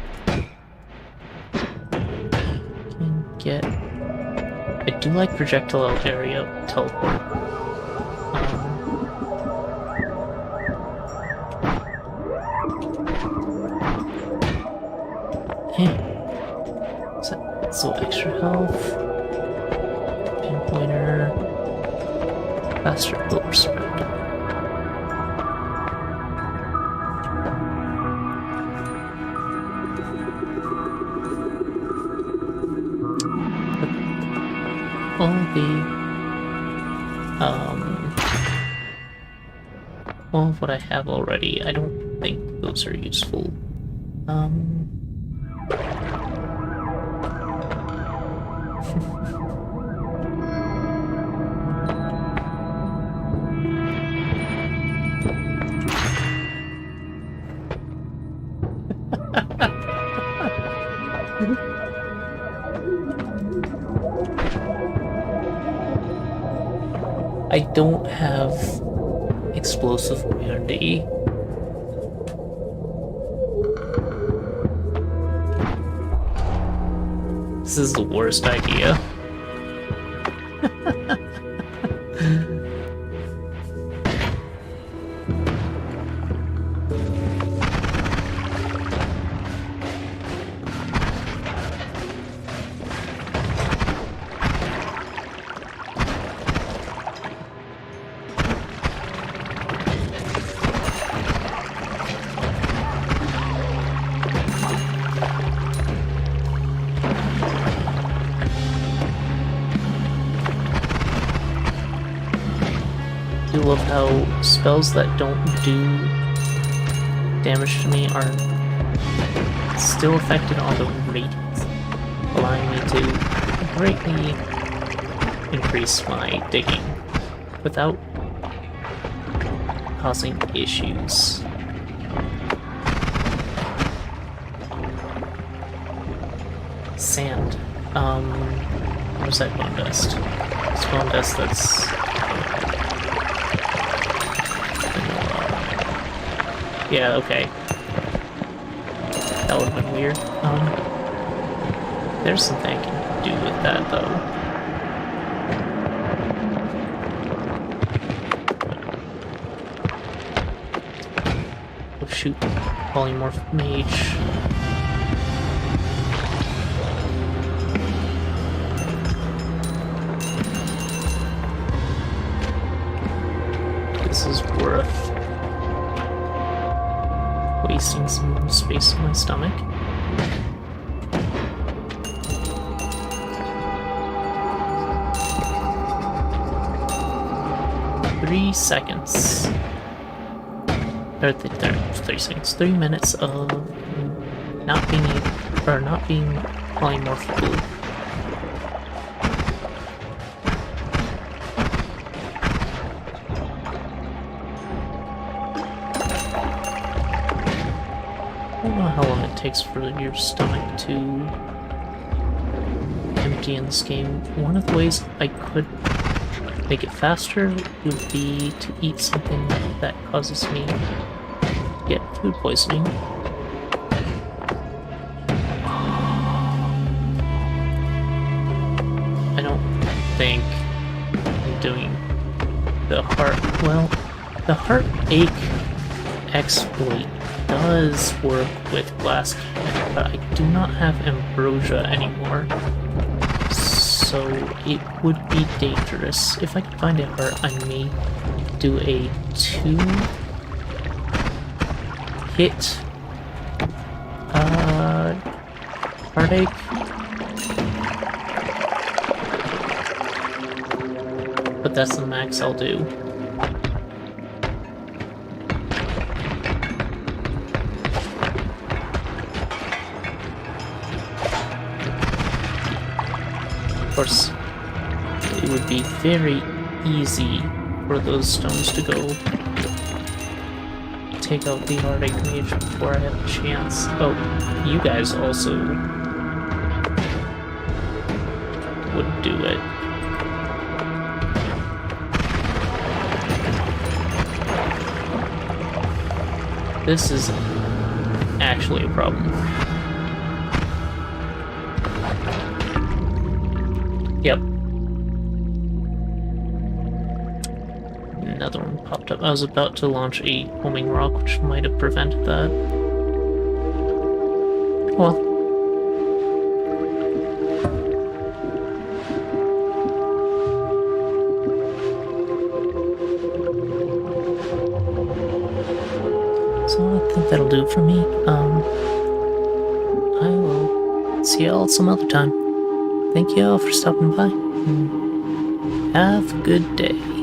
Can get... I do like projectile area teleport. So extra health. Pinpointer. Faster build spread. All of what I have already, I don't think those are useful. I don't have explosive immunity. This is the worst idea. I love how spells that don't do damage to me are still affected on the radiant, allowing me to greatly increase my digging without causing issues. Sand. Where's that bone dust? It's bone dust that's... Yeah, okay. That would've been weird. There's something I can do with that, though. Oh shoot. Polymorph mage. This is worth wasting some space in my stomach. Three seconds. Or 3 seconds. 3 minutes of not being polymorphable. I don't know how long it takes for your stomach to empty in this game. One of the ways I could make it faster would be to eat something that causes me to get food poisoning. I don't think I'm doing the heart well. The heartache exploit does work with Glass Cannon, but I do not have Ambrosia anymore. So it would be dangerous. If I could find a heart, I may do a 2-hit heartache. But that's the max I'll do. Of course, it would be very easy for those stones to go take out the Heartache Mage before I have a chance. Oh, you guys also would do it. This is actually a problem. Yep. Another one popped up. I was about to launch a homing rock, which might have prevented that. Well. So I think that'll do it for me. I will see y'all some other time. Thank you all for stopping by. Have a good day.